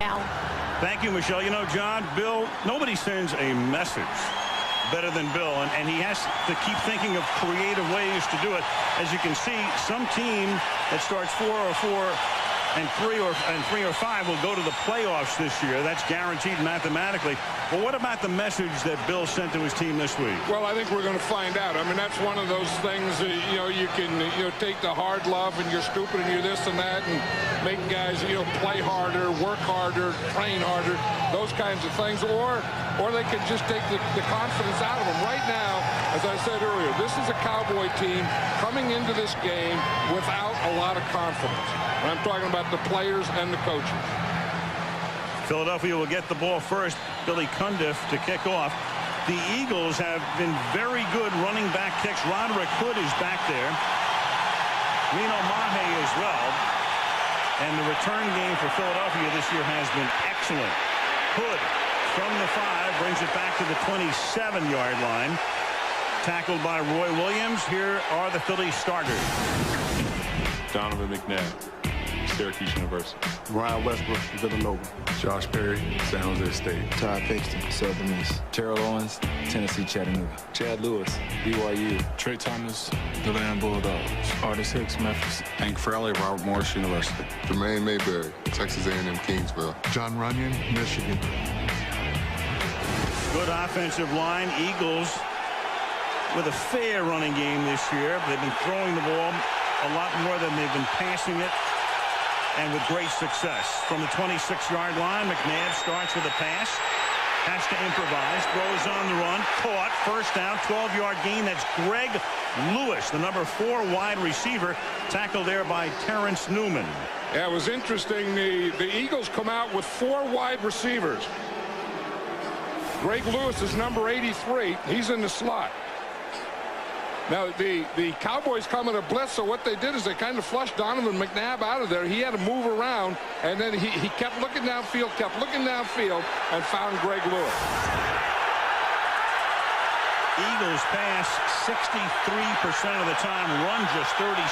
Cal. Thank you, Michelle. You know, John, Bill, nobody sends a message better than Bill, and he has to keep thinking of creative ways to do it. As you can see, some team that starts 4-4 and 3 or 5 will go to the playoffs this year. That's guaranteed mathematically. But what about the message that Bill sent to his team this week? Well, I think we're going to find out. I mean, that's one of those things that, you can take the hard love and you're stupid and you're this and that and make guys play harder, work harder, train harder, those kinds of things, or they can just take the confidence out of them. Right now, as I said earlier, this is a Cowboy team coming into this game without a lot of confidence. And I'm talking about the players and the coaches. Philadelphia will get the ball first. Billy Cundiff to kick off. The Eagles have been very good running back kicks. Roderick Hood is back there. Reno Mahe as well. And the return game for Philadelphia this year has been excellent. Hood from the 5 brings it back to the 27-yard line. Tackled by Roy Williams. Here are the Philly starters. Donovan McNabb, Syracuse University. Ryan Westbrook, Villanova. Josh Perry, San Jose State. Todd Pinkston, Southern Miss. Terrell Owens, Tennessee Chattanooga. Chad Lewis, BYU. Trey Thomas, DeLand Bulldogs. Artis Hicks, Memphis. Hank Fraley, Robert Morris University. Jermaine Mayberry, Texas A&M Kingsville. John Runyon, Michigan. Good offensive line. Eagles with a fair running game this year. They've been throwing the ball a lot more than they've been passing it, and with great success. From the 26-yard line, McNabb starts with a pass, has to improvise, throws on the run, caught, first down, 12-yard gain. That's Greg Lewis, the number 4 wide receiver, tackled there by Terrence Newman. Yeah, it was interesting. The Eagles come out with 4 wide receivers. Greg Lewis is number 83. He's in the slot. Now, the Cowboys come in a blitz, so what they did is they kind of flushed Donovan McNabb out of there. He had to move around, and then he kept looking downfield, and found Greg Lewis. Eagles pass 63% of the time, run just 37%,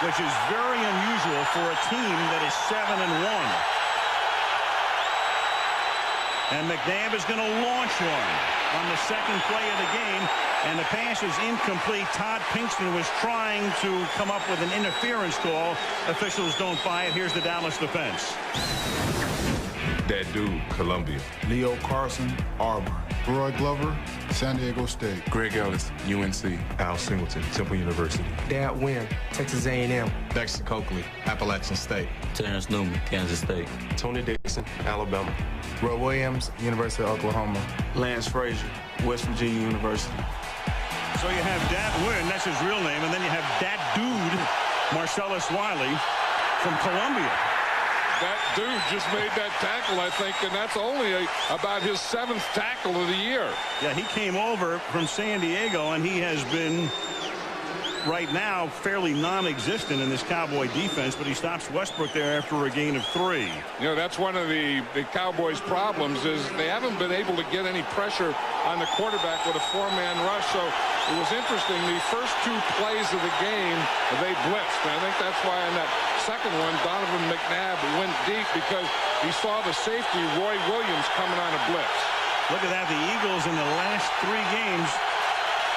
which is very unusual for a team that is 7-1. And McNabb is going to launch one on the second play of the game, and the pass is incomplete. Todd Pinkston was trying to come up with an interference call. Officials don't buy it. Here's the Dallas defense. That dude, Columbia. Leo Carson, Auburn. Roy Glover, San Diego State. Greg Ellis, UNC. Al Singleton, Temple University. Dad Wynn, Texas A&M. Dexter Coakley, Appalachian State. Terrence Newman, Kansas State. Tony Dixon, Alabama. Roy Williams, University of Oklahoma. Lance Frazier, West Virginia University. So you have Dat Wynn, that's his real name, and then you have that dude, Marcellus Wiley, from Columbia. That dude just made that tackle, I think, and that's only about his 7th tackle of the year. Yeah, he came over from San Diego, and he has been, right now, fairly non-existent in this Cowboy defense, but he stops Westbrook there after a gain of 3. You know, that's one of the Cowboys' problems is they haven't been able to get any pressure on the quarterback with a 4-man rush. So it was interesting. The first 2 plays of the game, they blitzed. And I think that's why in that second one, Donovan McNabb went deep because he saw the safety, Roy Williams, coming on a blitz. Look at that. The Eagles in the last 3 games,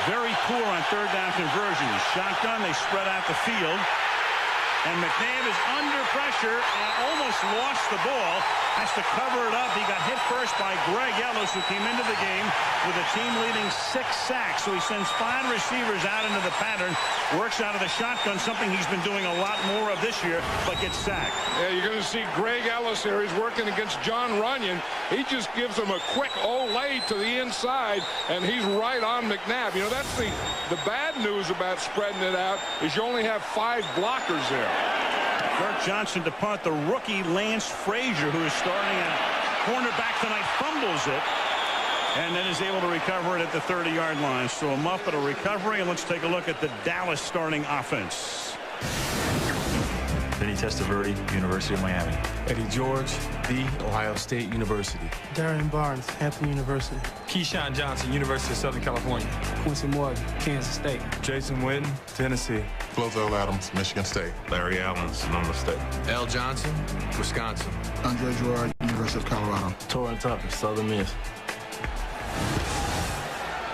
very poor on third down conversions. Shotgun, they spread out the field. And McNabb is under pressure and almost lost the ball. Has to cover it up. He got hit first by Greg Ellis, who came into the game with a team-leading 6 sacks. So he sends 5 receivers out into the pattern, works out of the shotgun, something he's been doing a lot more of this year, but gets sacked. Yeah, you're going to see Greg Ellis here. He's working against John Runyon. He just gives him a quick Olay to the inside, and he's right on McNabb. You know, that's the bad news about spreading it out is you only have 5 blockers there. Kirk Johnson to punt. The rookie Lance Frazier, who is starting at cornerback tonight, fumbles it and then is able to recover it at the 30-yard line. So a muff, but a recovery. And let's take a look at the Dallas starting offense. Vinny Testaverde, University of Miami. Eddie George, The Ohio State University. Darian Barnes, Hampton University. Keyshawn Johnson, University of Southern California. Quincy Morgan, Kansas State. Jason Witten, Tennessee. Flozell Adams, Michigan State. Larry Allen, Sonoma State. L. Johnson, Wisconsin. Andre Gerard, University of Colorado. Torrance Tucker, Southern Miss.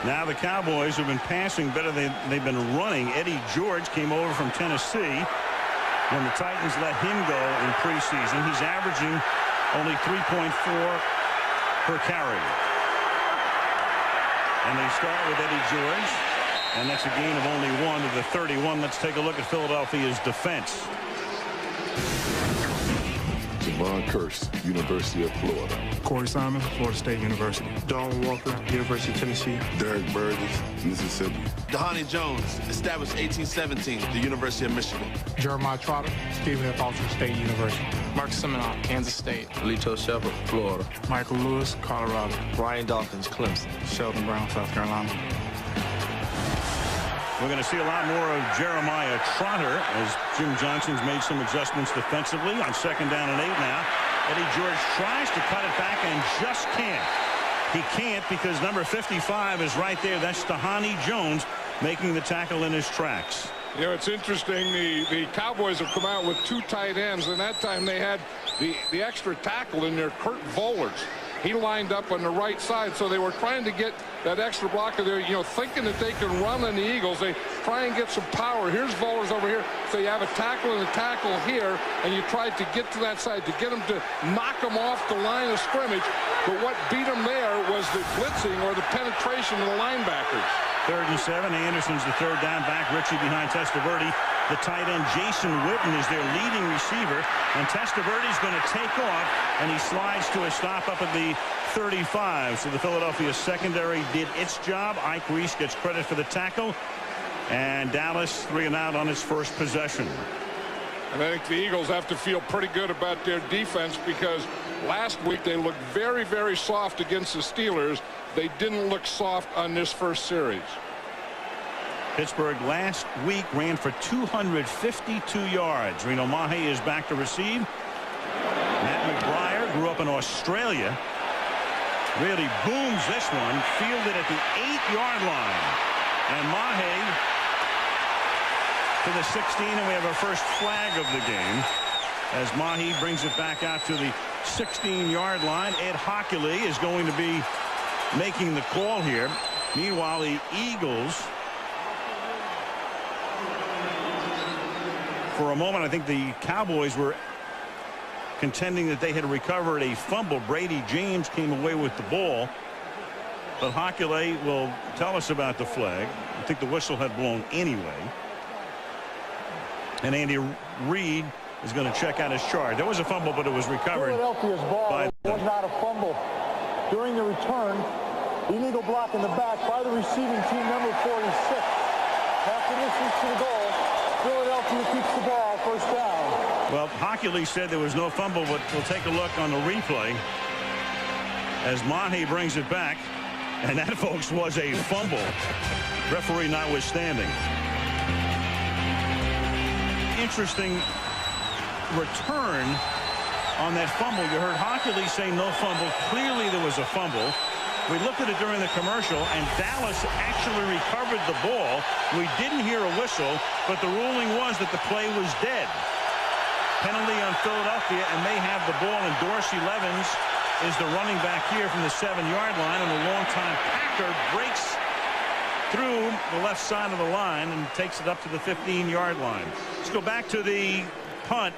Now the Cowboys have been passing better than they've been running. Eddie George came over from Tennessee when the Titans let him go in preseason. He's averaging only 3.4 per carry. And they start with Eddie George, and that's a gain of only 1 to the 31. Let's take a look at Philadelphia's defense. Javon Curse, University of Florida. Corey Simon, Florida State University. Dawn Walker, University of Tennessee. Derek Burgess, Mississippi. Dhani Jones, established 1817, the University of Michigan. Jeremiah Trotter, Stephen F. Austin State University. Mark Seminoff, Kansas State. Lito Shepard, Florida. Michael Lewis, Colorado. Ryan Dawkins, Clemson. Sheldon Brown, South Carolina. We're going to see a lot more of Jeremiah Trotter as Jim Johnson's made some adjustments defensively on 2nd down and 8 now. Eddie George tries to cut it back and just can't. He can't because number 55 is right there. That's Dhani Jones making the tackle in his tracks. You know, it's interesting. The Cowboys have come out with 2 tight ends, and that time they had the extra tackle in there, Kurt Vollers. He lined up on the right side, so they were trying to get that extra blocker there, you know, thinking that they can run on the Eagles. They try and get some power. Here's Vollers over here. So you have a tackle and a tackle here, and you tried to get to that side to get him to knock him off the line of scrimmage. But what beat him there was the blitzing or the penetration of the linebackers. 3rd and 7. Anderson's the 3rd down back. Ritchie behind Testaverde. The tight end Jason Witten is their leading receiver, and Testaverde's going to take off, and he slides to a stop up at the 35. So the Philadelphia secondary did its job. Ike Reese gets credit for the tackle, and Dallas 3 and out on his first possession. And I think the Eagles have to feel pretty good about their defense because last week they looked very, very soft against the Steelers. They didn't look soft on this first series. Pittsburgh last week ran for 252 yards. Reno Mahe is back to receive. Matt McBriar grew up in Australia. Really booms this one. Fielded at the 8-yard line. And Mahe to the 16, and we have our first flag of the game as Mahe brings it back out to the 16-yard line. Ed Hockley is going to be making the call here. Meanwhile, the Eagles, for a moment, I think the Cowboys were contending that they had recovered a fumble. Brady James came away with the ball, but Hockley will tell us about the flag. I think the whistle had blown anyway. And Andy Reid is going to check out his chart. There was a fumble, but it was recovered. Philadelphia's ball was not a fumble. During the return, illegal block in the back by the receiving team, number 46. After distance to the goal, Philadelphia keeps the ball, first down. Well, Hockley said there was no fumble, but we'll take a look on the replay as Mahe brings it back. And that, folks, was a fumble. Referee notwithstanding. Interesting return on that fumble. You heard Hockley say no fumble. Clearly there was a fumble. We looked at it during the commercial, and Dallas actually recovered the ball. We didn't hear a whistle, but the ruling was that the play was dead. Penalty on Philadelphia, and they have the ball, and Dorsey Levens is the running back here from the 7-yard line, and the longtime Packer breaks through the left side of the line and takes it up to the 15-yard line. Let's go back to the punt.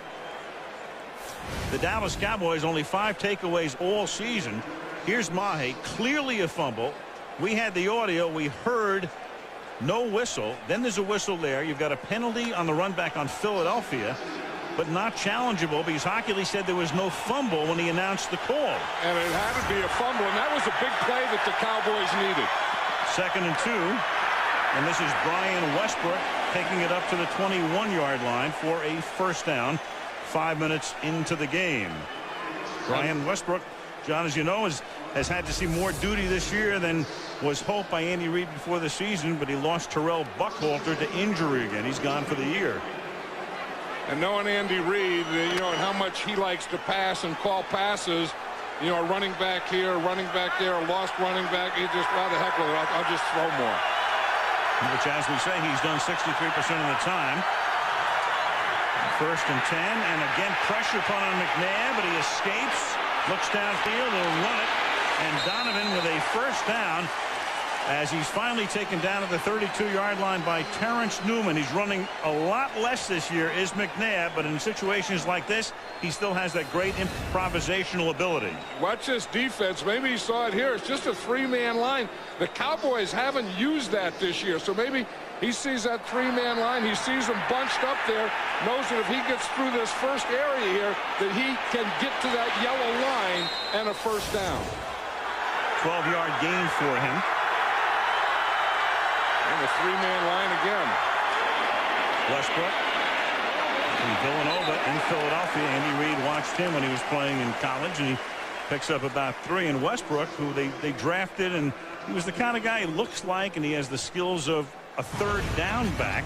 The Dallas Cowboys only 5 takeaways all season. Here's Mahe, clearly a fumble. We had the audio. We heard no whistle. Then there's a whistle there. You've got a penalty on the run back on Philadelphia, but not challengeable because Hockley said there was no fumble when he announced the call. And it had to be a fumble, and that was a big play that the Cowboys needed. 2nd and 2. And this is Brian Westbrook taking it up to the 21-yard line for a first down 5 minutes into the game. Brian Westbrook, John, as you know, has had to see more duty this year than was hoped by Andy Reid before the season, but he lost Terrell Buckhalter to injury again. He's gone for the year. And knowing Andy Reid, you know, and how much he likes to pass and call passes, you know, a running back here, running back there, a lost running back, he just, well, the heck with it, I'll just throw more. Which, as we say, he's done 63% of the time. 1st and 10, and again pressure put on McNabb, but he escapes, looks downfield, will run it, and Donovan with a first down as he's finally taken down at the 32-yard line by Terrence Newman. He's running a lot less this year, is McNabb, but in situations like this, he still has that great improvisational ability. Watch this defense. Maybe he saw it here. It's just a 3-man line. The Cowboys haven't used that this year, so maybe he sees that 3-man line. He sees them bunched up there, knows that if he gets through this first area here, that he can get to that yellow line and a first down. 12-yard gain for him. And the 3-man line again. Westbrook from Villanova in Philadelphia. Andy Reid watched him when he was playing in college, and he picks up about 3. And Westbrook, who they drafted, and he was the kind of guy he looks like, and he has the skills of a 3rd down back.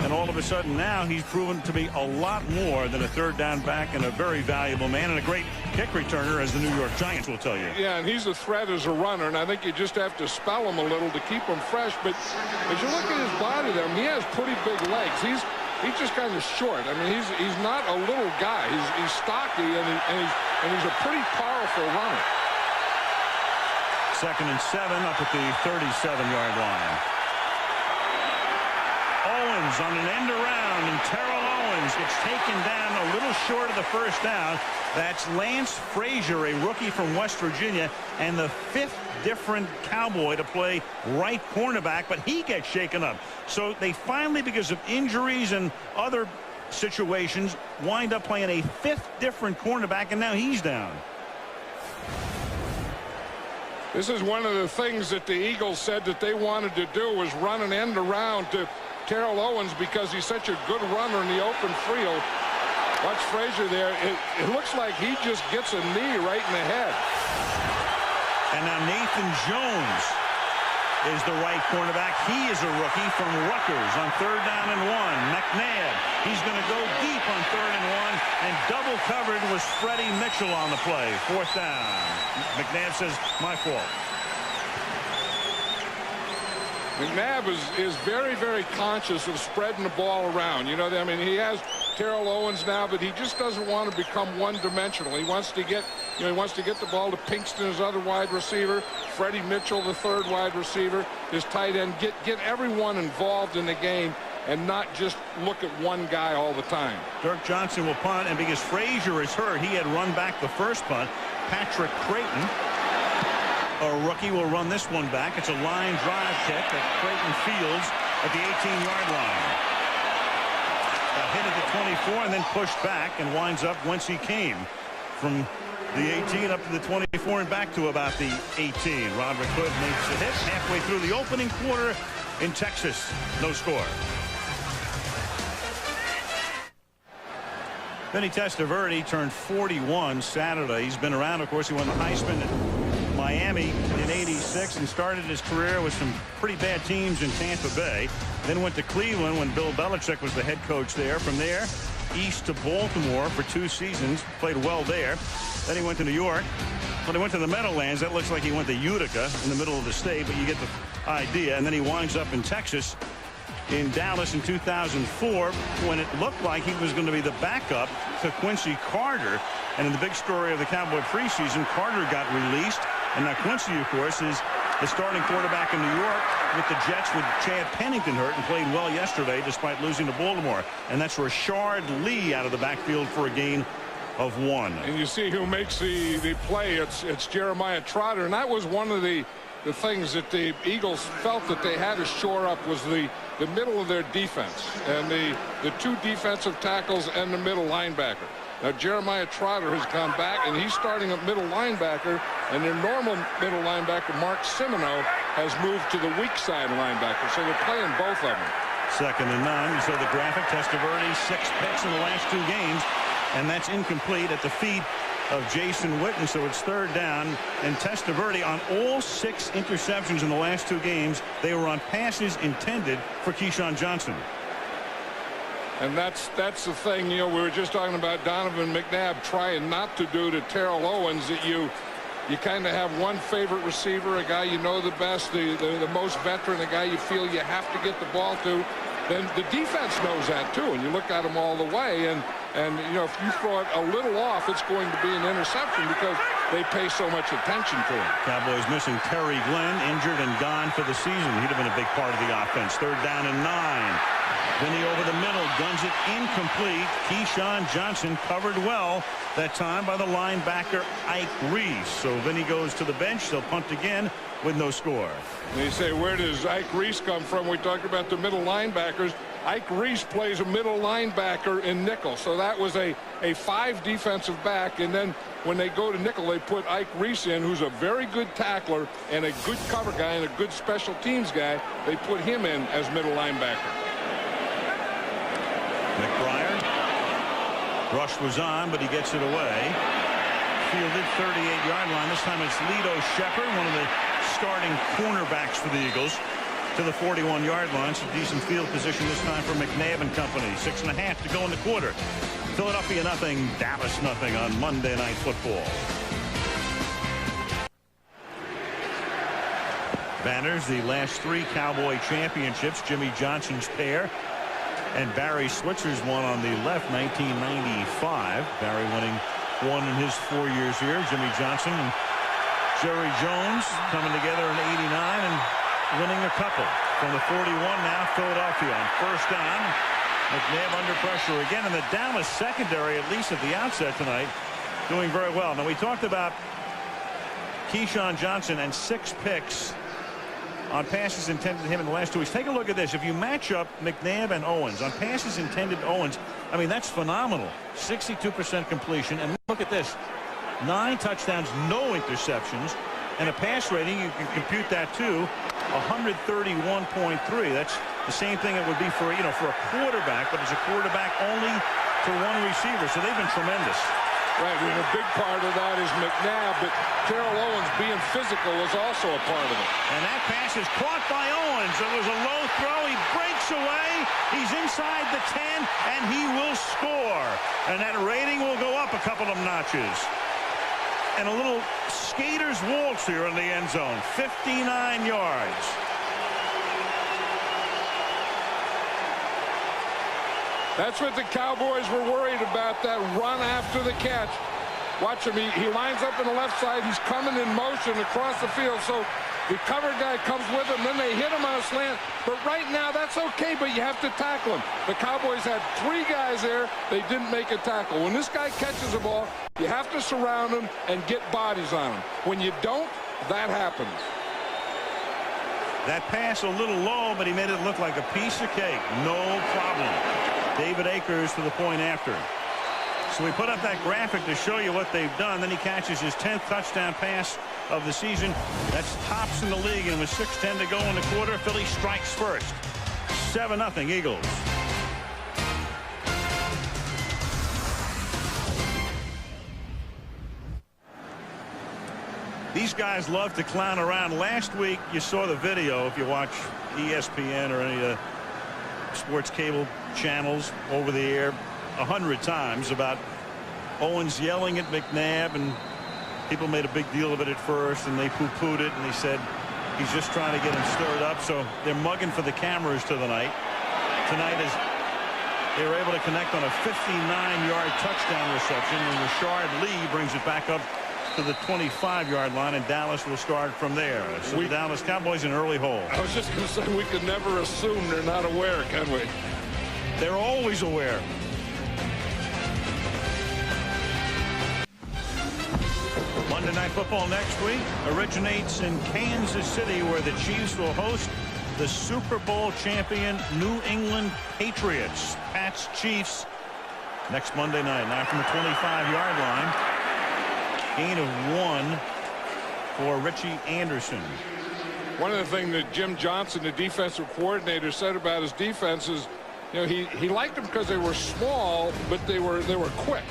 And all of a sudden now he's proven to be a lot more than a 3rd down back, and a very valuable man and a great kick returner, as the New York Giants will tell you. Yeah, and he's a threat as a runner, and I think you just have to spell him a little to keep him fresh. But as you look at his body there, he has pretty big legs. He's just kind of short. I mean, he's not a little guy. He's stocky, and he's a pretty powerful runner. 2nd and 7 up at the 37-yard line. Owens on an end around, and Terrell Owens gets taken down a little short of the first down. That's Lance Frazier, a rookie from West Virginia, and the 5th different Cowboy to play right cornerback, but he gets shaken up. So they finally, because of injuries and other situations, wind up playing a 5th different cornerback, and now he's down. This is one of the things that the Eagles said that they wanted to do, was run an end around to Terrell Owens because he's such a good runner in the open field. Watch Frazier there. It looks like he just gets a knee right in the head. And now Nathan Jones is the right cornerback. He is a rookie from Rutgers on 3rd down and 1. McNabb, he's going to go deep on 3rd and 1, and double covered was Freddie Mitchell on the play. 4th down. McNabb says, my fault. McNabb is very, very conscious of spreading the ball around. You know, I mean, he has Terrell Owens now, but he just doesn't want to become one-dimensional. He wants to get, you know, he wants to get the ball to Pinkston, his other wide receiver, Freddie Mitchell, the 3rd wide receiver, his tight end. Get everyone involved in the game and not just look at one guy all the time. Dirk Johnson will punt, and because Frazier is hurt, he had run back the first punt. Patrick Creighton, a rookie, will run this one back. It's a line drive kick that Creighton fields at the 18-yard line. A hit at the 24 and then pushed back, and winds up whence he came, from the 18 up to the 24 and back to about the 18. Roderick Hood makes a hit halfway through the opening quarter in Texas. No score. Vinny Testaverde turned 41 Saturday. He's been around, of course. He won the Heisman at Miami in '86 and started his career with some pretty bad teams in Tampa Bay. Then went to Cleveland when Bill Belichick was the head coach there. From there, east to Baltimore for 2 seasons. Played well there. Then he went to New York. When he went to the Meadowlands, that looks like he went to Utica in the middle of the state, but you get the idea. And then he winds up in Texas, in Dallas in 2004, when it looked like he was going to be the backup to Quincy Carter. And in the big story of the Cowboy preseason, Carter got released. And now Quincy, of course, is the starting quarterback in New York with the Jets, with Chad Pennington hurt, and played well yesterday despite losing to Baltimore. And that's Rashard Lee out of the backfield for a gain of 1. And you see who makes the play. It's Jeremiah Trotter. And that was one of the things that the Eagles felt that they had to shore up, was the middle of their defense, and the 2 defensive tackles and the middle linebacker. Now Jeremiah Trotter has gone back, and he's starting at middle linebacker, and their normal middle linebacker, Mark Simino, has moved to the weak side linebacker. So they're playing both of them. 2nd and 9. You saw the graphic. Testaverde 6 picks in the last 2 games, and that's incomplete at the feet of Jason Witten. So it's 3rd down, and Testaverde on all 6 interceptions in the last 2 games, they were on passes intended for Keyshawn Johnson. And that's the thing, we were just talking about Donovan McNabb trying not to do to Terrell Owens, that you kind of have one favorite receiver, a guy you know the best, the most veteran, a guy you feel you have to get the ball to. Then the defense knows that too, and you look at them all the way, and if you throw it a little off, it's going to be an interception because they pay so much attention to him. Cowboys missing Terry Glenn, injured and gone for the season. He'd have been a big part of the offense. 3rd down and 9. Vinny over the middle, guns it incomplete. Keyshawn Johnson covered well that time by the linebacker Ike Reese. So Vinny goes to the bench. They'll punt again with no score. And you say, where does Ike Reese come from? We talked about the middle linebackers. Ike Reese plays a middle linebacker in nickel. So that was a 5 defensive back. And then when they go to nickel, they put Ike Reese in, who's a very good tackler and a good cover guy and a good special teams guy. They put him in as middle linebacker. McBriar. Rush was on, but he gets it away. Fielded 38-yard line. This time it's Lito Shepherd, one of the starting cornerbacks for the Eagles, to the 41-yard line. Some decent field position this time for McNabb and company. 6.5 to go in the quarter. Philadelphia nothing, Dallas nothing on Monday Night Football. Banners, the last 3 Cowboy championships. Jimmy Johnson's pair and Barry Switzer's one on the left, 1995. Barry winning 1 in his 4 years here. Jimmy Johnson and Jerry Jones coming together in '89 and winning a couple. From the 41 now, Philadelphia on 1st down. McNabb under pressure again, and the Dallas secondary, at least at the outset tonight, doing very well. Now, we talked about Keyshawn Johnson and 6 picks on passes intended to him in the last 2 weeks. Take a look at this. If you match up McNabb and Owens on passes intended to Owens, I mean, that's phenomenal. 62% completion. And look at this. 9 touchdowns, no interceptions, and a pass rating, you can compute that too, 131.3. That's the same thing it would be for, for a quarterback, but as a quarterback only for 1 receiver. So they've been tremendous. Right, and a big part of that is McNabb, but Terrell Owens being physical is also a part of it. And that pass is caught by Owens. It was a low throw. He breaks away. He's inside the 10, and he will score. And that rating will go up a couple of notches. And a little skater's waltz here in the end zone. 59 yards. That's what the Cowboys were worried about, that run after the catch. Watch him. He lines up on the left side. He's coming in motion across the field. So the cover guy comes with him. Then they hit him on a slant. But right now, that's okay, but you have to tackle him. The Cowboys had 3 guys there. They didn't make a tackle. When this guy catches the ball, you have to surround him and get bodies on him. When you don't, that happens. That pass a little low, but he made it look like a piece of cake. No problem. David Akers to the point after. So we put up that graphic to show you what they've done. Then he catches his 10th touchdown pass of the season. That's tops in the league, and with 6:10 to go in the quarter, Philly strikes first. 7-0 Eagles. These guys love to clown around. Last week, you saw the video, if you watch ESPN or any of the sports cable channels over the air 100 times, about Owens yelling at McNabb, and people made a big deal of it at first, and they poo-pooed it, and they said he's just trying to get him stirred up. So they're mugging for the cameras tonight as they were able to connect on a 59-yard touchdown reception, and Rashard Lee brings it back up to the 25-yard line, and Dallas will start from there. So the Dallas Cowboys in early hole. I was just going to say, we can never assume they're not aware, can we? They're always aware. Monday Night Football next week originates in Kansas City, where the Chiefs will host the Super Bowl champion New England Patriots. Pats Chiefs next Monday night. Now from the 25-yard line. Gain of 1 for Richie Anderson. One of the things that Jim Johnson, the defensive coordinator, said about his defense is, he liked them because they were small, but they were quick.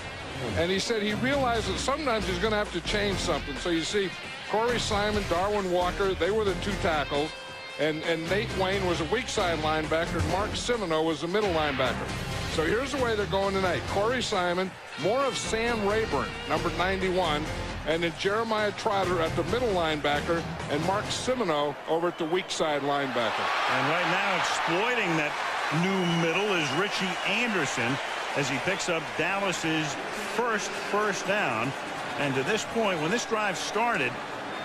And he said he realized that sometimes he's going to have to change something. So you see, Corey Simon, Darwin Walker, they were the 2 tackles. And Nate Wayne was a weak side linebacker, and Mark Simino was the middle linebacker. So here's the way they're going tonight. Corey Simon, more of Sam Rayburn, number 91, and then Jeremiah Trotter at the middle linebacker, and Mark Simoneau over at the weak side linebacker. And right now exploiting that new middle is Richie Anderson as he picks up Dallas's first down. And to this point, when this drive started,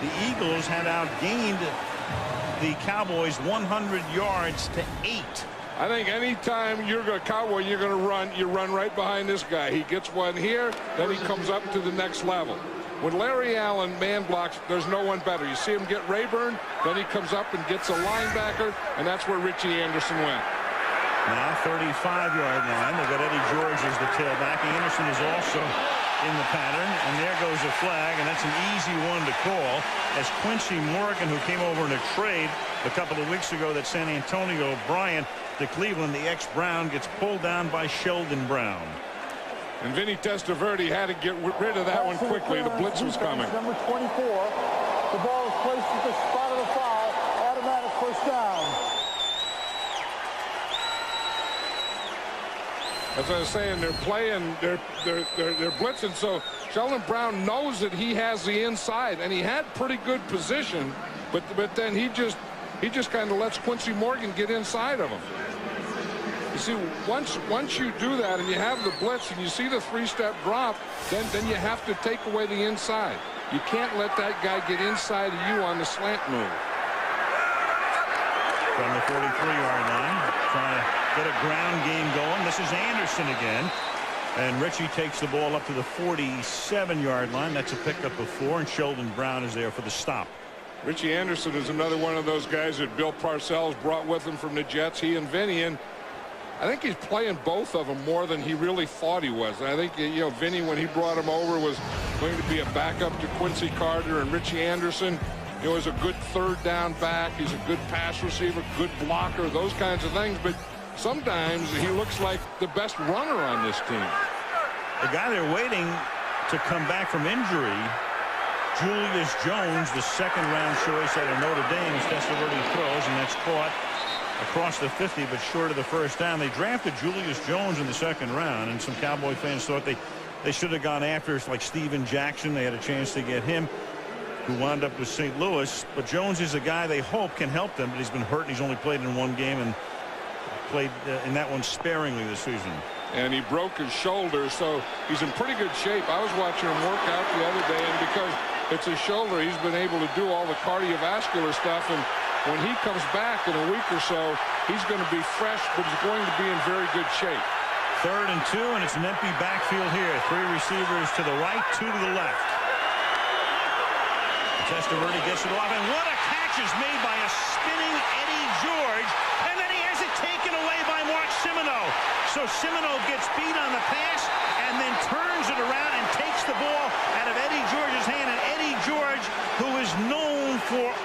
the Eagles had outgained the Cowboys 100 yards to 8. I think anytime you're a Cowboy, you're going to run, you run right behind this guy. He gets one here, then he comes up to the next level. When Larry Allen man blocks, there's no one better. You see him get Rayburn, then he comes up and gets a linebacker, and that's where Richie Anderson went. Now 35-yard line. They've got Eddie George as the tailback. Anderson is also in the pattern, and there goes a flag, and that's an easy one to call as Quincy Morgan, who came over in a trade a couple of weeks ago, that San Antonio Bryant to Cleveland, the ex-Brown, gets pulled down by Sheldon Brown. And Vinny Testaverde had to get rid of that one quickly. The blitz was coming. Number 24. The ball is placed at the spot of the foul. Automatic first down. As I was saying, they're playing, they're blitzing, so Sheldon Brown knows that he has the inside, and he had pretty good position, but then he just kind of lets Quincy Morgan get inside of him. You see, once you do that and you have the blitz and you see the three-step drop, then you have to take away the inside. You can't let that guy get inside of you on the slant move. From the 43-yard line, trying to get a ground game going. This is Anderson again. And Richie takes the ball up to the 47-yard line. That's a pickup of 4, and Sheldon Brown is there for the stop. Richie Anderson is another one of those guys that Bill Parcells brought with him from the Jets, he and Vinny, and I think he's playing both of them more than he really thought he was. And I think, you know, Vinny, when he brought him over, was going to be a backup to Quincy Carter, and Richie Anderson, you know, is a good third down back. He's a good pass receiver, good blocker, those kinds of things. But sometimes he looks like the best runner on this team. The guy they're waiting to come back from injury, Julius Jones, the second-round choice out of Notre Dame, as Testaverde throws, and that's caught across the 50, but short of the first down. They drafted Julius Jones in the second round, and some Cowboy fans thought they should have gone after like Steven Jackson. They had a chance to get him, who wound up with St. Louis. But Jones is a guy they hope can help them, but he's been hurt, and he's only played in one game and played in that one sparingly this season. And he broke his shoulder, so he's in pretty good shape. I was watching him work out the other day, and because it's his shoulder, he's been able to do all the cardiovascular stuff, and when he comes back in a week or so, he's going to be fresh, but he's going to be in very good shape. 3rd and 2, and it's an empty backfield here. 3 receivers to the right, 2 to the left. Testaverde gets it off, and what a catch is made by a spinning Eddie George, and then he has it taken away by Mark Simoneau. So Simoneau gets beat on the pass and then turns it around and takes the ball out of Eddie George's hand, and Eddie George, who is known for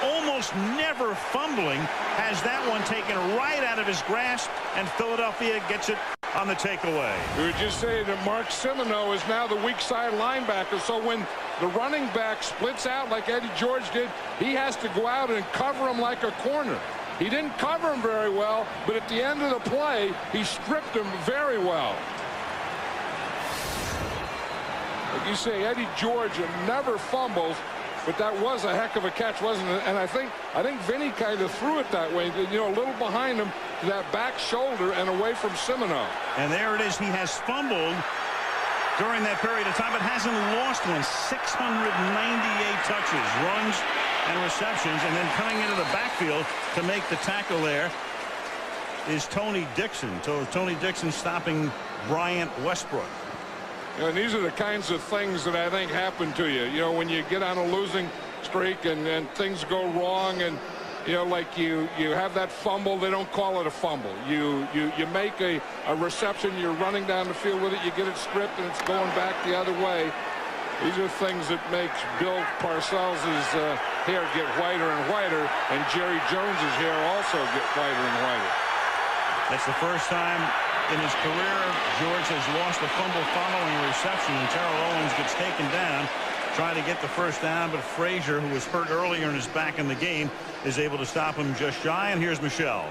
almost never fumbling, has that one taken right out of his grasp, and Philadelphia gets it on the takeaway. We were just saying that Mark Simoneau is now the weak side linebacker, so when the running back splits out like Eddie George did, he has to go out and cover him like a corner. He didn't cover him very well, but at the end of the play, he stripped him very well. Like you say, Eddie George never fumbles, but that was a heck of a catch, wasn't it? And I think Vinny kind of threw it that way, you know, a little behind him to that back shoulder and away from Simoneau. And there it is. He has fumbled during that period of time, but hasn't lost one. 698 touches, runs, and receptions. And then coming into the backfield to make the tackle there is Tony Dixon. So Tony Dixon stopping Bryant Westbrook. And these are the kinds of things that I think happen to you. You know, when you get on a losing streak and things go wrong, and you know, like you have that fumble, they don't call it a fumble. You make a reception, you're running down the field with it, you get it stripped, and it's going back the other way. These are things that makes Bill Parcells' hair get whiter and whiter, and Jerry Jones's hair also get whiter and whiter. That's the first time in his career George has lost a fumble following a reception, and Terrell Owens gets taken down trying to get the first down, but Frazier, who was hurt earlier and is back in the game, is able to stop him just shy. And here's Michelle.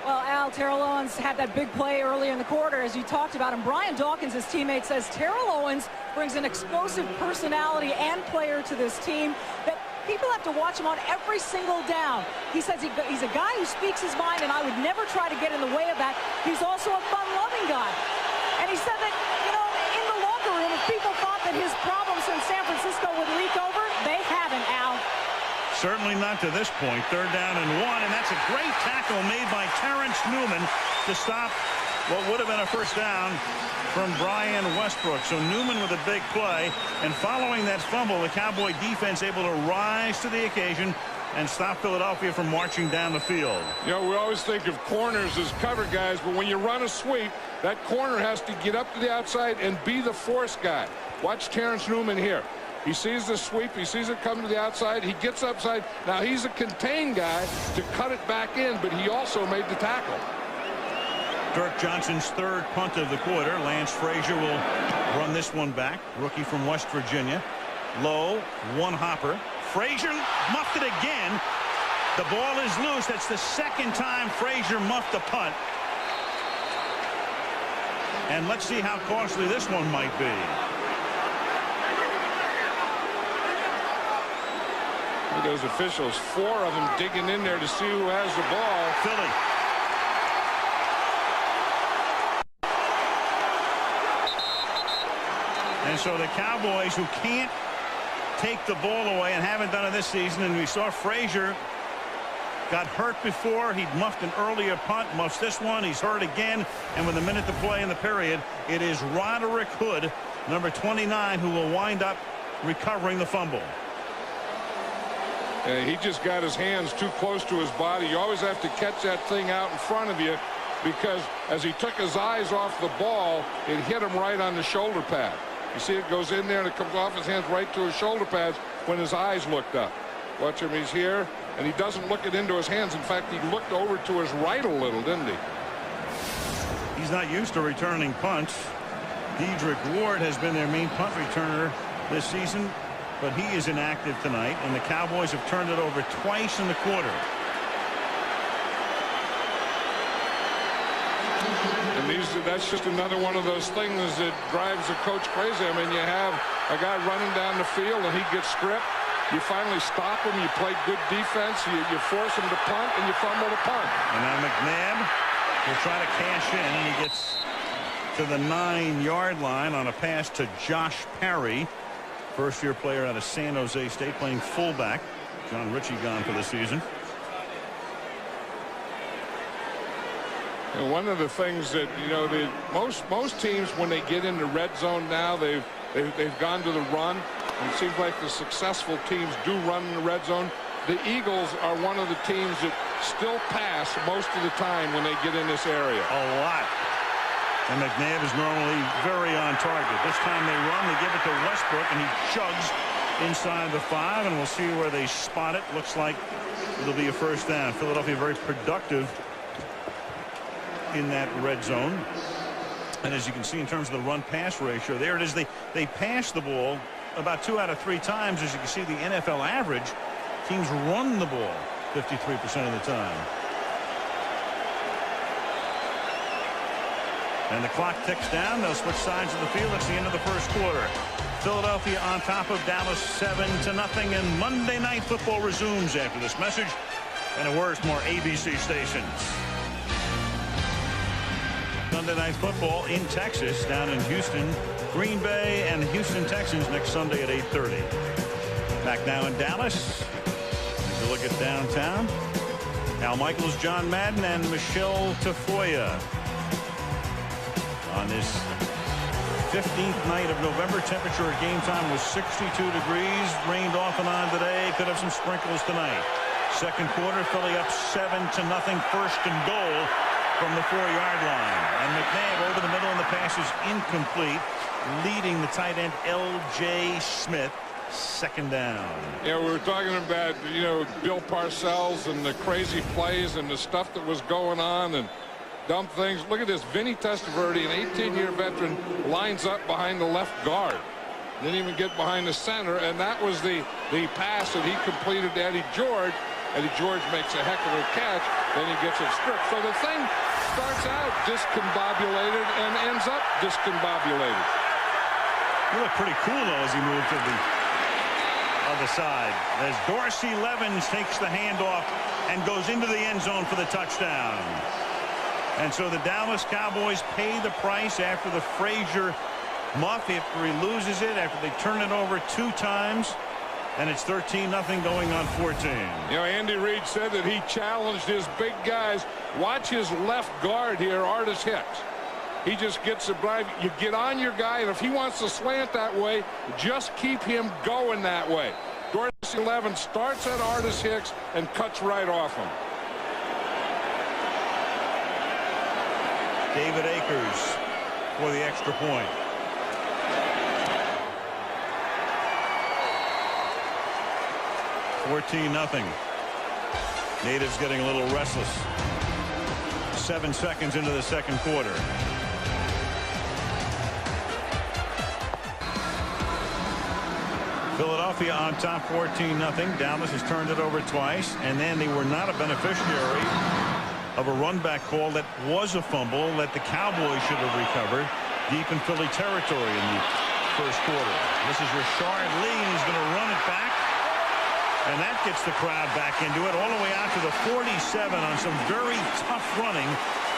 Well, Al, while Terrell Owens had that big play early in the quarter, as you talked about, and Brian Dawkins, his teammate, says Terrell Owens brings an explosive personality and player to this team that people have to watch him on every single down. He says he's a guy who speaks his mind, and I would never try to get in the way of that. He's also a fun-loving guy. And he said that, you know, in the locker room, if people thought that his problems in San Francisco would leak over, they haven't, Al. Certainly not to this point. 3rd down and 1, and that's a great tackle made by Terrence Newman to stop what would have been a first down from Brian Westbrook. So Newman with a big play, and following that fumble, the Cowboy defense able to rise to the occasion and stop Philadelphia from marching down the field. You know, we always think of corners as cover guys, but when you run a sweep, that corner has to get up to the outside and be the force guy. Watch Terrence Newman here. He sees the sweep. He sees it come to the outside. He gets upside. Now he's a contained guy to cut it back in, but he also made the tackle. Dirk Johnson's 3rd punt of the quarter. Lance Frazier will run this one back. Rookie from West Virginia. Low, one hopper. Frazier muffed it again. The ball is loose. That's the 2nd time Frazier muffed a punt. And let's see how costly this one might be. Those officials, 4 of them digging in there to see who has the ball. Philly. And so the Cowboys, who can't take the ball away and haven't done it this season, and we saw Frazier got hurt before. He'd muffed an earlier punt, muffs this one. He's hurt again, and with a minute to play in the period, it is Roderick Hood, number 29, who will wind up recovering the fumble. He just got his hands too close to his body. You always have to catch that thing out in front of you, because as he took his eyes off the ball, it hit him right on the shoulder pad. You see it goes in there and it comes off his hands right to his shoulder pads when his eyes looked up. Watch him, he's here, and he doesn't look it into his hands. In fact, he looked over to his right a little, didn't he? He's not used to returning punts. Dedrick Ward has been their main punt returner this season, but he is inactive tonight, and the Cowboys have turned it over twice in the quarter. And that's just another one of those things that drives a coach crazy. I mean, you have a guy running down the field and he gets stripped. You finally stop him. You play good defense. You force him to punt, and you fumble the punt. And now McNabb will try to cash in, and he gets to the 9-yard line on a pass to Josh Parry, first-year player out of San Jose State, playing fullback. John Ritchie gone for the season. And one of the things that, you know, most teams, when they get into red zone now, they've gone to the run. And it seems like the successful teams do run in the red zone. The Eagles are one of the teams that still pass most of the time when they get in this area. A lot. And McNabb is normally very on target. This time they run, they give it to Westbrook, and he chugs inside the 5, and we'll see where they spot it. Looks like it'll be a first down. Philadelphia very productive in that red zone. And as you can see in terms of the run-pass ratio, there it is. They pass the ball about 2 out of 3 times. As you can see, the NFL average, teams run the ball 53% of the time. And the clock ticks down. They'll switch sides of the field. It's the end of the first quarter. Philadelphia on top of Dallas 7-0, and Monday Night Football resumes after this message and a word from our ABC stations. Sunday Night Football in Texas, down in Houston. Green Bay and Houston Texans next Sunday at 8:30. Back now in Dallas. Take a look at downtown. Al Michaels, John Madden, and Michelle Tafoya. On this 15th night of November, temperature at game time was 62 degrees. Rained off and on today. Could have some sprinkles tonight. Second quarter, Philly up 7-0. First and goal from the 4-yard line. And McNabb over the middle, and the pass is incomplete, leading the tight end L.J. Smith. Second down. Yeah, we were talking about, you know, Bill Parcells and the crazy plays and the stuff that was going on and dumb things. Look at this. Vinny Testaverde, an 18-year veteran, lines up behind the left guard. Didn't even get behind the center, and that was the pass that he completed to Eddie George. and George makes a heck of a catch, then he gets it stripped. So the thing starts out discombobulated and ends up discombobulated. He looked pretty cool, though, as he moved to the other side. As Dorsey Levens takes the handoff and goes into the end zone for the touchdown. And so the Dallas Cowboys pay the price after the Frazier muff, after he loses it, after they turn it over 2 times. And it's 13-0 going on 14. You know, Andy Reid said that he challenged his big guys. Watch his left guard here, Artis Hicks. He just gets a drive. You get on your guy, and if he wants to slant that way, just keep him going that way. Dorsey Levens starts at Artis Hicks and cuts right off him. David Akers for the extra point. $14-0. Natives getting a little restless. 7 seconds into the second quarter. Philadelphia on top 14-0. Dallas has turned it over twice, and then they were not a beneficiary of a run back call that was a fumble that the Cowboys should have recovered deep in Philly territory in the first quarter. This is Rashard Lee, and he's going to run it back. And that gets the crowd back into it all the way out to the 47 on some very tough running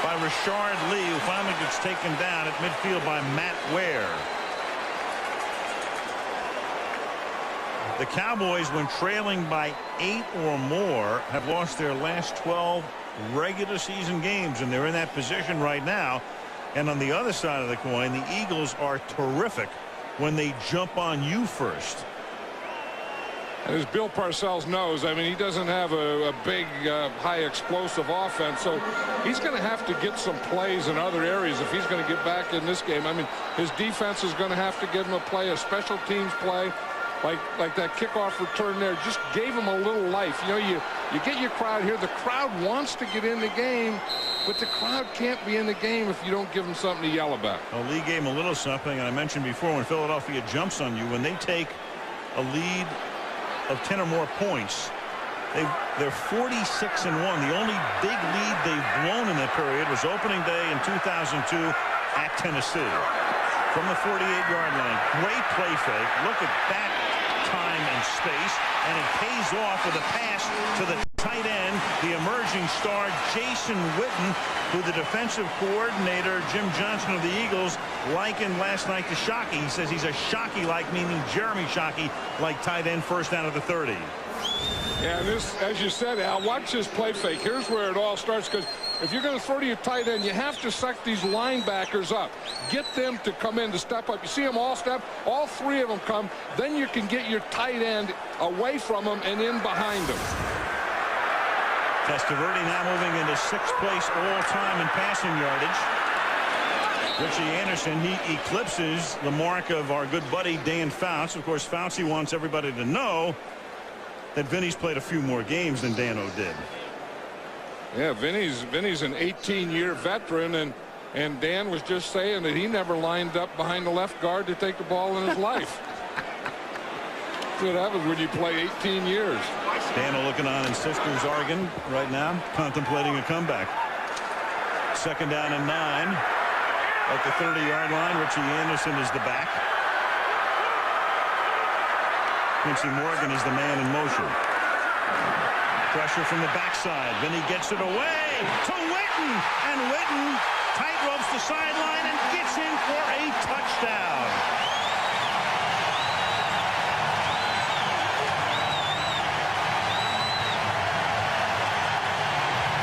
by Rashard Lee, who finally gets taken down at midfield by Matt Ware. The Cowboys, when trailing by 8 or more, have lost their last 12 regular season games, and they're in that position right now. And on the other side of the coin, the Eagles are terrific when they jump on you first. And as Bill Parcells knows, I mean, he doesn't have a big, high explosive offense, so he's going to have to get some plays in other areas if he's going to get back in this game. I mean, his defense is going to have to give him a play, a special teams play, like that kickoff return there. Just gave him a little life. You know, you get your crowd here. The crowd wants to get in the game, but the crowd can't be in the game if you don't give them something to yell about. Well, Lee gave him a little something, and I mentioned before, when Philadelphia jumps on you, when they take a lead of 10 or more points, they're 46-1. The only big lead they've blown in that period was opening day in 2002 at Tennessee. From the 48-yard line, great play fake. Look at that time and space, and it pays off with a pass to the tight end, the emerging star Jason Witten, who the defensive coordinator Jim Johnson of the Eagles likened last night to Shockey. He says he's a Shockey-like, meaning Jeremy Shockey-like tight end, first down of the 30. Yeah, and this, as you said, Al, watch this play fake. Here's where it all starts, because if you're going to throw to your tight end, you have to suck these linebackers up. Get them to come in to step up. You see them all step, all 3 of them come. Then you can get your tight end away from them and in behind them. Testaverde now moving into 6th place all-time in passing yardage. Richie Anderson, he eclipses the mark of our good buddy Dan Fouts. Of course, Foutsy wants everybody to know that Vinny's played a few more games than Dano did. Yeah, Vinny's an 18-year veteran, and Dan was just saying that he never lined up behind the left guard to take the ball in his life. That's what happens when you play 18 years. Dano looking on in Sisters, Oregon right now, contemplating a comeback. 2nd down and 9 at the 30-yard line. Richie Anderson is the back. Quincy Morgan is the man in motion. Pressure from the backside. Vinny gets it away to Witten. And Witten tight ropes the sideline and gets in for a touchdown.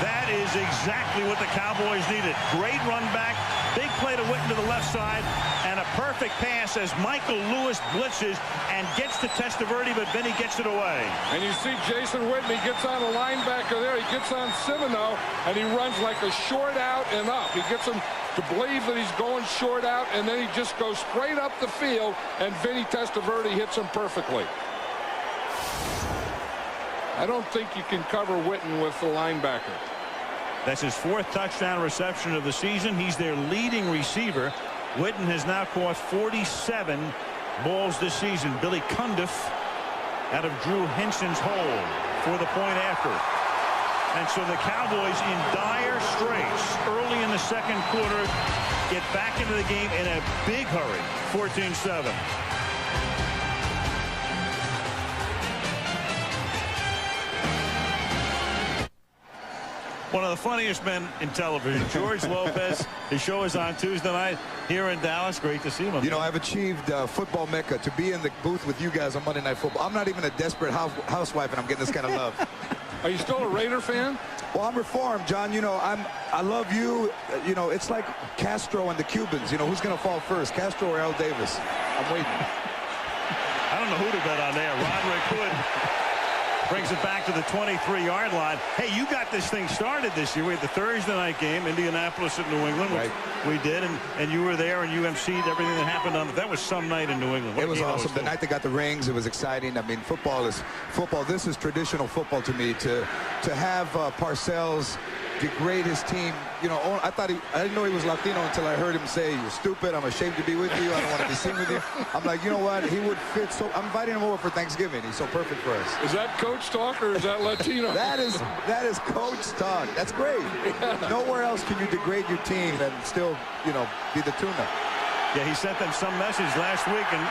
That is exactly what the Cowboys needed. Great run back. Big play to Witten to the left side, and a perfect pass as Michael Lewis blitzes and gets to Testaverde, but Vinny gets it away. And you see Jason Witten, he gets on a linebacker there. He gets on Semino, and he runs like a short out and up. He gets him to believe that he's going short out, and then he just goes straight up the field, and Vinny Testaverde hits him perfectly. I don't think you can cover Witten with the linebacker. That's his 4th touchdown reception of the season. He's their leading receiver. Witten has now caught 47 balls this season. Billy Cundiff out of Drew Henson's hole. for the point after. And so the Cowboys in dire straits early in the second quarter get back into the game in a big hurry, 14-7. One of the funniest men in television, George Lopez. His show is on Tuesday night here in Dallas. Great to see him. You know, I've achieved football mecca to be in the booth with you guys on Monday Night Football. I'm not even a desperate housewife, and I'm getting this kind of love. Are you still a Raider fan? Well, I'm reformed, John. You know, I love you. You know, it's like Castro and the Cubans. You know, who's going to fall first, Castro or Al Davis? I'm waiting. I don't know who to bet on there. Roderick Hood brings it back to the 23-yard line. Hey, you got this thing started this year. We had the Thursday night game, Indianapolis at New England, which we did, and you were there and you emceed everything that happened on it. That was some night in New England. What it was awesome. The night they got the rings, it was exciting. I mean, football is football. This is traditional football to me. To have Parcells degrade his team. You know, I didn't know he was Latino until I heard him say, "You're stupid. I'm ashamed to be with you. I don't want to be seen with you." I'm like, you know what? He would fit. So I'm inviting him over for Thanksgiving. He's so perfect for us. Is that coach talk or is that Latino? that is coach talk. That's great. Yeah. Nowhere else can you degrade your team and still, you know, be the tuna. Yeah, he sent them some message last week, and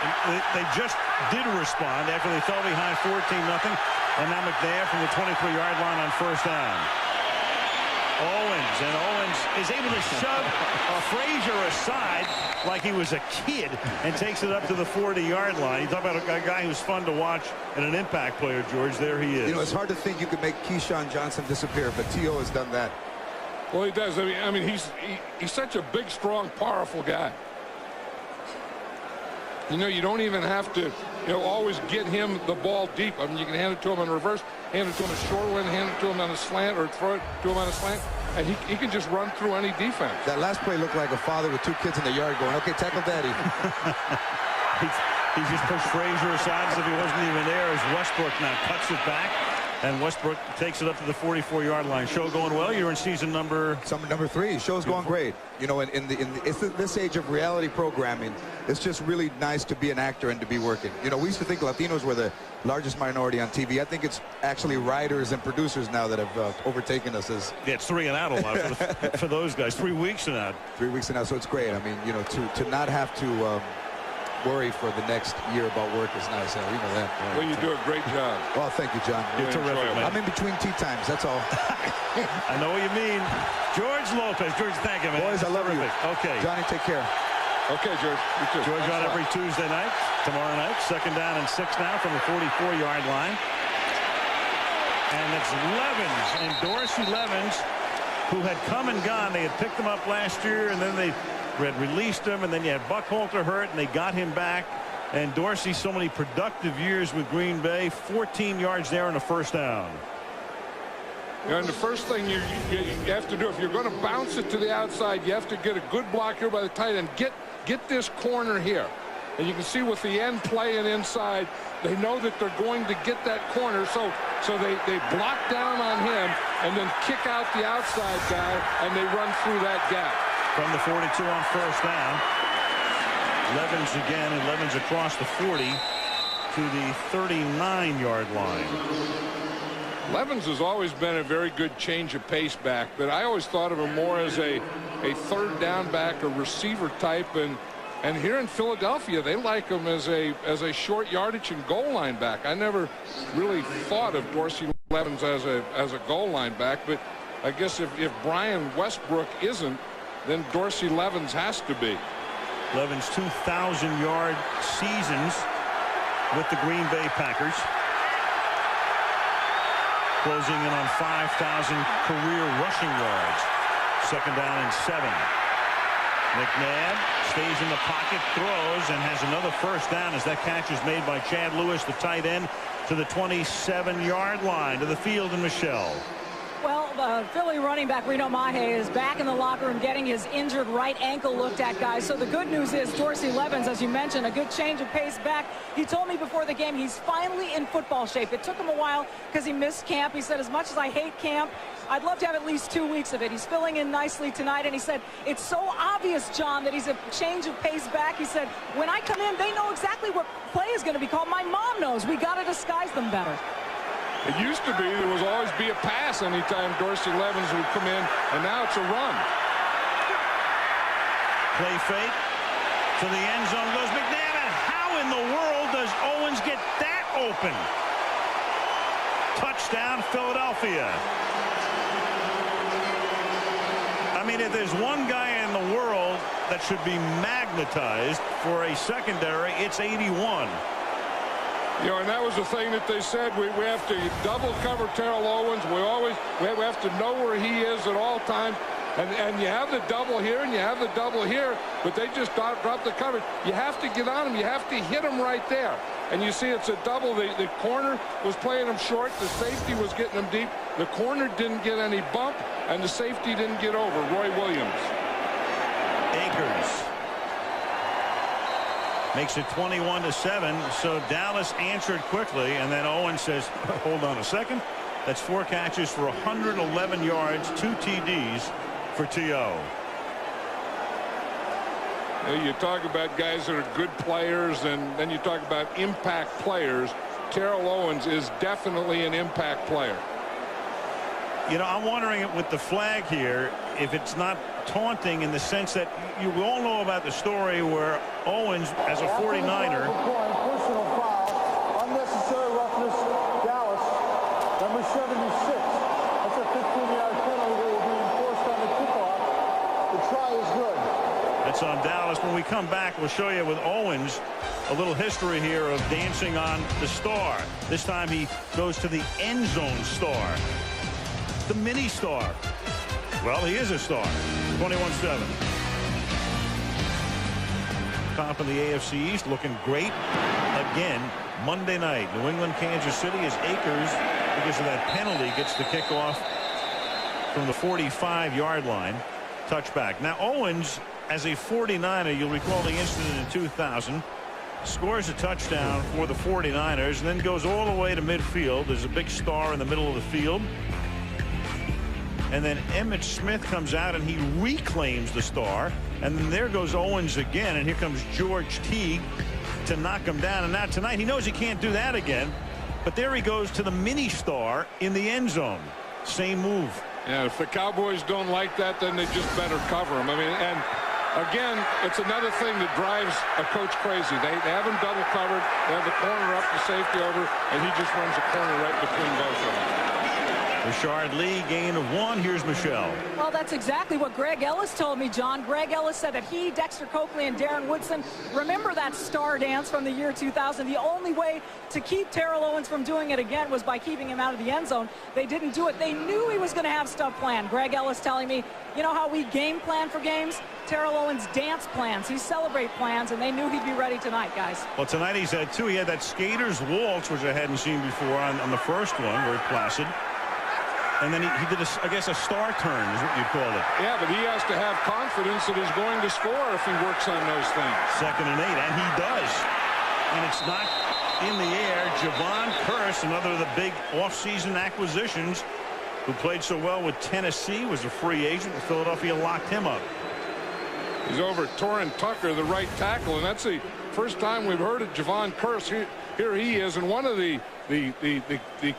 they just did respond after they fell behind 14-0. And now McNabb from the 23-yard line on first down. Owens is able to shove Frazier aside like he was a kid and takes it up to the 40-yard line. You talk about a guy who's fun to watch and an impact player, George. There he is. You know, it's hard to think you could make Keyshawn Johnson disappear, but T.O. has done that. Well, he does. I mean, he's such a big, strong, powerful guy. You know, you don't even have to, you know, always get him the ball deep. I mean, you can hand it to him in reverse, hand it to him in short one, hand it to him on a slant, or throw it to him on a slant, and he can just run through any defense. That last play looked like a father with two kids in the yard going, "Okay, tackle daddy." he just pushed Frazier aside as if he wasn't even there as Westbrook now cuts it back. And Westbrook takes it up to the 44-yard line. Show going well. You're in season number 3. Show's going great. You know, in this age of reality programming, it's just really nice to be an actor and to be working. You know, we used to think Latinos were the largest minority on TV. I think it's actually writers and producers now that have overtaken us as. Yeah, it's 3 and out a lot for those guys. 3 weeks and out. 3 weeks and out. So it's great. I mean, you know, to not have to. Worry for the next year about work is nice. You know that. Well, you do a great job. Well, thank you, John. You're terrific, man. I'm in between tea times. That's all. I know what you mean. George Lopez. George, thank you, man. Boys, I love you. Okay. Johnny, take care. Okay, George. You too. George on every Tuesday night. Tomorrow night, 2nd down and 6 now from the 44-yard line. And it's Levens and Dorsey Levens, who had come and gone. They had picked him up last year, and then they had released him, and then you had Buckhalter hurt, and they got him back. And Dorsey, so many productive years with Green Bay, 14 yards there and a first down. And the first thing you have to do, if you're going to bounce it to the outside, you have to get a good block here by the tight end. Get this corner here. And you can see with the end playing inside, they know that they're going to get that corner. So they block down on him and then kick out the outside guy, and they run through that gap. From the 42 on first down. Levens again, and Levens across the 40 to the 39-yard line. Levens has always been a very good change of pace back, but I always thought of him more as a third down back, a receiver type, and here in Philadelphia they like him as a short yardage and goal line back. I never really thought of Dorsey Levens as a goal line back, but I guess if Brian Westbrook isn't, then Dorsey Levens has to be. Levens 2,000-yard seasons with the Green Bay Packers. Closing in on 5,000 career rushing yards. 2nd down and 7. McNabb stays in the pocket, throws, and has another first down as that catch is made by Chad Lewis, the tight end, to the 27-yard line to the field in Michelle. Well, Philly running back Reno Mahe is back in the locker room getting his injured right ankle looked at, guys. So the good news is Dorsey Levens, as you mentioned, a good change of pace back. He told me before the game he's finally in football shape. It took him a while because he missed camp. He said, as much as I hate camp, I'd love to have at least 2 weeks of it. He's filling in nicely tonight, and he said, it's so obvious, John, that he's a change of pace back. He said, when I come in, they know exactly what play is going to be called. My mom knows. We got to disguise them better. It used to be there was always be a pass anytime Dorsey Levens would come in, and now it's a run. Play fake to the end zone goes McNabb. How in the world does Owens get that open? Touchdown, Philadelphia. I mean, if there's one guy in the world that should be magnetized for a secondary, it's 81. You know, and that was the thing that they said. We have to double cover Terrell Owens. We have to know where he is at all times. And you have the double here and you have the double here, but they just drop the coverage. You have to get on him. You have to hit him right there. And you see it's a double. The corner was playing him short. The safety was getting him deep. The corner didn't get any bump, and the safety didn't get over. Roy Williams. Akers makes it 21-7. So Dallas answered quickly, and then Owens says, hold on a second. That's 4 catches for 111 yards, 2 TDs for T.O. You talk about guys that are good players, and then you talk about impact players. Terrell Owens is definitely an impact player. You know, I'm wondering with the flag here if it's not taunting in the sense that you all know about the story where Owens, as a 49er, personal foul, unnecessary roughness, Dallas, number 76. That's a 15-yard penalty that will be enforced on the kickoff. The try is good. That's on Dallas. When we come back, we'll show you with Owens a little history here of dancing on the star. This time he goes to the end zone star. The mini star. Well, he is a star. 21-7. Top of the AFC East, looking great again Monday night. New England, Kansas City, as Akers, because of that penalty, gets the kickoff from the 45-yard line. Touchback. Now Owens, as a 49er, you'll recall the incident in 2000, scores a touchdown for the 49ers and then goes all the way to midfield. There's a big star in the middle of the field. And then Emmitt Smith comes out and he reclaims the star. And then there goes Owens again. And here comes George Teague to knock him down. And now tonight he knows he can't do that again. But there he goes to the mini star in the end zone. Same move. Yeah, if the Cowboys don't like that, then they just better cover him. I mean, and again, it's another thing that drives a coach crazy. They have him double covered. They have the corner up, the safety over, and he just runs a corner right between both of them. Richard Lee, gain of 1. Here's Michelle. Well, that's exactly what Greg Ellis told me, John. Greg Ellis said that he, Dexter Coakley, and Darren Woodson remember that star dance from the year 2000. The only way to keep Terrell Owens from doing it again was by keeping him out of the end zone. They didn't do it. They knew he was going to have stuff planned. Greg Ellis telling me, you know how we game plan for games? Terrell Owens dance plans. He celebrate plans, and they knew he'd be ready tonight, guys. Well, tonight he's had 2. He had that skater's waltz, which I hadn't seen before on the first one, very placid. And then he did, I guess, a star turn is what you call it. Yeah, but he has to have confidence that he's going to score if he works on those things. 2nd and 8, and he does. And it's not in the air. Javon Curse, another of the big offseason acquisitions, who played so well with Tennessee, was a free agent, and Philadelphia locked him up. He's over Torrin Tucker, the right tackle, and that's the first time we've heard of Javon Curse. Here he is, and one of the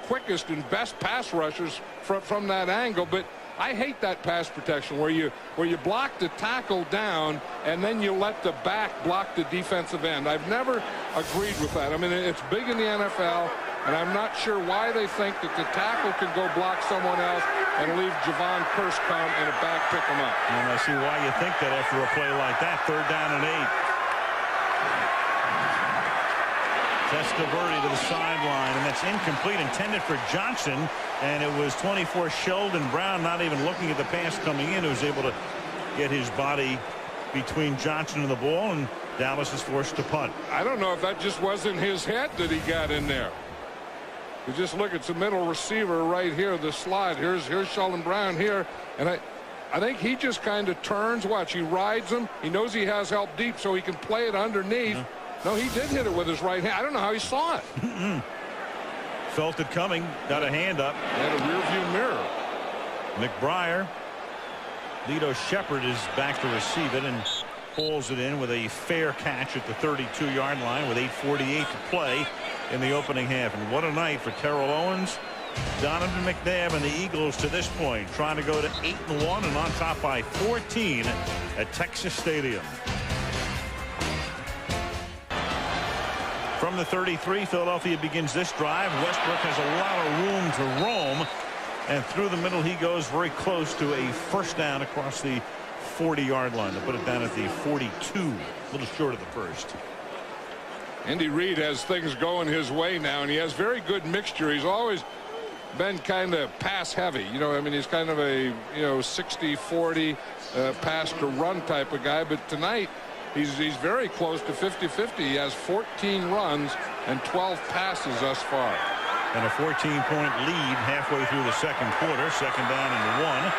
quickest and best pass rushers from that angle. But I hate that pass protection where you block the tackle down and then you let the back block the defensive end. I've never agreed with that. I mean, it's big in the NFL, and I'm not sure why they think that the tackle can go block someone else and leave Javon Curse come and a back pick him up. And I see why you think that after a play like that. 3rd down and 8. Testaverde to the sideline, and that's incomplete, intended for Johnson, and it was 24 Sheldon Brown, not even looking at the pass coming in, who was able to get his body between Johnson and the ball, and Dallas is forced to punt. I don't know if that just wasn't his head that he got in there. You just look at the middle receiver right here, the slide. Here's Sheldon Brown here, and I think he just kind of turns. Watch, he rides him. He knows he has help deep, so he can play it underneath. No, he did hit it with his right hand. I don't know how he saw it. Felt it coming. Got a hand up. And a rear view mirror. McBriar. Lito Shepard is back to receive it and pulls it in with a fair catch at the 32-yard line with 8:48 to play in the opening half. And what a night for Terrell Owens Donovan McNabb and the Eagles to this point trying to go to 8-1 and on top by 14 at Texas Stadium. From the 33, Philadelphia begins this drive. Westbrook has a lot of room to roam, and through the middle he goes very close to a first down across the 40-yard line to put it down at the 42, a little short of the first. Andy Reid has things going his way now, and he has very good mixture. He's always been kind of pass heavy. You know, I mean, he's kind of a 60-40 pass to run type of guy, but tonight he's very close to 50-50. He has 14 runs and 12 passes thus far. And a 14-point lead halfway through the second quarter. Second down and 1.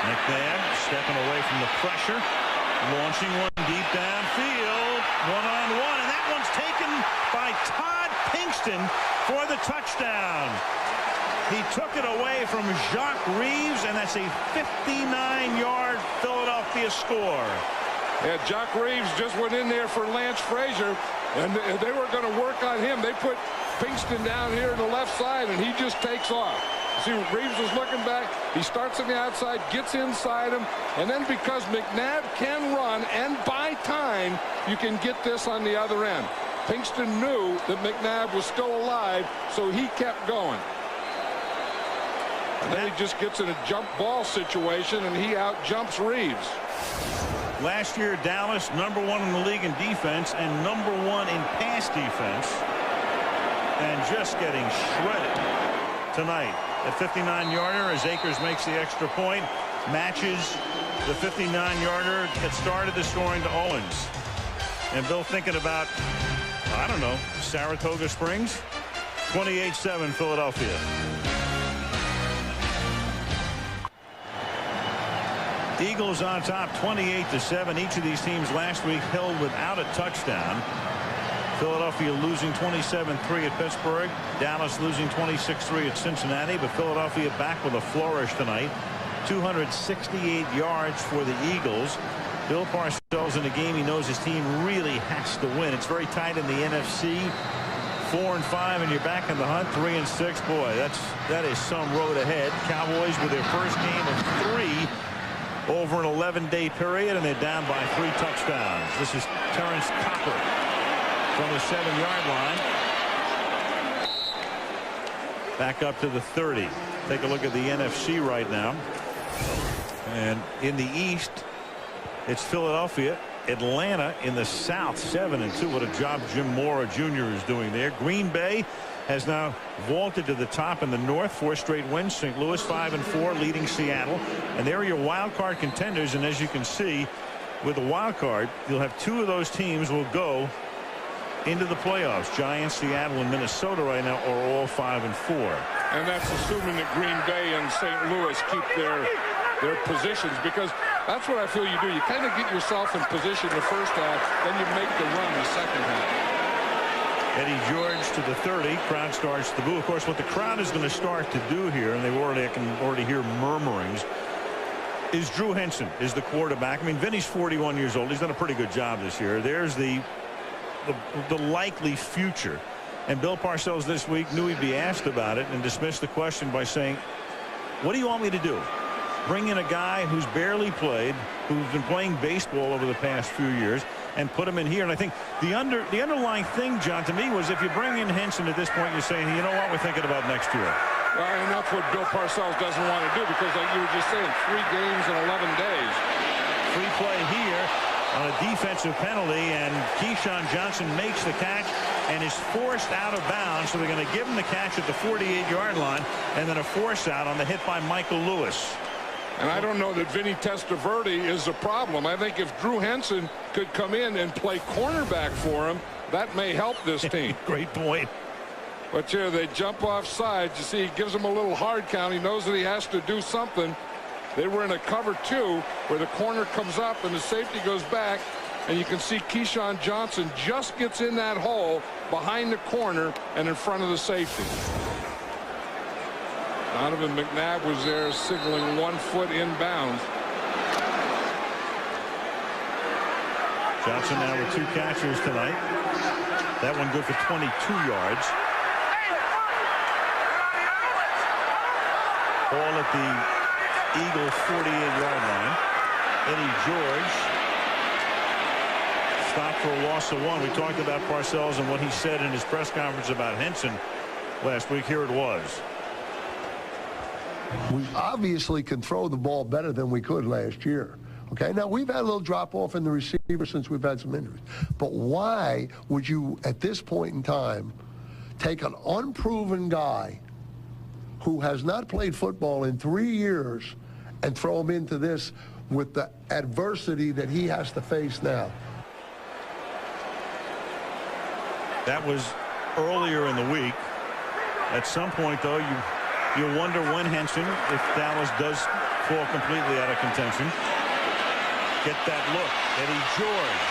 McNabb stepping away from the pressure, launching one deep downfield, one-on-one, and that one's taken by Todd Pinkston for the touchdown. He took it away from Jacques Reeves, and that's a 59-yard Philadelphia score. Yeah, Jacques Reeves just went in there for Lance Frazier, and they were going to work on him. They put Pinkston down here on the left side, and he just takes off. See, Reeves was looking back. He starts on the outside, gets inside him, and then because McNabb can run and buy time, you can get this on the other end. Pinkston knew that McNabb was still alive, so he kept going. And then he just gets in a jump ball situation, and he out jumps Reeves. Last year, Dallas #1 in the league in defense and #1 in pass defense, and just getting shredded tonight. At 59-yarder as Akers makes the extra point, matches the 59-yarder that started the scoring to Owens. And Bill thinking about, I don't know, Saratoga Springs. 28-7 Philadelphia. Eagles on top 28-7. Each of these teams last week held without a touchdown. Philadelphia losing 27-3 at Pittsburgh. Dallas losing 26-3 at Cincinnati. But Philadelphia back with a flourish tonight. 268 yards for the Eagles. Bill Parcells in a game he knows his team really has to win. It's very tight in the NFC. 4-5 and you're back in the hunt. 3-6. Boy, that is some road ahead. Cowboys with their first game of 3 over an 11-day period, and they're down by 3 touchdowns. This is Terrence Copper from the 7-yard line. Back up to the 30. Take a look at the NFC right now. And in the East, it's Philadelphia. Atlanta in the South, 7-2. What a job Jim Mora Jr. is doing there. Green Bay has now vaulted to the top in the North. 4 straight wins. St. Louis 5-4, leading Seattle. And there are your wild card contenders. And as you can see, with the wild card, you'll have 2 of those teams will go into the playoffs. Giants, Seattle, and Minnesota right now are all 5-4. And that's assuming that Green Bay and St. Louis keep their positions, because that's what I feel you do. You kind of get yourself in position the first half, then you make the run the second half. Eddie George to the 30. Crowd starts to boo. Of course, what the crowd is going to start to do here, and I can already hear murmurings, is Drew Henson is the quarterback. I mean, Vinny's 41 years old. He's done a pretty good job this year. There's the likely future. And Bill Parcells this week knew he'd be asked about it and dismissed the question by saying, what do you want me to do? Bring in a guy who's barely played, who's been playing baseball over the past few years, and put him in here. And I think the underlying thing, John, to me, was if you bring in Henson at this point, you're saying, you know what, we're thinking about next year. Well, and that's what Bill Parcells doesn't want to do, because like you were just saying, 3 games in 11 days. Free play here on a defensive penalty, and Keyshawn Johnson makes the catch and is forced out of bounds. So they're going to give him the catch at the 48-yard line, and then a force out on the hit by Michael Lewis. And I don't know that Vinny Testaverde is a problem. I think if Drew Henson could come in and play cornerback for him, that may help this team. Great point. But here they jump off sides. You see, he gives him a little hard count. He knows that he has to do something. They were in a cover 2 where the corner comes up and the safety goes back, and you can see Keyshawn Johnson just gets in that hole behind the corner and in front of the safety. Donovan McNabb was there signaling 1 foot inbounds. Johnson now with 2 catches tonight. That one good for 22 yards. Ball at the Eagle 48-yard line. Eddie George stopped for a loss of 1. We talked about Parcells and what he said in his press conference about Henson last week. Here it was. We obviously can throw the ball better than we could last year. Okay, now we've had a little drop off in the receiver since we've had some injuries. But why would you, at this point in time, take an unproven guy who has not played football in 3 years and throw him into this with the adversity that he has to face now? That was earlier in the week. At some point, though, you wonder when Henson, if Dallas does fall completely out of contention, get that look. Eddie George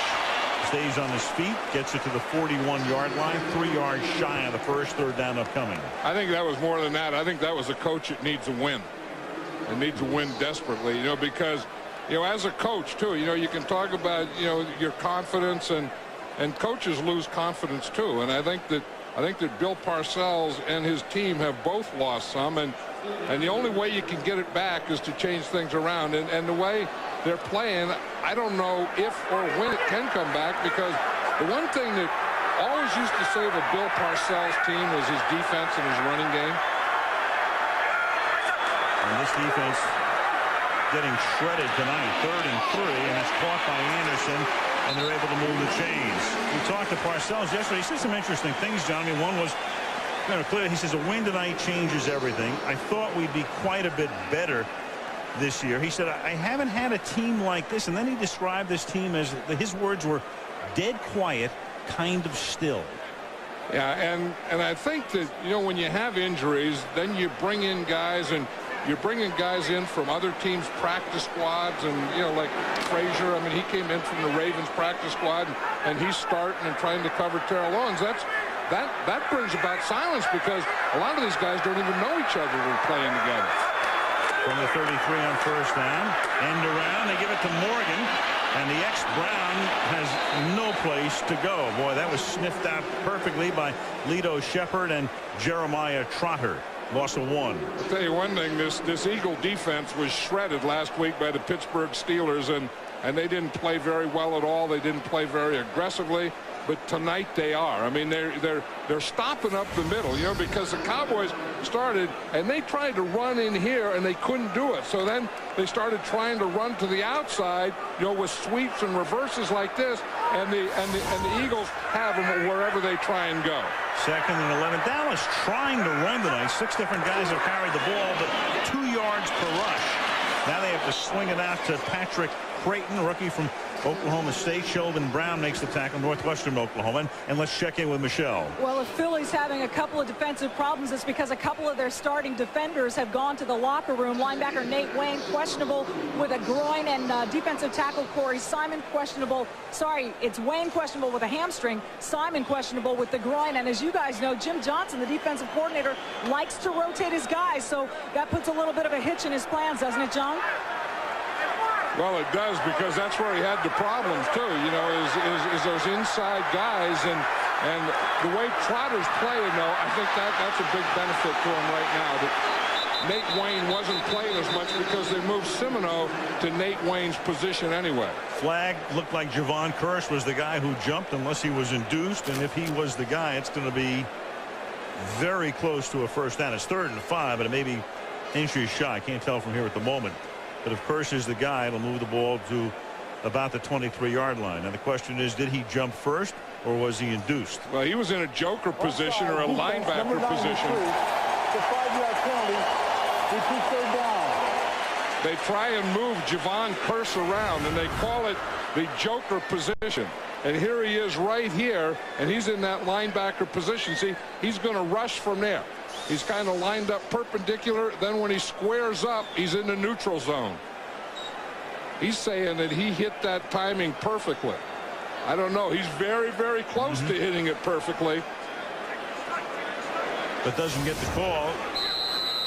stays on his feet, gets it to the 41-yard line, 3 yards shy of the first. Third down upcoming. I think that was more than that. I think that was a coach that needs a win. And needs a win desperately, you know, because, you know, as a coach, too, you know, you can talk about, you know, your confidence, and coaches lose confidence, too. And I think that Bill Parcells and his team have both lost some, and the only way you can get it back is to change things around. And the way they're playing, I don't know if or when it can come back, because the one thing that always used to save a Bill Parcells team was his defense and his running game. And this defense getting shredded tonight. 3rd and 3, and it's caught by Anderson, and they're able to move the chains. We talked to Parcells yesterday. He said some interesting things, John. I mean, one was, you know, clear. He says a win tonight changes everything. I thought we'd be quite a bit better this year. He said, I haven't had a team like this. And then he described this team as, his words were, dead quiet, kind of still. Yeah, and I think that, you know, when you have injuries, then you bring in guys, and you're bringing guys in from other teams' practice squads, and, you know, like Frazier. I mean, he came in from the Ravens practice squad, and he's starting and trying to cover Terrell Owens. That brings about silence, because a lot of these guys don't even know each other who are playing together. From the 33 on first down, end around, they give it to Morgan, and the ex-Brown has no place to go. Boy, that was sniffed out perfectly by Lito Shepherd and Jeremiah Trotter. Loss of 1. I'll tell you one thing, this Eagle defense was shredded last week by the Pittsburgh Steelers, and they didn't play very well at all. They didn't play very aggressively, but tonight they are. I mean, they're stopping up the middle, you know, because the Cowboys started, and they tried to run in here, and they couldn't do it. So then they started trying to run to the outside, you know, with sweeps and reverses like this, and the Eagles have them wherever they try and go. 2nd and 11. Dallas trying to run tonight. 6 different guys have carried the ball, but 2 yards per rush. Now they have to swing it out to Patrick Creighton, rookie from Oklahoma State. Sheldon Brown makes the tackle, Northwestern Oklahoma. And let's check in with Michelle. Well, if Philly's having a couple of defensive problems, it's because a couple of their starting defenders have gone to the locker room. Linebacker Nate Wayne questionable with a groin, and defensive tackle Corey Simon questionable. Sorry, it's Wayne questionable with a hamstring, Simon questionable with the groin. And as you guys know, Jim Johnson, the defensive coordinator, likes to rotate his guys, so that puts a little bit of a hitch in his plans, doesn't it, John? Well, it does, because that's where he had the problems, too, you know, is those inside guys. And the way Trotter's playing, though, I think that's a big benefit to him right now. That Nate Wayne wasn't playing as much because they moved Semino to Nate Wayne's position anyway. Flag looked like Javon Curse was the guy who jumped, unless he was induced. And if he was the guy, it's going to be very close to a first down. It's 3rd and 5, but it may be inches shy. I can't tell from here at the moment. But if Curse is the guy, it'll move the ball to about the 23-yard line. And the question is, did he jump first, or was he induced? Well, he was in a joker position or a linebacker position. The 5-yard penalty. Repeat 3rd down. They try and move Javon Curse around, and they call it the joker position. And here he is right here, and he's in that linebacker position. See, he's going to rush from there. He's kind of lined up perpendicular. Then when he squares up, he's in the neutral zone. He's saying that he hit that timing perfectly. I don't know. He's very, very close to hitting it perfectly. But doesn't get the call.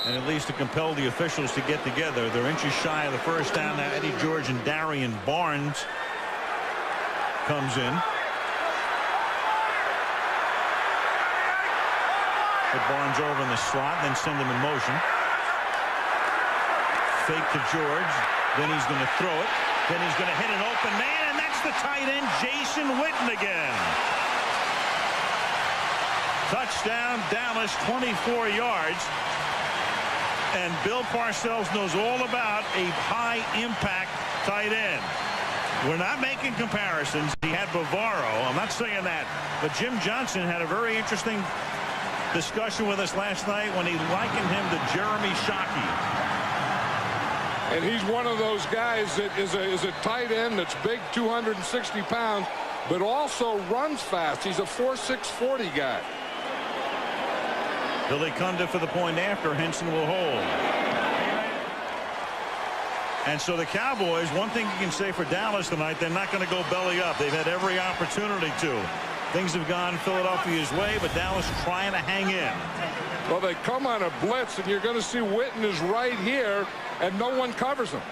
And at least to compel the officials to get together. They're inches shy of the first down now. Eddie George and Darian Barnes comes in. Put Barnes over in the slot, then send him in motion. Fake to George. Then he's going to throw it. Then he's going to hit an open man, and that's the tight end, Jason Witten again. Touchdown, Dallas, 24 yards. And Bill Parcells knows all about a high-impact tight end. We're not making comparisons. He had Bavaro. I'm not saying that. But Jim Johnson had a very interesting discussion with us last night when he likened him to Jeremy Shockey. And he's one of those guys that is a tight end that's big, 260 pounds, but also runs fast. He's a 4.6 40 guy. Billy Cunda for the point after. Henson will hold. And so the Cowboys, one thing you can say for Dallas tonight, they're not going to go belly up. They've had every opportunity to. Things have gone Philadelphia's way, but Dallas trying to hang in. Well, they come on a blitz, and you're going to see Witten is right here, and no one covers him.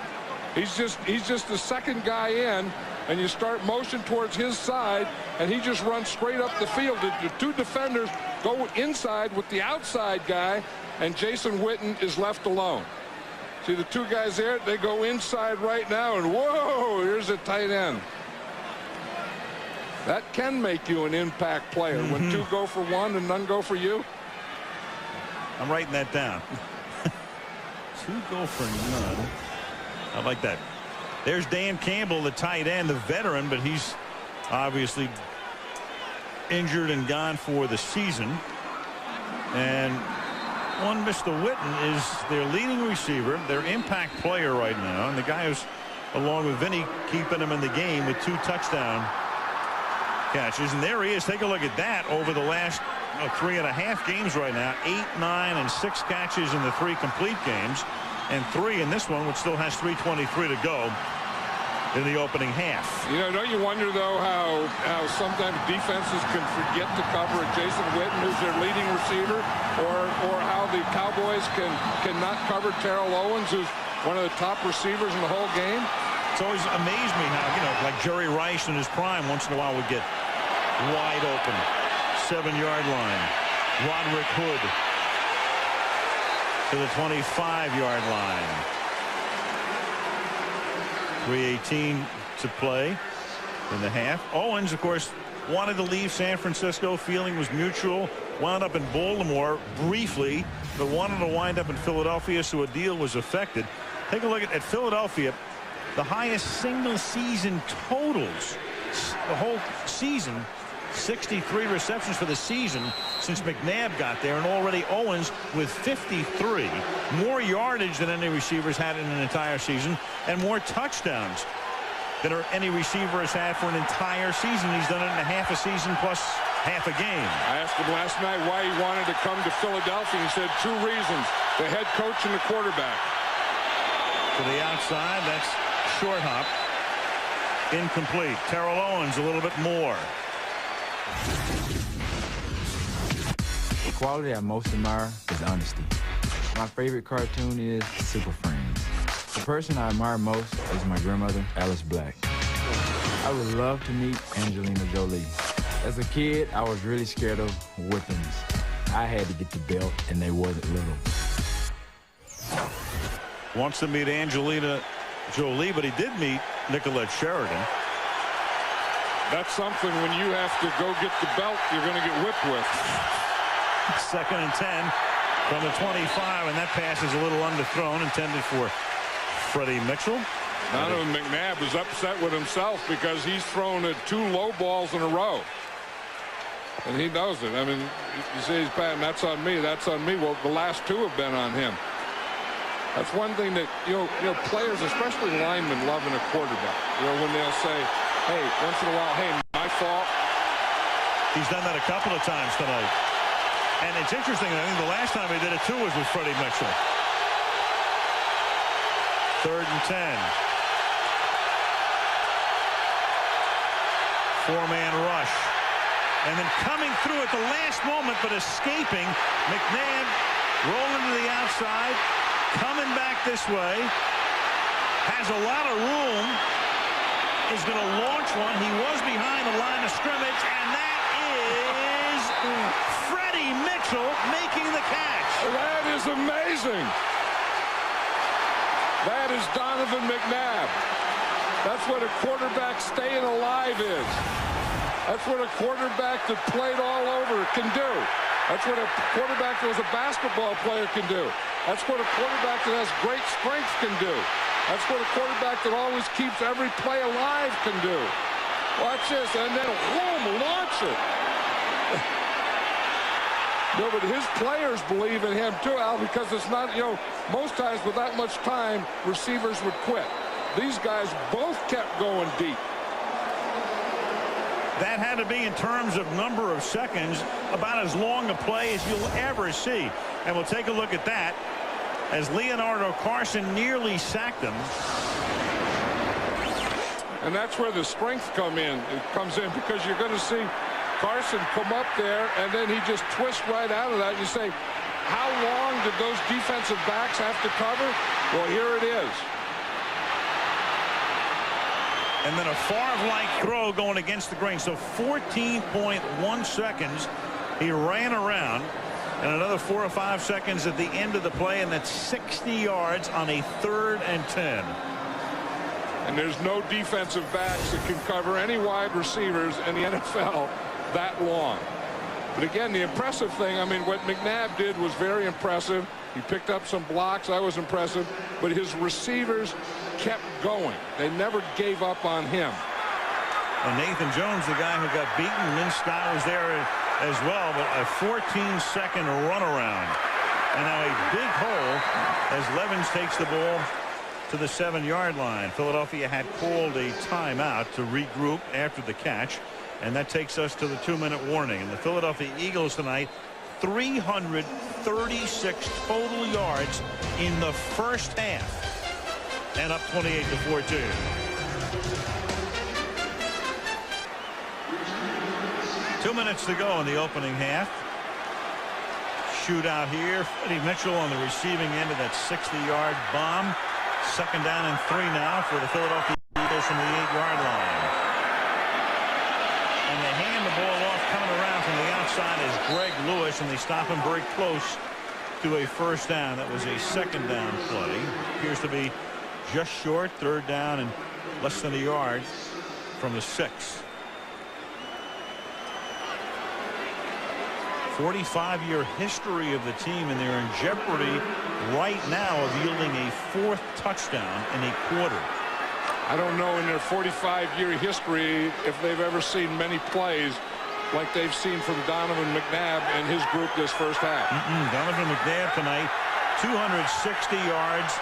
He's just the second guy in, and you start motion towards his side, and he just runs straight up the field. The two defenders go inside with the outside guy, and Jason Witten is left alone. See the two guys there? They go inside right now, and whoa, here's a tight end. That can make you an impact player when two go for one and none go for you. I'm writing that down. Two go for none. I like that. There's Dan Campbell, the tight end, the veteran, but he's obviously injured and gone for the season. And one Mr. Witten is their leading receiver, their impact player right now, and the guy who's, along with Vinny, keeping him in the game with 2 touchdown catches. And there he is. Take a look at that over the last 3.5 games right now. 8, 9, and 6 catches in the 3 complete games, and 3 in this one, which still has 3:23 to go in the opening half. You know, don't you wonder, though, how sometimes defenses can forget to cover Jason Witten, who's their leading receiver, or how the Cowboys cannot cover Terrell Owens, who's one of the top receivers in the whole game? It's always amazed me how, you know, like Jerry Rice in his prime, once in a while would get wide open. 7-yard line. Roderick Hood to the 25-yard line. 3:18 to play in the half. Owens, of course, wanted to leave San Francisco. Feeling was mutual. Wound up in Baltimore briefly, but wanted to wind up in Philadelphia, so a deal was effected. Take a look at Philadelphia. The highest single season totals the whole season. 63 receptions for the season since McNabb got there, and already Owens with 53. More yardage than any receivers had in an entire season, and more touchdowns than any receiver has had for an entire season. He's done it in a half a season plus half a game. I asked him last night why he wanted to come to Philadelphia. He said 2 reasons: the head coach and the quarterback. To the outside, that's short hop. Incomplete. Terrell Owens a little bit more. The quality I most admire is honesty. My favorite cartoon is Super Friends. The person I admire most is my grandmother, Alice Black. I would love to meet Angelina Jolie. As a kid, I was really scared of whippings. I had to get the belt, and they wasn't little. Wants to meet Angelina Jolie, but he did meet Nicolette Sheridan. That's something when you have to go get the belt you're going to get whipped with. 2nd and 10 from the 25, and that pass is a little underthrown, intended for Freddie Mitchell. Donovan McNabb is upset with himself because he's thrown 2 low balls in a row. And he knows it. I mean, you say he's patting, that's on me, that's on me. Well, the last 2 have been on him. That's one thing that, you know, players, especially linemen, love in a quarterback. You know, when they'll say, hey, once in a while, hey, my fault. He's done that a couple of times tonight. And it's interesting, I think the last time he did it too was with Freddie Mitchell. 3rd and 10. 4-man rush. And then coming through at the last moment, but escaping, McNabb rolling to the outside, coming back this way, has a lot of room, is going to launch one. He was behind the line of scrimmage, and that is Freddie Mitchell making the catch. That is amazing. That is Donovan McNabb. That's what a quarterback staying alive is. That's what a quarterback that played all over can do. That's what a quarterback that was a basketball player can do. That's what a quarterback that has great strength can do. That's what a quarterback that always keeps every play alive can do. Watch this, and then boom, launch it. No, but his players believe in him too, Al, because it's not, you know, most times with that much time, receivers would quit. These guys both kept going deep. That had to be, in terms of number of seconds, about as long a play as you'll ever see. And we'll take a look at that as Leonardo Carson nearly sacked him. And that's where the strength comes in, because you're going to see Carson come up there, and then he just twists right out of that. You say, how long did those defensive backs have to cover? Well, here it is. And then a Favre-like throw going against the grain. So 14.1 seconds he ran around, and another 4 or 5 seconds at the end of the play, and that's 60 yards on a 3rd and 10. And there's no defensive backs that can cover any wide receivers in the NFL that long. But again, the impressive thing, I mean, what McNabb did was very impressive. He picked up some blocks. That was impressive. But his receivers kept going. They never gave up on him. And Nathan Jones, the guy who got beaten, Lynn Scott was there as well, but a 14-second runaround. And now a big hole as Levens takes the ball to the 7-yard line. Philadelphia had called a timeout to regroup after the catch, and that takes us to the 2-minute warning. And the Philadelphia Eagles tonight, 336 total yards in the first half, and up 28-14. Two minutes to go in the opening half. Shootout here. Freddie Mitchell on the receiving end of that 60-yard bomb. 2nd down and 3 now for the Philadelphia Eagles from the 8-yard line. And they hand the ball off, coming around from the outside is Greg Lewis, and they stop him very close to a 1st down. That was a 2nd down play. Appears to be just short, 3rd down and less than a yard from the 6. 45-year history of the team, and they're in jeopardy right now of yielding a 4th touchdown in a quarter. I don't know in their 45-year history if they've ever seen many plays like they've seen from Donovan McNabb and his group this first half. Donovan McNabb tonight, 260 yards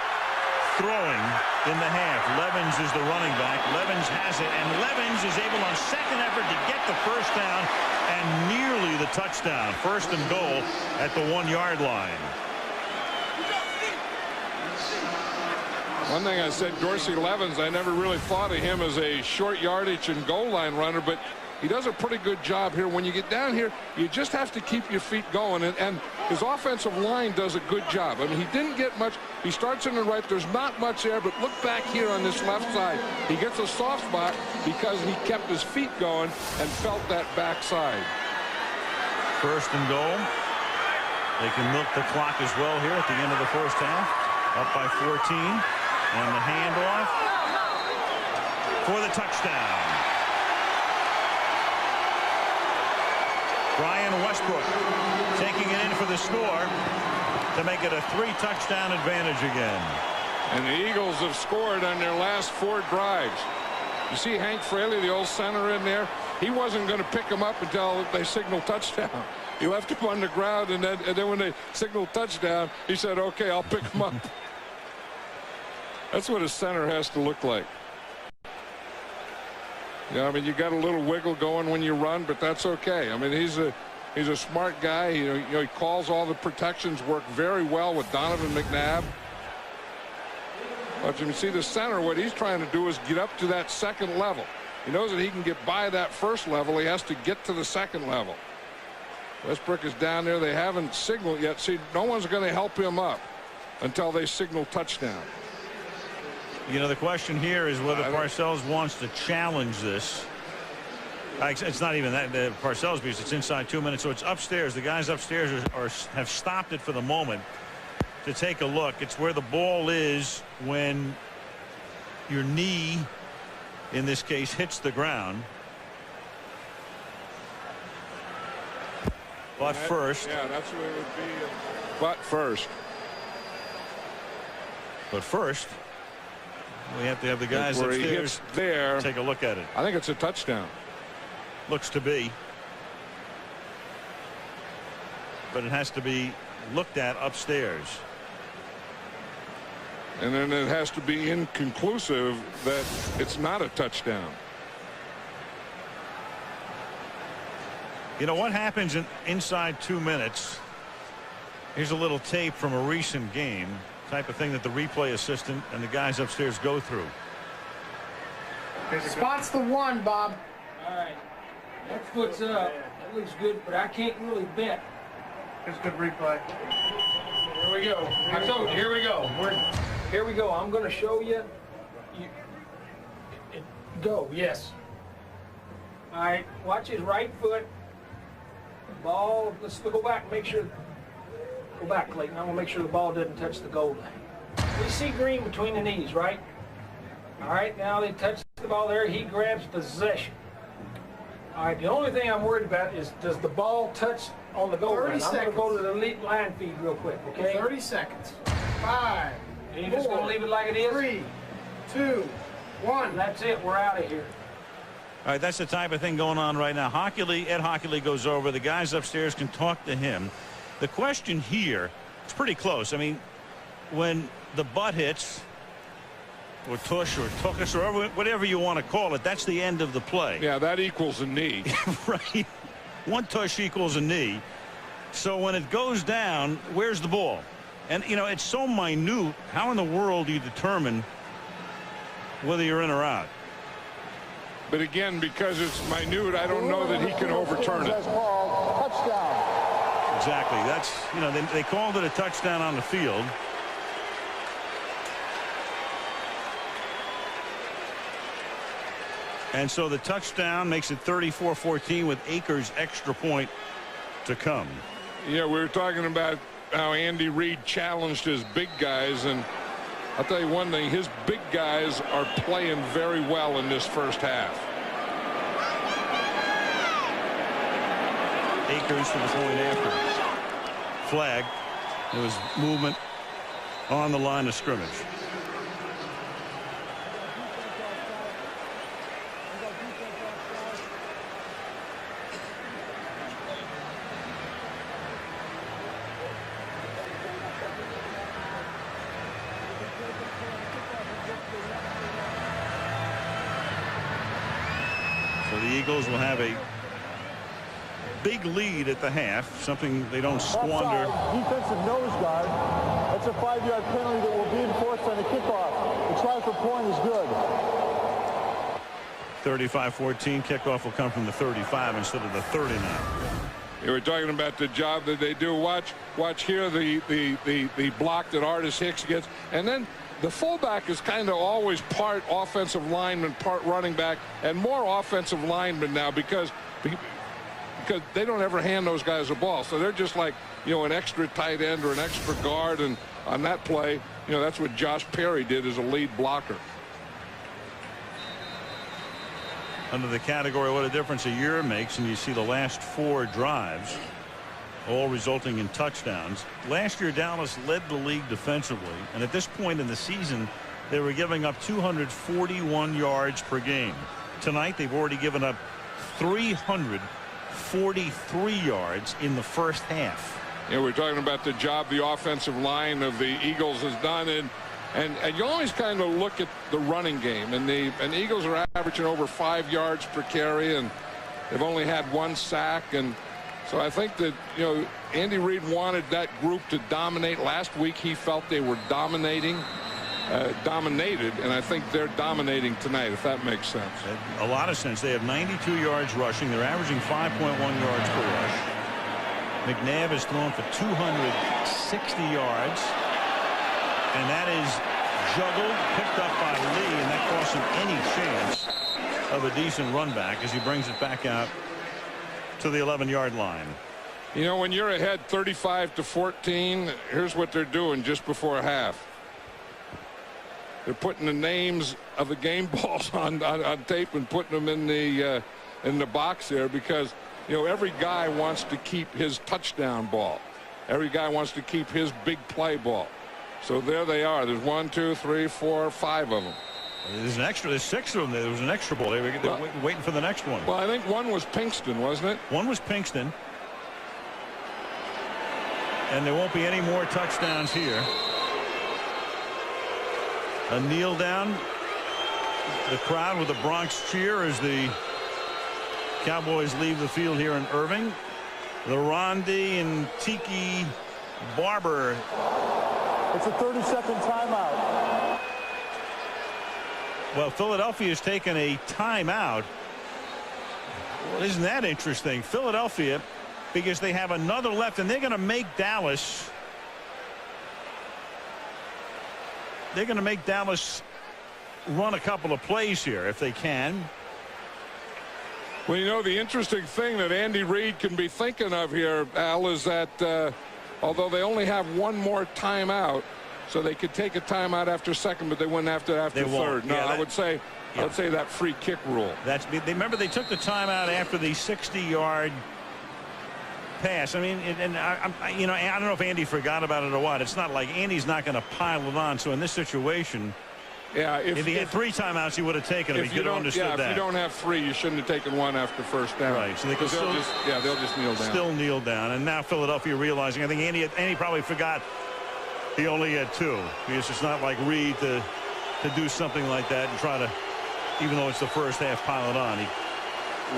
throwing in the half. Levens is the running back. Levens has it, and Levens is able on 2nd effort to get the 1st down and nearly the touchdown. 1st and goal at the 1-yard line. One thing I said, Dorsey Levens, I never really thought of him as a short yardage and goal line runner, but he does a pretty good job here. When you get down here, you just have to keep your feet going, and his offensive line does a good job. I mean, he didn't get much. He starts in the right. There's not much there, but look back here on this left side. He gets a soft spot because he kept his feet going and felt that backside. 1st and goal. They can milk the clock as well here at the end of the first half. Up by 14. And the handoff for the touchdown. Brian Westbrook taking it in for the score to make it a 3-touchdown advantage again. And the Eagles have scored on their last 4 drives. You see Hank Fraley, the old center in there. He wasn't going to pick him up until they signaled touchdown. He left him on the ground, and then when they signaled touchdown, he said, okay, I'll pick him up. That's what a center has to look like. Yeah, I mean, you got a little wiggle going when you run, but that's okay. I mean, he's a smart guy. He calls all the protections work very well with Donovan McNabb. But you can see the center, what he's trying to do is get up to that 2nd level. He knows that he can get by that 1st level. He has to get to the 2nd level. Westbrook is down there. They haven't signaled yet. See, no one's going to help him up until they signal touchdown. You know, the question here is whether Parcells wants to challenge this. It's not even that, the Parcells piece. It's inside 2 minutes, so it's upstairs. The guys upstairs have stopped it for the moment. to take a look. It's where the ball is when your knee, in this case, hits the ground. Butt first. Yeah, that's what it would be. Butt first. But first, we have to have the guys upstairs there. Take a look at it. I think it's a touchdown. Looks to be. But it has to be looked at upstairs. And then it has to be inconclusive that it's not a touchdown. You know what happens inside 2 minutes? Here's a little tape from a recent game. Type of thing that the replay assistant and the guys upstairs go through. Spot's the one, Bob. All right. That foot's up. That looks good, but I can't really bet. It's a good replay. Here we go. I told you, here we go. Here we go. I'm going to show you. Go, yes. All right, watch his right foot. Ball, let's go back and make sure. Go back, Clayton. I want to make sure the ball doesn't touch the goal line. We see green between the knees, right? All right, now they touch the ball there. He grabs possession. All right, the only thing I'm worried about is does the ball touch on the goal line? I'm going to go to the elite line feed real quick, okay? 30 seconds. 5. And you're just going to leave it like it is? 3, 2, 1. That's it. We're out of here. All right, that's the type of thing going on right now. Ed Hockley goes over. The guys upstairs can talk to him. The question here, it's pretty close. I mean, when the butt hits, or tush, or tuckus, or whatever you want to call it, that's the end of the play. Yeah, that equals a knee. Right. One tush equals a knee. So when it goes down, where's the ball? And, you know, it's so minute. How in the world do you determine whether you're in or out? But again, because it's minute, I don't know that he can overturn it. Touchdown. Exactly. That's, you know, they called it a touchdown on the field. And so the touchdown makes it 34-14 with Akers' extra point to come. Yeah, we were talking about how Andy Reid challenged his big guys, and I'll tell you one thing, his big guys are playing very well in this first half. Akers for the point after. Flag. There was movement on the line of scrimmage. So the Eagles will have a big lead at the half, something they don't squander. Defensive nose guard. That's a 5-yard penalty that will be enforced on the kickoff. The try for point is good. 35-14. Kickoff will come from the 35 instead of the 39. You were talking about the job that they do. Watch here the block that Artis Hicks gets, and then the fullback is kind of always part offensive lineman, part running back, and more offensive lineman now because they don't ever hand those guys a ball. So they're just like, you know, an extra tight end or an extra guard. And on that play, you know, that's what Josh Perry did as a lead blocker. Under the category what a difference a year makes, and you see the last 4 drives all resulting in touchdowns. Last year Dallas led the league defensively, and at this point in the season they were giving up 241 yards per game. Tonight they've already given up 343 yards in the first half. Yeah, we're talking about the job the offensive line of the Eagles has done, and you always kind of look at the running game, and the Eagles are averaging over 5 yards per carry, and they've only had 1 sack. And so I think that, you know, Andy Reid wanted that group to dominate. Last week he felt they were dominated, and I think they're dominating tonight, if that makes sense. A lot of sense. They have 92 yards rushing. They're averaging 5.1 yards per rush. McNabb has thrown for 260 yards, and that is juggled, picked up by Lee, and that costs him any chance of a decent run back as he brings it back out to the 11-yard line. You know, when you're ahead 35-14, here's what they're doing just before half. They're putting the names of the game balls on tape and putting them in the box there because, you know, every guy wants to keep his touchdown ball. Every guy wants to keep his big play ball. So there they are. There's 1, 2, 3, 4, 5 of them. There's an extra. There's 6 of them. There was an extra ball. They were waiting for the next one. Well, I think one was Pinkston, wasn't it? One was Pinkston. And there won't be any more touchdowns here. A kneel down. The crowd with the Bronx cheer as the Cowboys leave the field here in Irving. The Rondi and Tiki Barber. It's a 30-second timeout. Well, Philadelphia's taken a timeout. Well, isn't that interesting? Philadelphia, because they have another left, and they're going to make Dallas. They're going to make Dallas run a couple of plays here if they can. Well, you know, the interesting thing that Andy Reid can be thinking of here, Al, is that although they only have one more timeout, so they could take a timeout after second, but they wouldn't after third. No, yeah, I would say that free kick rule. Remember they took the timeout after the 60-yard pass. I mean, I don't know if Andy forgot about it or what. It's not like Andy's not going to pile it on. So in this situation, yeah, if he had 3 timeouts, he would have taken them. He could have understood that. If you don't have 3, you shouldn't have taken 1 after first down. Right. So they could they'll just kneel down. Still kneel down. And now Philadelphia realizing, I think Andy probably forgot he only had 2. Because it's not like Reid to do something like that and try to, even though it's the first half, pile it on.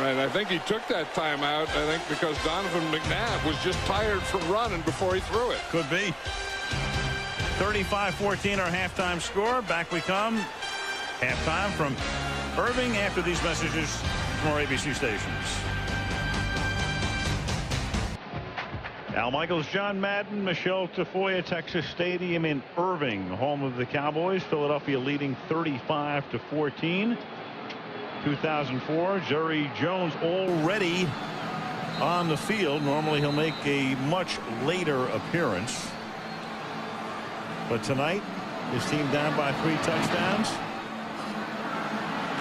Right. I think he took that timeout, I think, because Donovan McNabb was just tired from running before he threw it. Could be. 35-14 our halftime score. Back we come. Halftime from Irving after these messages from our ABC stations. Al Michaels, John Madden, Michelle Tafoya, Texas Stadium in Irving, home of the Cowboys. Philadelphia leading 35-14. 2004, Jerry Jones already on the field. Normally he'll make a much later appearance. But tonight, his team down by 3 touchdowns.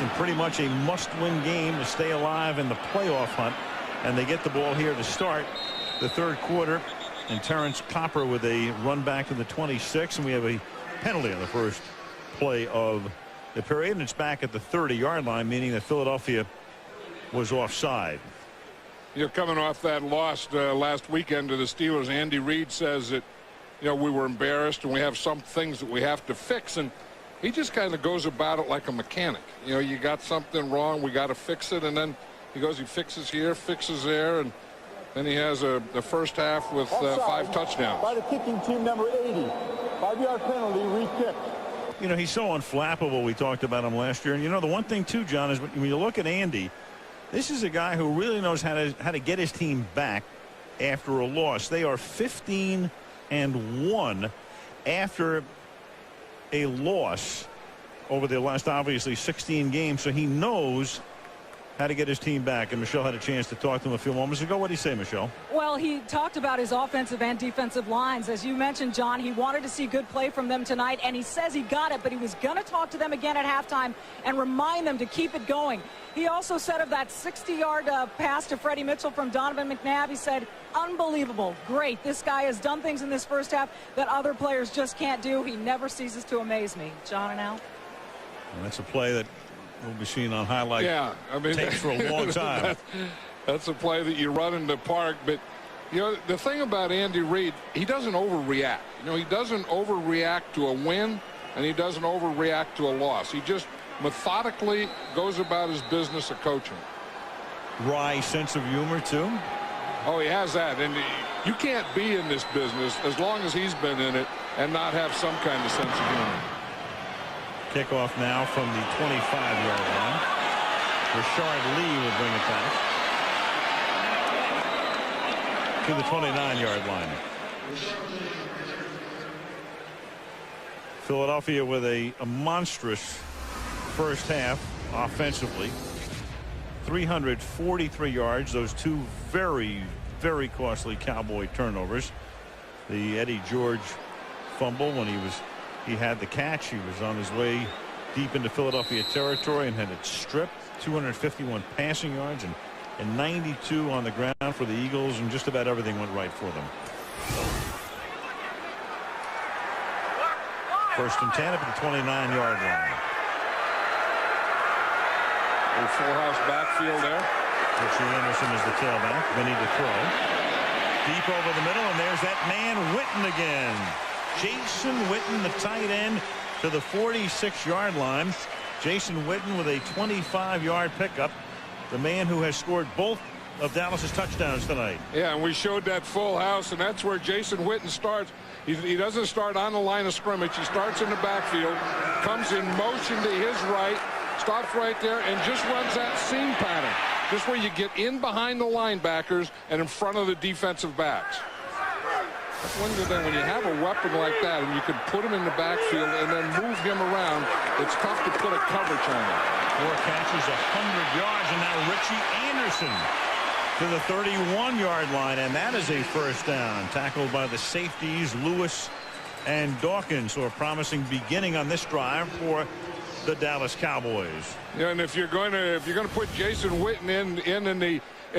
In pretty much a must-win game to stay alive in the playoff hunt. And they get the ball here to start the third quarter. And Terrence Copper with a run back to the 26. And we have a penalty on the first play of the period. And it's back at the 30-yard line, meaning that Philadelphia was offside. You're coming off that loss last weekend to the Steelers. Andy Reid says that, you know, we were embarrassed and we have some things that we have to fix. And he just kind of goes about it like a mechanic. You know, you got something wrong, we got to fix it. And then he fixes here, fixes there. And then he has the first half with 5 touchdowns. By the kicking team, number 80. 5-yard penalty, re-kick. You know, he's so unflappable. We talked about him last year. And, you know, the one thing, too, John, is when you look at Andy, this is a guy who really knows how to get his team back after a loss. They are 15-1 after a loss over the last, obviously, 16 games. So he knows how to get his team back. And Michelle had a chance to talk to him a few moments ago. What did he say, Michelle? Well, he talked about his offensive and defensive lines. As you mentioned, John, he wanted to see good play from them tonight, and he says he got it, but he was going to talk to them again at halftime and remind them to keep it going. He also said of that 60-yard pass to Freddie Mitchell from Donovan McNabb, he said, unbelievable, great. This guy has done things in this first half that other players just can't do. He never ceases to amaze me. John and Al? Well, that's a play that we'll be seeing on highlight tapes for a long time. That's a play that you run in the park. But, you know, the thing about Andy Reid, he doesn't overreact. You know, he doesn't overreact to a win, and he doesn't overreact to a loss. He just methodically goes about his business of coaching. Wry sense of humor, too? Oh, he has that. And you can't be in this business as long as he's been in it and not have some kind of sense of humor. Kickoff now from the 25-yard line. Rashard Lee will bring it back to the 29-yard line. Philadelphia with a monstrous first half offensively. 343 yards. Those 2 very, very costly Cowboy turnovers. The Eddie George fumble when he had the catch. He was on his way deep into Philadelphia territory and had it stripped. 251 passing yards and 92 on the ground for the Eagles, and just about everything went right for them. First and 10 at the 29-yard line. Full house backfield there. Richie Anderson is the tailback. Vinny to throw. Deep over the middle, and there's that man Witten again. Jason Witten, the tight end, to the 46-yard line. Jason Witten with a 25-yard pickup. The man who has scored both of Dallas's touchdowns tonight. Yeah, and we showed that full house, and that's where Jason Witten starts. He doesn't start on the line of scrimmage. He starts in the backfield, comes in motion to his right, stops right there, and just runs that seam pattern. Just where you get in behind the linebackers and in front of the defensive backs. That's one good thing when you have a weapon like that and you can put him in the backfield and then move him around. It's tough to put a coverage on him. 4 catches, 100 yards, and now Richie Anderson to the 31-yard line, and that is a first down. Tackled by the safeties Lewis and Dawkins. So a promising beginning on this drive for the Dallas Cowboys. Yeah, and if you're going to put Jason Witten in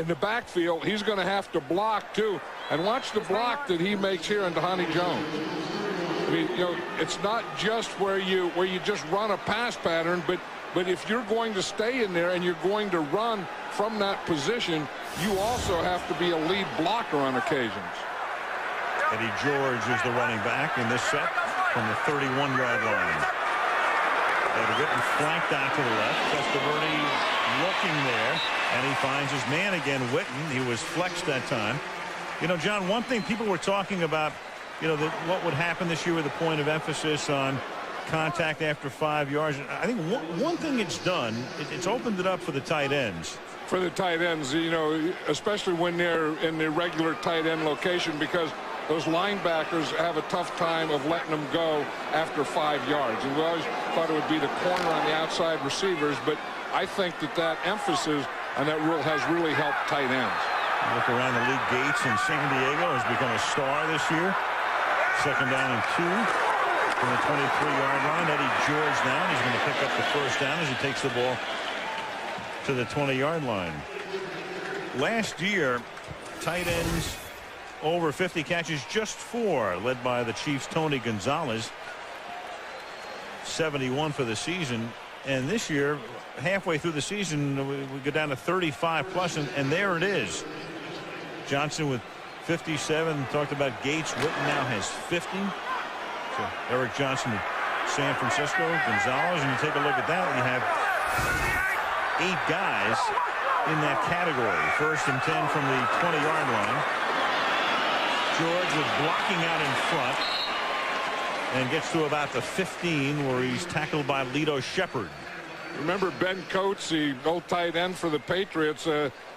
the backfield, he's going to have to block too. And watch the block that he makes here on Dhani Jones. I mean, you know, it's not just where you just run a pass pattern, but if you're going to stay in there and you're going to run from that position, you also have to be a lead blocker on occasions. Eddie George is the running back in this set from the 31-yard line. Eddie Witten flanked out to the left. Testaverde looking there, and he finds his man again, Witten. He was flexed that time. You know, John, one thing people were talking about, you know, what would happen this year with the point of emphasis on contact after 5 yards. I think one thing it's done, it's opened it up for the tight ends. For the tight ends, you know, especially when they're in the regular tight end location, because those linebackers have a tough time of letting them go after 5 yards. And we always thought it would be the corner on the outside receivers, but I think that emphasis on that rule has really helped tight ends. Look around the league. Gates in San Diego has become a star this year. Second down and 2 from the 23-yard line. Eddie George now. He's going to pick up the first down as he takes the ball to the 20-yard line. Last year, tight ends over 50 catches, just 4, led by the Chiefs' Tony Gonzalez. 71 for the season. And this year, halfway through the season, we go down to 35 plus, and there it is. Johnson with 57. Talked about Gates. Witten now has 50. So Eric Johnson of San Francisco, Gonzalez, and you take a look at that, you have 8 guys in that category. First and 10 from the 20-yard line. George was blocking out in front and gets to about the 15 where he's tackled by Lito Shepherd. Remember Ben Coates, the old tight end for the Patriots,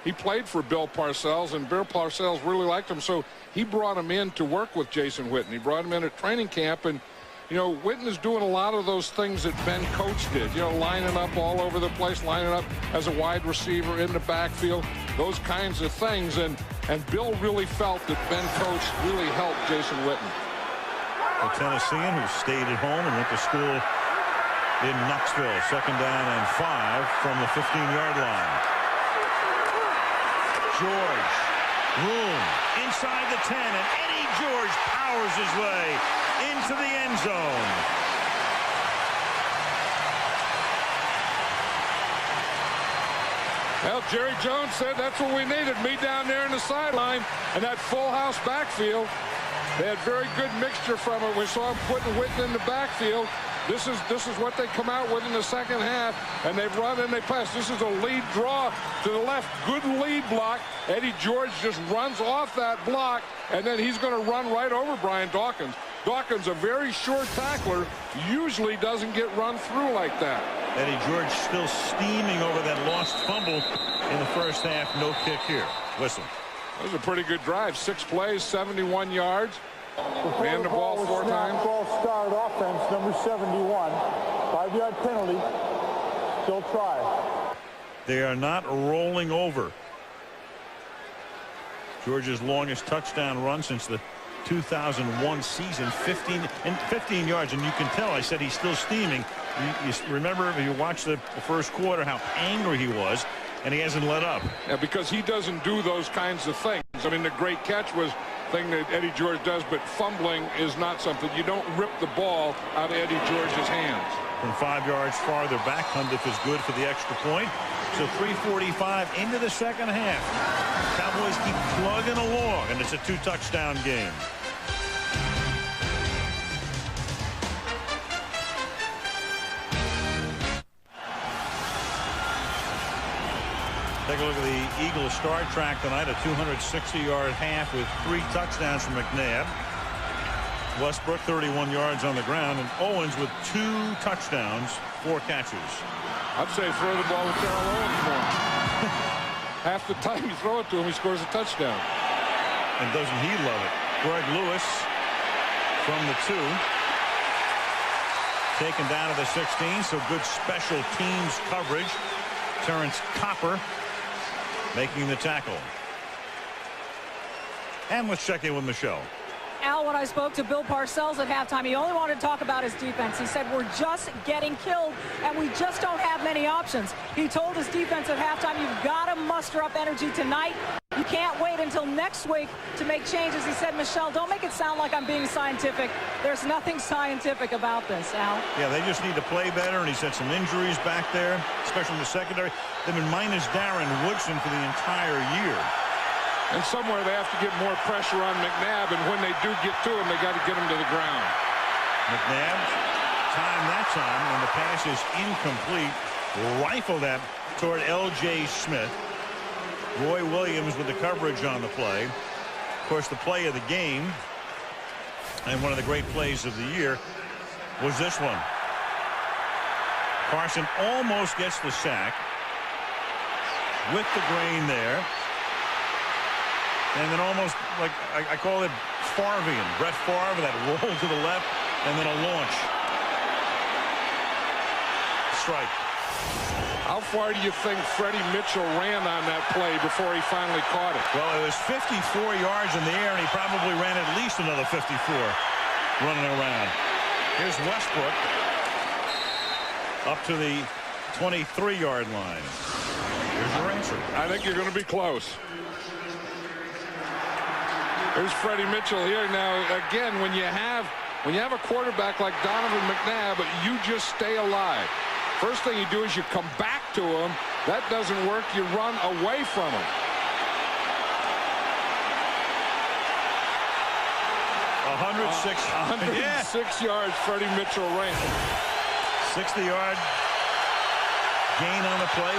he played for Bill Parcells, and Bill Parcells really liked him, so he brought him in to work with Jason Witten. He brought him in at training camp, and you know, Witten is doing a lot of those things that Ben Coates did, you know, lining up all over the place, lining up as a wide receiver in the backfield, those kinds of things, and Bill really felt that Ben Coates really helped Jason Witten. A Tennessean who stayed at home and went to school in Knoxville. Second down and 5 from the 15-yard line. George, room inside the 10, and Eddie George powers his way into the end zone. Well, Jerry Jones said that's what we needed, me down there in the sideline, and that full house backfield. They had very good mixture from it. We saw him putting Witten in the backfield. This is what they come out with in the second half, and they've run and they pass. This is a lead draw to the left. Good lead block. Eddie George just runs off that block, and then he's going to run right over Brian Dawkins. Dawkins, a very short tackler, usually doesn't get run through like that. Eddie George still steaming over that lost fumble in the first half. No kick here. Whistle. That was a pretty good drive. 6 plays, 71 yards. Ran the ball 4 times. Ball start offense, number 71. 5-yard penalty. Still try. They are not rolling over. Georgia's longest touchdown run since the 2001 season, 15 yards, and you can tell I said he's still steaming. You remember, if you watch the first quarter, how angry he was, and he hasn't let up. Yeah, because he doesn't do those kinds of things. I mean, the great catch was thing that Eddie George does, but fumbling is not something. You don't rip the ball out of Eddie George's hands. From 5 yards farther back, Cundiff is good for the extra point. So 3:45 into the second half. Cowboys keep plugging along, and it's a 2-touchdown game. Take a look at the Eagles start track tonight. A 260-yard half with 3 touchdowns from McNabb. Westbrook 31 yards on the ground, and Owens with 2 touchdowns, 4 catches. I'd say throw the ball to Terrell Owens more. Half the time you throw it to him, he scores a touchdown. And doesn't he love it? Greg Lewis from the 2. Taken down to the 16, so good special teams coverage. Terrence Copper making the tackle. And let's check in with Michelle. Al, when I spoke to Bill Parcells at halftime, he only wanted to talk about his defense. He said, we're just getting killed, and we just don't have many options. He told his defense at halftime, you've got to muster up energy tonight. You can't wait until next week to make changes. He said, Michelle, don't make it sound like I'm being scientific. There's nothing scientific about this, Al. Yeah, they just need to play better, and he said some injuries back there, especially in the secondary. They've been minus Darren Woodson for the entire year. And somewhere they have to get more pressure on McNabb, and when they do get to him, they got to get him to the ground. McNabb, that time, when the pass is incomplete, rifled that toward L.J. Smith. Roy Williams with the coverage on the play. Of course, the play of the game, and one of the great plays of the year, was this one. Carson almost gets the sack with the grain there. And then almost, like, I call it Favrean, Brett Favre, that roll to the left, and then a launch. Strike. How far do you think Freddie Mitchell ran on that play before he finally caught it? Well, it was 54 yards in the air, and he probably ran at least another 54 running around. Here's Westbrook up to the 23-yard line. Here's your answer. I think you're going to be close. There's Freddie Mitchell here. Now, again, when you have a quarterback like Donovan McNabb, you just stay alive. First thing you do is you come back to him. That doesn't work. You run away from him. 106 yards Freddie Mitchell ran. 60-yard gain on the play.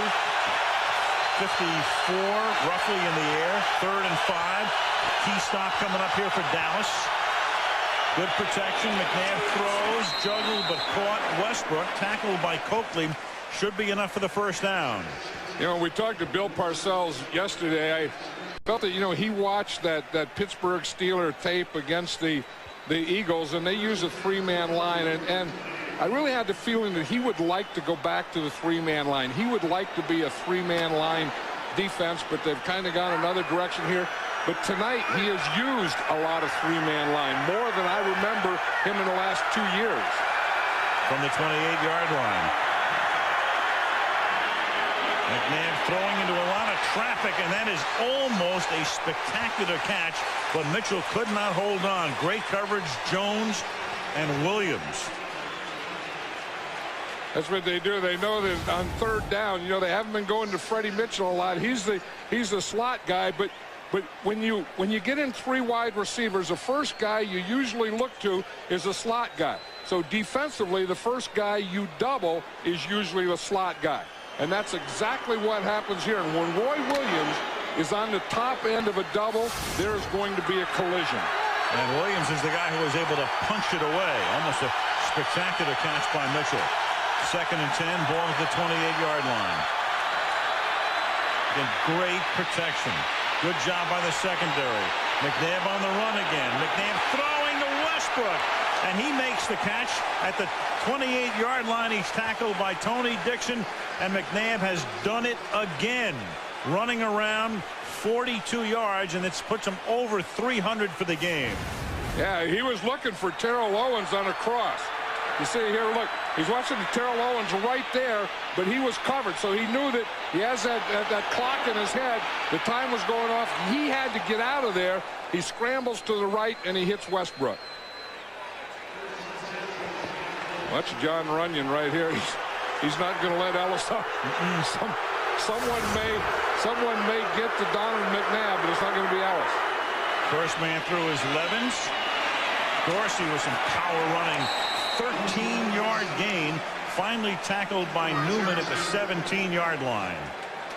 54 roughly in the air. 3rd and 5. Key stop coming up here for Dallas. Good protection. McNabb throws, juggled but caught. Westbrook tackled by Coakley. Should be enough for the first down. You know, we talked to Bill Parcells yesterday. I felt that, you know, he watched that Pittsburgh Steeler tape against the Eagles, and they use a 3-man line, and I really had the feeling that he would like to go back to the 3-man line. He would like to be a 3-man line defense, but they've kind of gone another direction here. But tonight he has used a lot of 3-man line, more than I remember him in the last 2 years. From the 28-yard line. McNabb throwing into a lot of traffic, and that is almost a spectacular catch, but Mitchell could not hold on. Great coverage, Jones and Williams. That's what they do. They know that on 3rd down, you know, they haven't been going to Freddie Mitchell a lot. He's the slot guy, but when you get in 3 wide receivers, the first guy you usually look to is a slot guy. So defensively, the first guy you double is usually the slot guy. And that's exactly what happens here. And when Roy Williams is on the top end of a double, there's going to be a collision. And Williams is the guy who was able to punch it away. Almost a spectacular catch by Mitchell. 2nd and 10, ball at the 28-yard line. Again, great protection. Good job by the secondary. McNabb on the run again. McNabb throwing to Westbrook. And he makes the catch at the 28-yard line. He's tackled by Tony Dixon. And McNabb has done it again. running around 42 yards, and it puts him over 300 for the game. Yeah, he was looking for Terrell Owens on a cross. You see here, look, he's watching the Terrell Owens right there, but he was covered, so he knew that he has that clock in his head. The time was going off. He had to get out of there. He scrambles to the right, and he hits Westbrook. Watch John Runyon right here. He's not going to let Ellis up. Someone may get to Donovan McNabb, but it's not going to be Ellis. First man through is Levens. Dorsey with some power running. 13-yard gain. Finally tackled by Newman at the 17-yard line.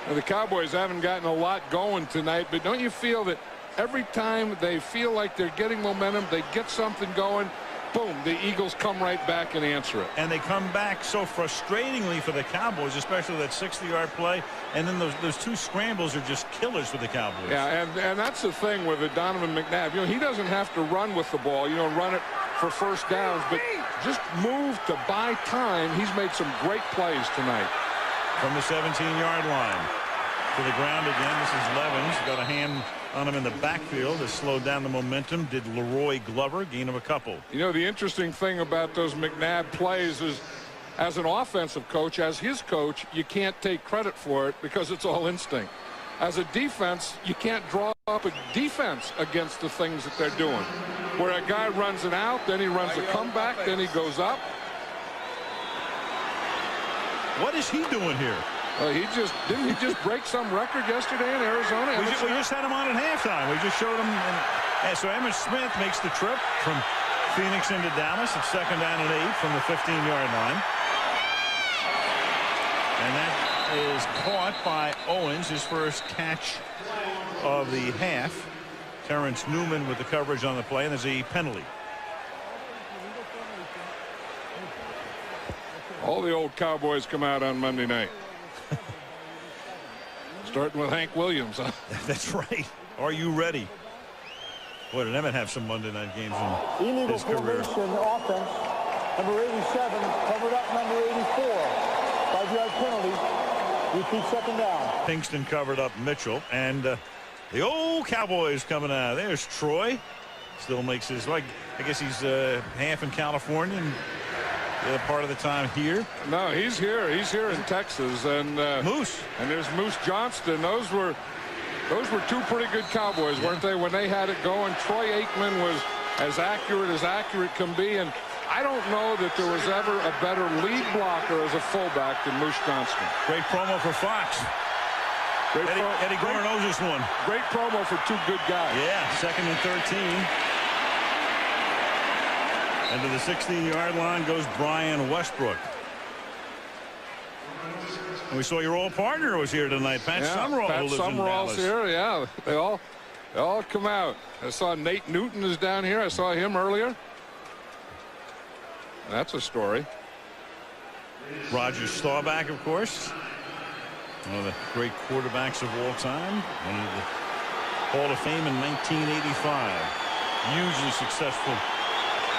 Well, the Cowboys haven't gotten a lot going tonight, but don't you feel that every time they feel like they're getting momentum, they get something going, boom, the Eagles come right back and answer it. And they come back so frustratingly for the Cowboys, especially that 60-yard play. And then those two scrambles are just killers for the Cowboys. Yeah, and that's the thing with Donovan McNabb. You know, he doesn't have to run with the ball, run it for first downs, but just move to buy time. He's made some great plays tonight. From the 17-yard line to the ground again. This is Levens. Got a hand on him in the backfield. Has slowed down the momentum. Did Leroy Glover. Gain of a couple. You know, the interesting thing about those McNabb plays is, as an offensive coach, as his coach, you can't take credit for it because it's all instinct. As a defense, you can't draw up a defense against the things that they're doing. Where a guy runs an out, then he runs a comeback, then he goes up. What is he doing here? Didn't he just break some record yesterday in Arizona? We just had him on at halftime. We just showed him. So Emmitt Smith makes the trip from Phoenix into Dallas. It's 2nd down and 8 from the 15-yard line. And that is caught by Owens, his first catch of the half. Terrence Newman with the coverage on the play, and there's a penalty. All the old Cowboys come out on Monday night. Starting with Hank Williams, huh? That's right. Are you ready? Boy, did Emmett have some Monday night games in illegal his career. formation offense. Number 87 covered up number 84. 5-yard penalty. Repeat 2nd down. Pinkston covered up Mitchell, and the old Cowboys coming out. There's Troy. Still makes his, I guess he's half in California and the other part of the time here. No, he's here. He's here in Texas. And Moose. And there's Moose Johnston. Those were two pretty good Cowboys, weren't they, when they had it going? Troy Aikman was as accurate can be. And I don't know that there was ever a better lead blocker as a fullback than Moose Johnston. Great promo for Fox. Eddie Gore knows this one. Great promo for two good guys. Yeah, 2nd and 13. And to the 16-yard line goes Brian Westbrook. And we saw your old partner was here tonight, Pat Summerall. Pat Summerall's here. Yeah, they all come out. I saw Nate Newton is down here. I saw him earlier. That's a story. Roger Staubach, of course, one of the great quarterbacks of all time. One of the Hall of Fame in 1985. Hugely successful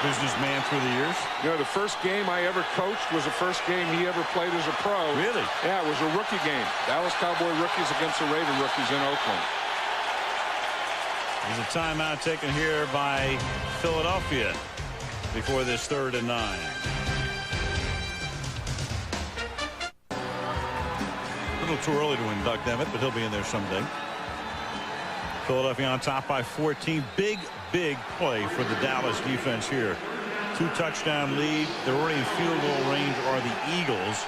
businessman through the years. You know, the first game I ever coached was the first game he ever played as a pro. Really? Yeah, it was a rookie game. Dallas Cowboy rookies against the Raider rookies in Oakland. There's a timeout taken here by Philadelphia before this 3rd and 9. A little too early to induct Emmett, but he'll be in there someday. Philadelphia on top by 14. Big play for the Dallas defense here. 2-touchdown lead. They're already in field goal range are the Eagles.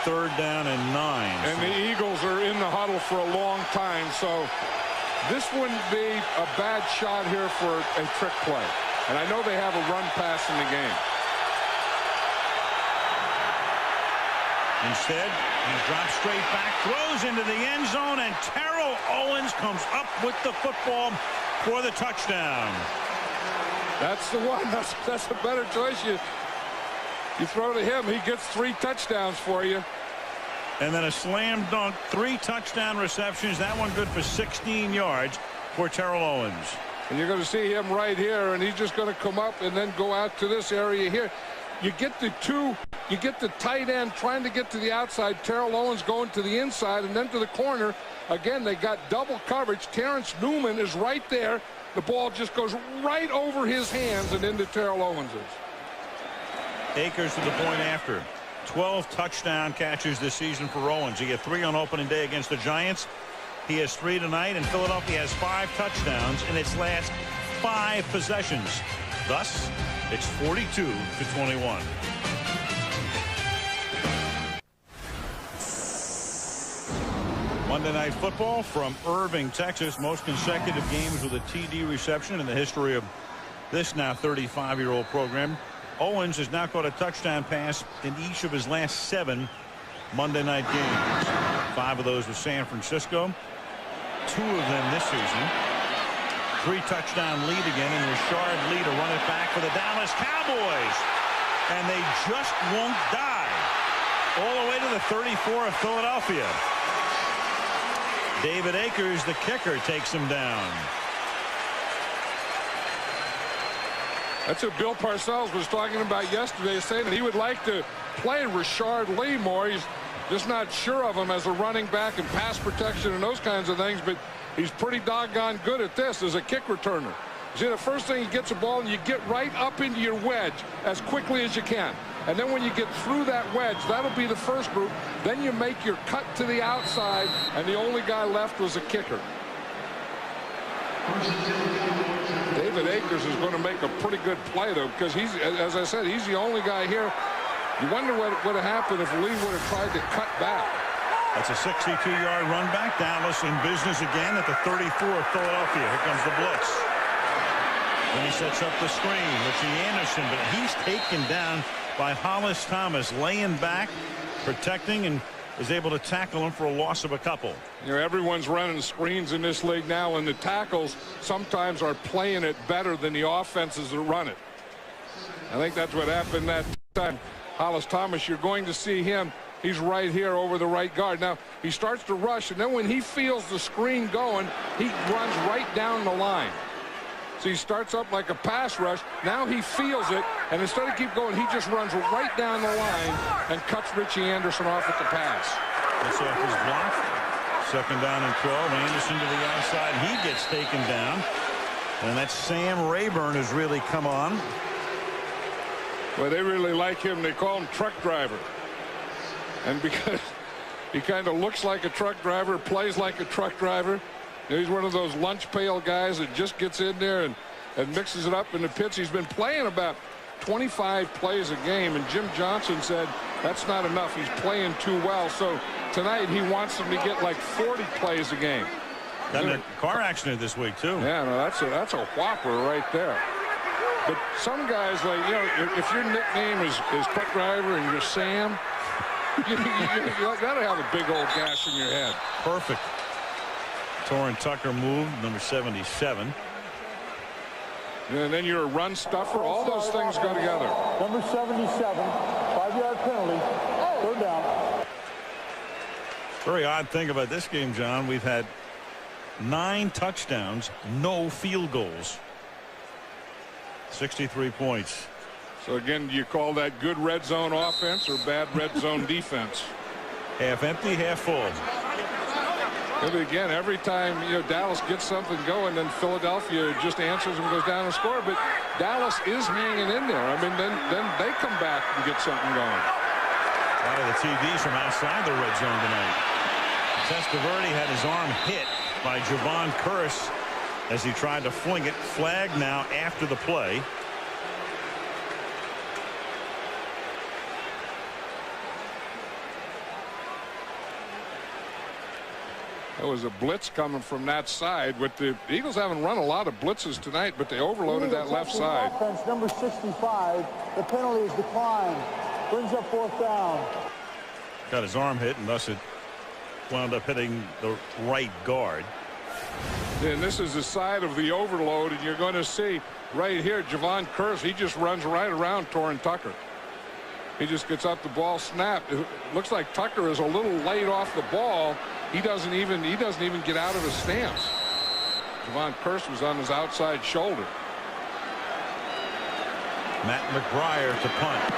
3rd down and 9. And the Eagles are in the huddle for a long time, so this wouldn't be a bad shot here for a trick play. And I know they have a run pass in the game. Instead, he drops straight back, throws into the end zone, and Terrell Owens comes up with the football for the touchdown. That's the one. That's a better choice. You throw to him, he gets 3 touchdowns for you. And then a slam dunk, 3 touchdown receptions. That one good for 16 yards for Terrell Owens. And you're going to see him right here, and he's just going to come up and then go out to this area here. You get the 2 You get the tight end trying to get to the outside. Terrell Owens going to the inside and then to the corner. Again, they got double coverage. Terrence Newman is right there. The ball just goes right over his hands and into Terrell Owens's. Akers to the point after. 12 touchdown catches this season for Owens. He had 3 on opening day against the Giants. He has 3 tonight, and Philadelphia has 5 touchdowns in its last 5 possessions. Thus, it's 42-21. Monday Night Football from Irving, Texas. Most consecutive games with a TD reception in the history of this now 35-year-old program. Owens has now caught a touchdown pass in each of his last 7 Monday night games. 5 of those with San Francisco. 2 of them this season. 3 touchdown lead again, and Rashard Lee to run it back for the Dallas Cowboys. And they just won't die. All the way to the 34 of Philadelphia. David Akers, the kicker, takes him down. That's what Bill Parcells was talking about yesterday, saying that he would like to play Rashard Lee more. He's just not sure of him as a running back and pass protection and those kinds of things, but he's pretty doggone good at this as a kick returner. See, the first thing he gets a ball and you get right up into your wedge as quickly as you can. And then when you get through that wedge, that'll be the first group. Then you make your cut to the outside, and the only guy left was a kicker. David Akers is going to make a pretty good play, though, because he's, as I said, he's the only guy here. You wonder what would have happened if Lee would have tried to cut back. That's a 62-yard run back. Dallas in business again at the 34 of Philadelphia. Here comes the blitz. Then he sets up the screen. Richie Anderson, but he's taken down by Hollis Thomas, laying back, protecting, and is able to tackle him for a loss of a couple. You know, everyone's running screens in this league now, and the tackles sometimes are playing it better than the offenses that run it. I think that's what happened that time. Hollis Thomas, you're going to see him. He's right here over the right guard. Now, he starts to rush, and then when he feels the screen going, he runs right down the line. So he starts up like a pass rush. Now he feels it, and instead of keep going, he just runs right down the line and cuts Richie Anderson off at the pass. Gets off his block. 2nd down and 12. Anderson to the outside. He gets taken down. And that's Sam Rayburn who's really come on. Well, they really like him. They call him Truck Driver. And because he kind of looks like a truck driver, plays like a truck driver, he's one of those lunch pail guys that just gets in there and mixes it up in the pits. He's been playing about 25 plays a game, and Jim Johnson said that's not enough. He's playing too well. So tonight he wants him to get like 40 plays a game. Got in a car accident this week, too. Yeah, no, that's a whopper right there. But some guys, like, you know, if your nickname is Truck Driver and you're Sam, you got to have a big old gash in your head. Perfect. Torrin Tucker moved, number 77. And then you're a run stuffer. All those things go together. Number 77, 5-yard penalty, 3rd down. Very odd thing about this game, John. We've had 9 touchdowns, no field goals. 63 points. So again, do you call that good red zone offense or bad red zone defense? Half empty, half full. But again, every time, you know, Dallas gets something going, then Philadelphia just answers and goes down and scores. But Dallas is hanging in there. I mean, then they come back and get something going. A lot of the TVs from outside the red zone tonight. Testaverde had his arm hit by Javon Curse as he tried to fling it. Flag now after the play. There was a blitz coming from that side. With the Eagles haven't run a lot of blitzes tonight, but they overloaded that left side. Offense, number 65. The penalty is declined. Brings up 4th down. Got his arm hit, and thus it wound up hitting the right guard. And this is the side of the overload, and you're going to see right here Javon Curse. He just runs right around Torrin Tucker. He just gets up the ball snapped. It looks like Tucker is a little late off the ball. He doesn't even get out of his stance. Javon Curse was on his outside shoulder. Matt McBriar to punt.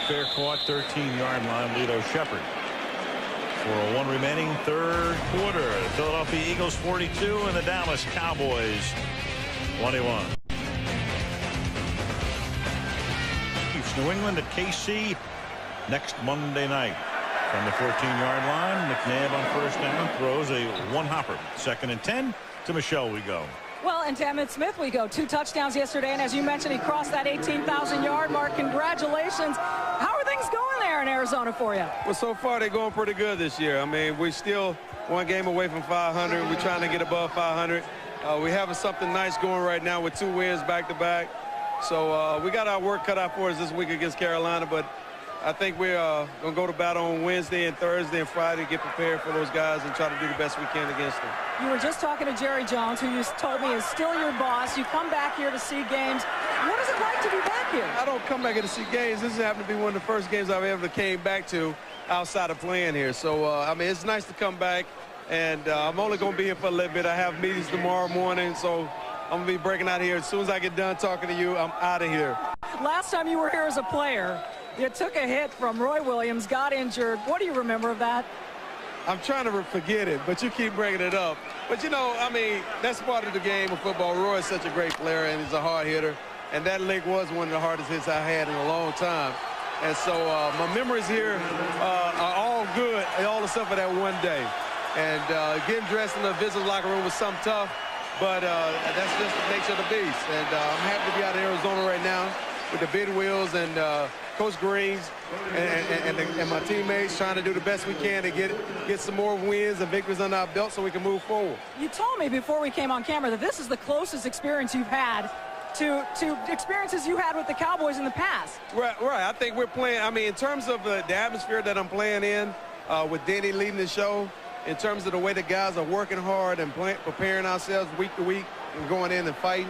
fair caught 13-yard line. Lito Shepard. 4:01 remaining, third quarter. The Philadelphia Eagles 42 and the Dallas Cowboys 21. New England at KC next Monday night. From the 14-yard line, McNabb on first down throws a one-hopper. 2nd and 10. To Michelle we go. Well, and to Emmitt Smith we go. 2 touchdowns yesterday, and as you mentioned, he crossed that 18,000-yard mark. Congratulations. How are things going there in Arizona for you? Well, so far they're going pretty good this year. I mean, we're still one game away from 500. We're trying to get above 500. We have something nice going right now with 2 wins back-to-back. So we got our work cut out for us this week against Carolina, but I think we're going to go to battle on Wednesday and Thursday and Friday, get prepared for those guys and try to do the best we can against them. You were just talking to Jerry Jones, who you told me is still your boss. You come back here to see games. What is it like to be back here? I don't come back here to see games. This happened to be one of the first games I've ever came back to outside of playing here. So, I mean, it's nice to come back, and I'm only going to be here for a little bit. I have meetings tomorrow morning, so I'm going to be breaking out here. As soon as I get done talking to you, I'm out of here. Last time you were here as a player, you took a hit from Roy Williams, got injured. What do you remember of that? I'm trying to forget it, but you keep bringing it up. But, you know, I mean, that's part of the game of football. Roy is such a great player, and he's a hard hitter. And that leg was one of the hardest hits I had in a long time. And so my memories here are all good, all except for that one day. And getting dressed in the visitor's locker room was something tough, but that's just the nature of the beast. And I'm happy to be out in Arizona right now with the bid wheels and Coach Greens and my teammates trying to do the best we can to get some more wins and victories under our belt so we can move forward. You told me before we came on camera that this is the closest experience you've had to experiences you had with the Cowboys in the past. Right. I think we're playing, I mean, in terms of the atmosphere that I'm playing in, with Denny leading the show, in terms of the way the guys are working hard and preparing ourselves week to week and going in and fighting,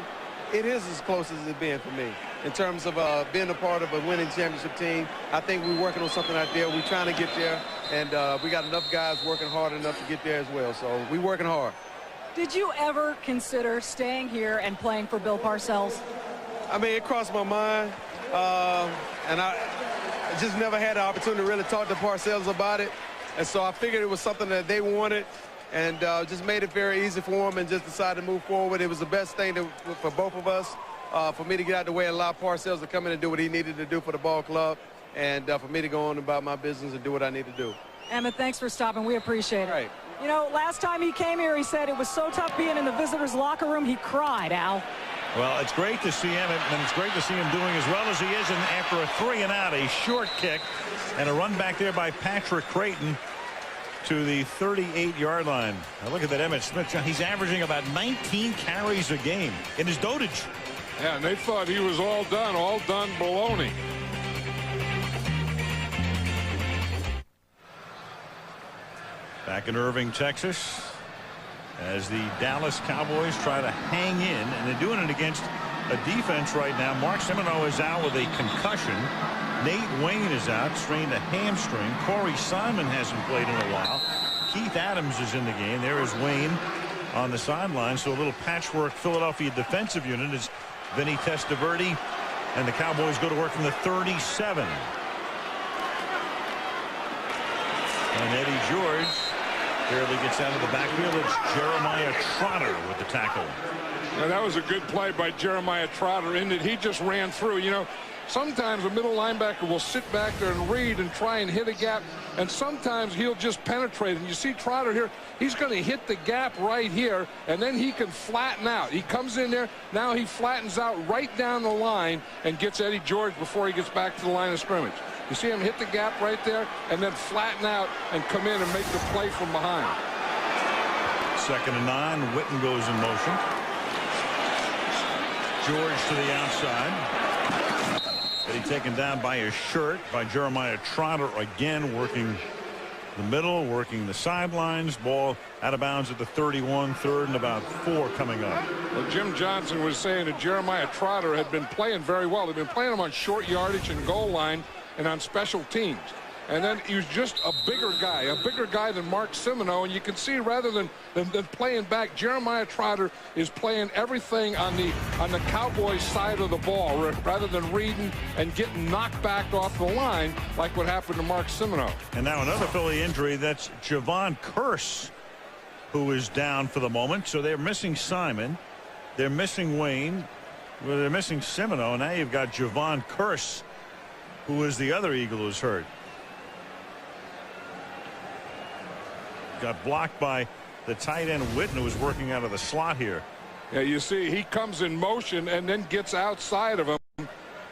it is as close as it's been for me. In terms of being a part of a winning championship team, I think we're working on something out there. We're trying to get there, and we got enough guys working hard enough to get there as well. So we're working hard. Did you ever consider staying here and playing for Bill Parcells? I mean, it crossed my mind, and I just never had the opportunity to really talk to Parcells about it. And so I figured it was something that they wanted, and just made it very easy for them and just decided to move forward. It was the best thing for both of us, for me to get out of the way and allow Parcells to come in and do what he needed to do for the ball club, and for me to go on about my business and do what I need to do. Emmitt, thanks for stopping. We appreciate it. Right. You know, last time he came here, he said it was so tough being in the visitors' locker room, he cried, Al. Well, it's great to see Emmitt, and it's great to see him doing as well as he is. And after a 3-and-out, a short kick, and a run back there by Patrick Creighton to the 38-yard line. Now look at that Emmitt Smith. He's averaging about 19 carries a game in his dotage. Yeah, and they thought he was all done baloney. Back in Irving, Texas, as the Dallas Cowboys try to hang in, and they're doing it against a defense right now. Mark Semino is out with a concussion. Nate Wayne is out, strained a hamstring. Corey Simon hasn't played in a while. Keith Adams is in the game. There is Wayne on the sideline. So a little patchwork Philadelphia defensive unit as Vinny Testaverde and the Cowboys go to work from the 37. And Eddie George barely gets out of the backfield. It's Jeremiah Trotter with the tackle. Now, that was a good play by Jeremiah Trotter in that he just ran through. You know, sometimes a middle linebacker will sit back there and read and try and hit a gap, and sometimes he'll just penetrate. And you see Trotter here, he's going to hit the gap right here, and then he can flatten out. He comes in there, now he flattens out right down the line and gets Eddie George before he gets back to the line of scrimmage. You see him hit the gap right there and then flatten out and come in and make the play from behind. 2nd and 9. Witten goes in motion. George to the outside. But he's taken down by his shirt by Jeremiah Trotter again, working the middle, working the sidelines. Ball out of bounds at the 31, 3rd and about 4 coming up. Well, Jim Johnson was saying that Jeremiah Trotter had been playing very well. They've been playing him on short yardage and goal line and on special teams. and then he was just a bigger guy than Mark Semino. And you can see rather than playing back, Jeremiah Trotter is playing everything on the Cowboys side of the ball rather than reading and getting knocked back off the line like what happened to Mark Semino. And now another Philly injury. That's Javon Curse, who is down for the moment. So they're missing Simon. They're missing Wayne. Well, they're missing Semino. And now you've got Javon Curse, who is the other Eagle who's hurt. Got blocked by the tight end Witten, who was working out of the slot here. Yeah, you see, he comes in motion and then gets outside of him.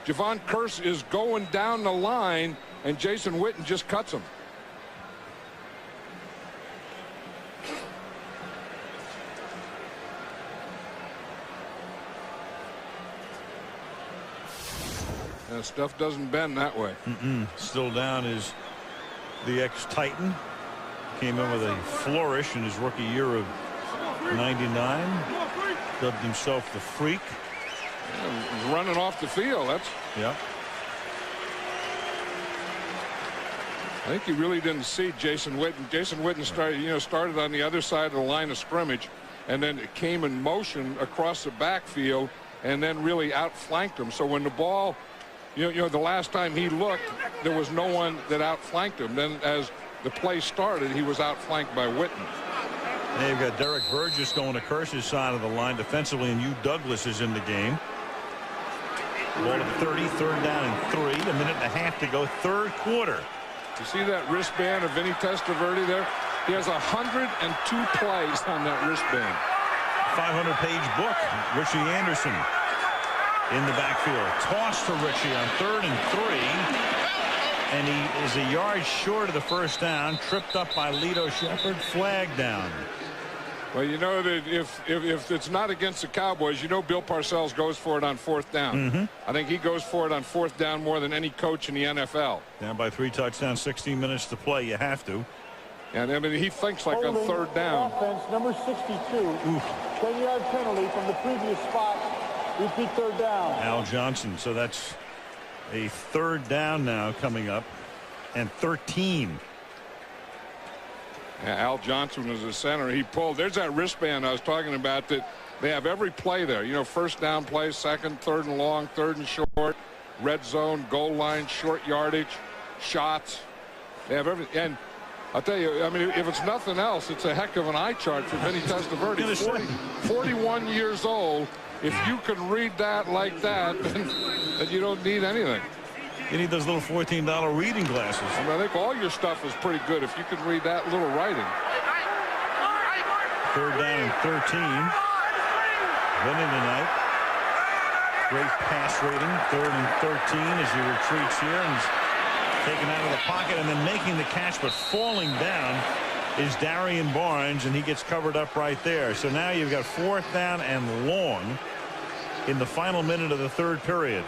Javon Curse is going down the line, and Jason Witten just cuts him. Stuff doesn't bend that way. Still down is the ex-Titan. Came in with a flourish in his rookie year of '99. Dubbed himself the Freak. Yeah, he's running off the field. That's. Yeah. I think he really didn't see Jason Witten. Jason Witten started on the other side of the line of scrimmage, and then it came in motion across the backfield, and then really outflanked him. So when the ball, the last time he looked, there was no one that outflanked him. Then as the play started, he was outflanked by Witten. Now you've got Derek Burgess going to Kearse's side of the line defensively, and Hugh Douglas is in the game. Ball at 30, third down and 3. A minute and a half to go, third quarter. You see that wristband of Vinny Testaverde there? He has 102 plays on that wristband. 500-page book. Richie Anderson in the backfield. Toss to Richie on 3rd and 3. And he is a yard short of the first down. Tripped up by Lito Shepherd. Flag down. Well, you know that if it's not against the Cowboys, Bill Parcells goes for it on 4th down. I think he goes for it on 4th down more than any coach in the NFL. Down by 3 touchdowns, 16 minutes to play. You have to. And I mean, he thinks like on 3rd down. Offense, number 62. 10-yard penalty from the previous spot. Repeat 3rd down. Al Johnson. So that's a 3rd down now coming up. And 13. Yeah, Al Johnson was the center. He pulled. There's that wristband I was talking about that they have every play there. First down play, 2nd, 3rd and long, 3rd and short, red zone, goal line, short yardage, shots. They have everything. And I'll tell you, I mean, if it's nothing else, it's a heck of an eye chart for Vinny Testaverde. 41 years old. If you can read that like that, then you don't need anything. You need those little $14 reading glasses. I mean, I think all your stuff is pretty good if you can read that little writing. 3rd down and 13. Winning tonight. Great pass rating. 3rd and 13 as he retreats here and is taken out of the pocket and then making the catch, but falling down is Darian Barnes, and he gets covered up right there. So now you've got 4th down and long in the final minute of the 3rd period.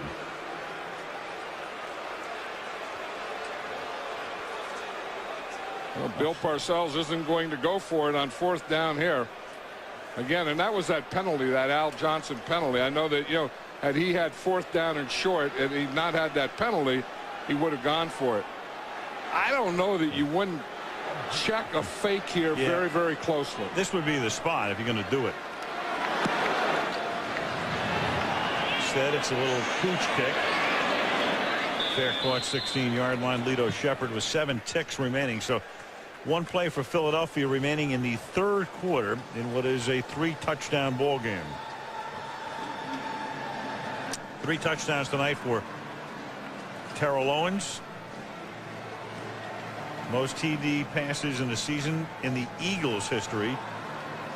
Well, Bill Parcells isn't going to go for it on 4th down here. Again, and that was that penalty, that Al Johnson penalty. I know that, had he had 4th down and short and he'd not had that penalty, he would have gone for it. I don't know that you wouldn't check a fake here very, very closely. This would be the spot if you're going to do it. Instead, it's a little pooch kick. Fair caught, 16-yard line. Lito Shepherd with 7 ticks remaining. So 1 play for Philadelphia remaining in the 3rd quarter in what is a 3-touchdown ball game. 3 touchdowns tonight for Terrell Owens. Most TD passes in the season in the Eagles' history.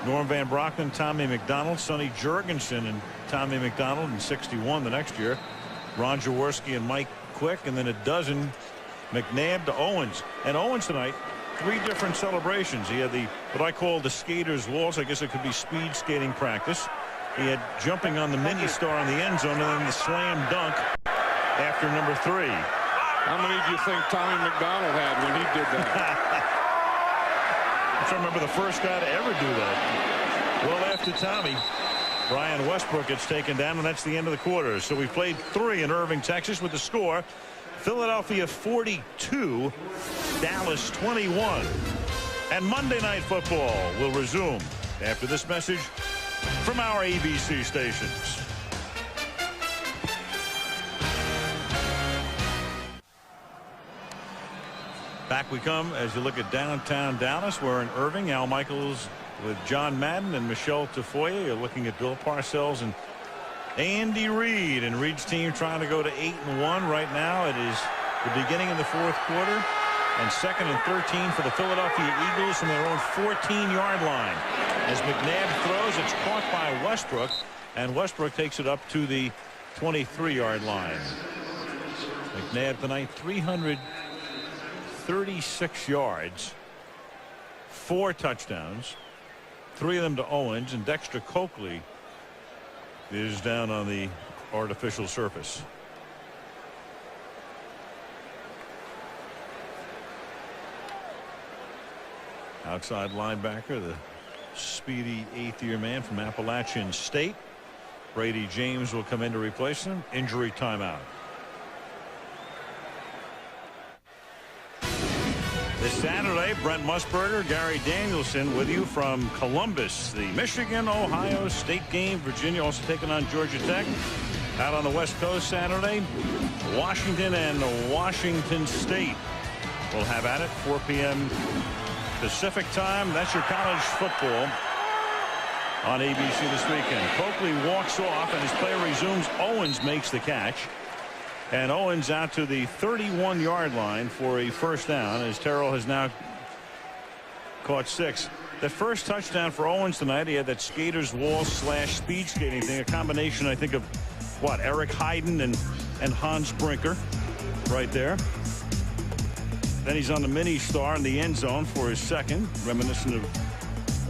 Norm Van Brocklin, Tommy McDonald, Sonny Jurgensen, and Tommy McDonald in '61 the next year. Ron Jaworski and Mike Quick, and then a dozen McNabb to Owens. And Owens tonight, 3 different celebrations. He had what I call the skater's waltz. I guess it could be speed skating practice. He had jumping on the mini star in the end zone, and then the slam dunk after number 3. How many do you think Tommy McDonald had when he did that? I'm trying to remember the first guy to ever do that. Well, after Tommy, Brian Westbrook gets taken down, and that's the end of the quarter. So we played 3 in Irving, Texas, with the score Philadelphia 42, Dallas 21. And Monday Night Football will resume after this message from our ABC stations. Back we come as you look at downtown Dallas. We're in Irving. Al Michaels with John Madden and Michelle Tafoya. You're looking at Bill Parcells and Andy Reid, and Reid's team trying to go to 8-1 right now. It is the beginning of the fourth quarter, and 2nd and 13 for the Philadelphia Eagles from their own 14-yard line. As McNabb throws, it's caught by Westbrook, and Westbrook takes it up to the 23-yard line. McNabb tonight 336 yards, 4 touchdowns, 3 of them to Owens, and Dexter Coakley is down on the artificial surface. Outside linebacker, the speedy 8th-year man from Appalachian State. Brady James will come in to replace him. Injury timeout. This Saturday, Brent Musburger, Gary Danielson with you from Columbus. The Michigan-Ohio State game. Virginia also taking on Georgia Tech. Out on the West Coast Saturday, Washington and Washington State will have at it. 4 p.m. Pacific time. That's your college football on ABC this weekend. Coakley walks off and his play resumes. Owens makes the catch. And Owens out to the 31-yard line for a first down, as Terrell has now caught 6. The first touchdown for Owens tonight, he had that skater's wall / speed skating thing, a combination, I think, of what, Eric Heiden and Hans Brinker right there. Then he's on the mini star in the end zone for his second, reminiscent of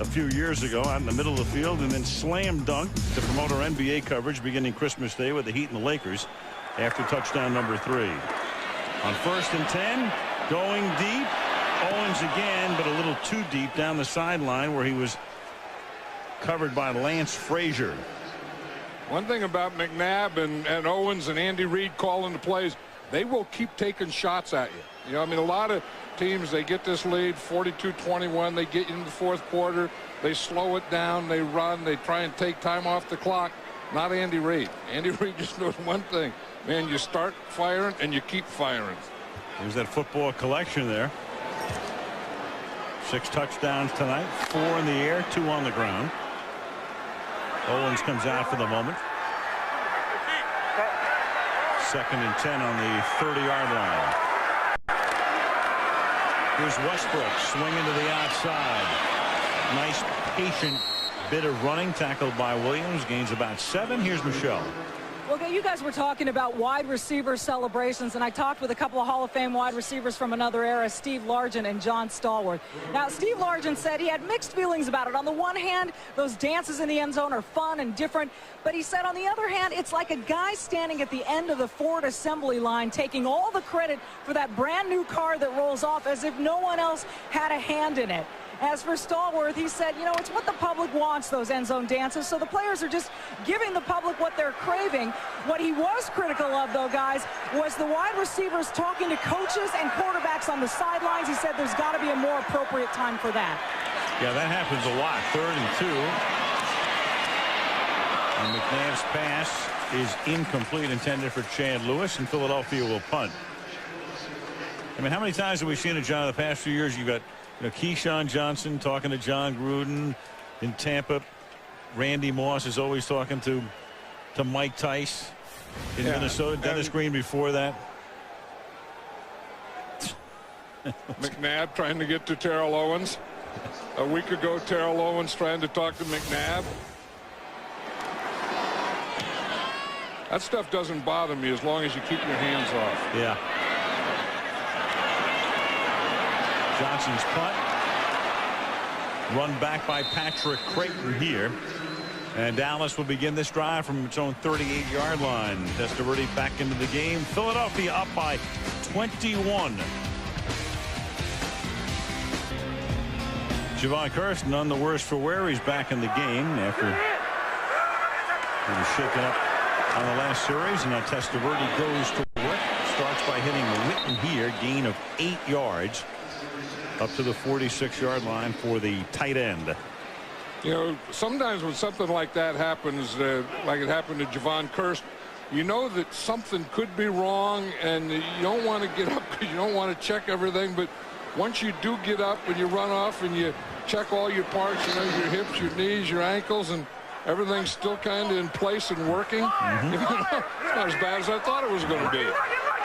a few years ago out in the middle of the field, and then slam dunk to promote our NBA coverage beginning Christmas Day with the Heat and the Lakers after touchdown number 3. On 1st and 10, going deep. Owens again, but a little too deep down the sideline where he was covered by Lance Frazier. One thing about McNabb and Owens and Andy Reid calling the plays, they will keep taking shots at you. You know, I mean, a lot of teams, they get this lead 42-21. They get into the fourth quarter. They slow it down. They run. They try and take time off the clock. Not Andy Reid. Andy Reid just knows one thing. Man, you start firing and you keep firing. There's that football collection there. 6 touchdowns tonight, 4 in the air, 2 on the ground. Owens comes out for the moment. 2nd and 10 on the 30-yard line. Here's Westbrook swinging to the outside. Nice patient bit of running, tackled by Williams, gains about 7. Here's Michelle. Well, you guys were talking about wide receiver celebrations, and I talked with a couple of Hall of Fame wide receivers from another era, Steve Largent and John Stallworth. Now, Steve Largent said he had mixed feelings about it. On the one hand, those dances in the end zone are fun and different, but he said on the other hand, it's like a guy standing at the end of the Ford assembly line taking all the credit for that brand new car that rolls off as if no one else had a hand in it. As for Stallworth, he said, you know, it's what the public wants, those end zone dances, so the players are just giving the public what they're craving. What he was critical of, though, guys, was the wide receivers talking to coaches and quarterbacks on the sidelines. He said there's got to be a more appropriate time for that. Yeah, that happens a lot. 3rd and 2. And McNabb's pass is incomplete, intended for Chad Lewis, and Philadelphia will punt. I mean, how many times have we seen it, John, in the past few years? You've got, you know, Keyshawn Johnson talking to John Gruden in Tampa. Randy Moss is always talking to Mike Tice in Minnesota. Dennis Green before that. McNabb trying to get to Terrell Owens. A week ago, Terrell Owens trying to talk to McNabb. That stuff doesn't bother me as long as you keep your hands off. Yeah. Johnson's punt. Run back by Patrick Creighton here. And Dallas will begin this drive from its own 38-yard line. Testaverde back into the game. Philadelphia up by 21. Javon Curse, none the worse for wear. He's back in the game after he was shaken up on the last series. And now Testaverde goes to work. Starts starts by hitting Witten here, gain of 8 yards up to the 46-yard line for the tight end. You know, sometimes when something like that happens, like it happened to Javon Curse, you know that something could be wrong, and you don't want to get up because you don't want to check everything. But once you do get up and you run off and you check all your parts, you know, your hips, your knees, your ankles, and everything's still kind of in place and working. You know, it's not as bad as I thought it was going to be.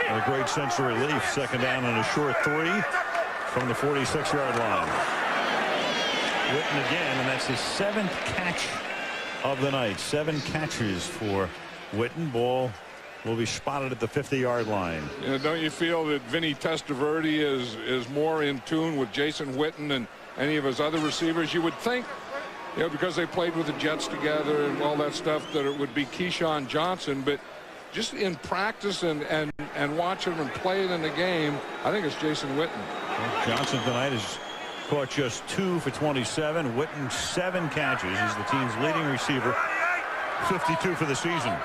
A great sense of relief. Second down and a short 3 from the 46-yard line. Witten again, and that's his 7th catch of the night. 7 catches for Witten. Ball will be spotted at the 50-yard line. You know, don't you feel that Vinny Testaverde is more in tune with Jason Witten than any of his other receivers? You would think, you know, because they played with the Jets together and all that stuff, that it would be Keyshawn Johnson. But just in practice and watching him play it in the game, I think it's Jason Witten. Well, Johnson tonight has caught just 2 for 27. Witten 7 catches. He's the team's leading receiver. 52 for the season.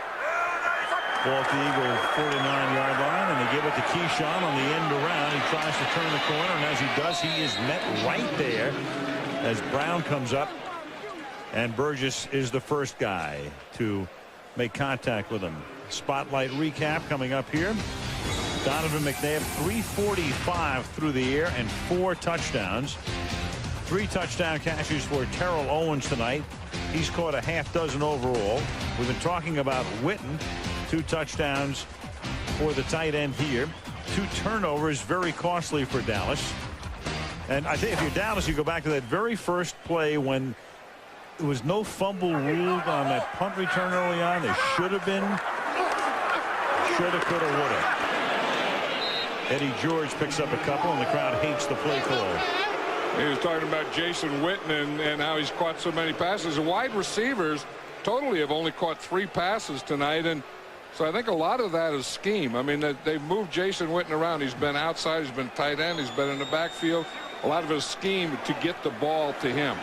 Ball at the Eagle 49-yard line, and they give it to Keyshawn on the end around. He tries to turn the corner, and as he does, he is met right there as Brown comes up, and Burgess is the first guy to make contact with him. Spotlight recap coming up here. Donovan McNabb 345 through the air and 4 touchdowns. 3 touchdown catches for Terrell Owens tonight. He's caught a half dozen overall. We've been talking about Witten. 2 touchdowns for the tight end here. 2 turnovers, very costly for Dallas. And I think if you're Dallas, you go back to that very first play when there was no fumble ruled on that punt return early on. There should have been. Shoulda, coulda, woulda. Eddie George picks up a couple, and the crowd hates the play call. He was talking about Jason Witten and how he's caught so many passes. The wide receivers totally have only caught 3 passes tonight, and so I think a lot of that is scheme. I mean, they've moved Jason Witten around. He's been outside, he's been tight end, he's been in the backfield. A lot of his scheme to get the ball to him.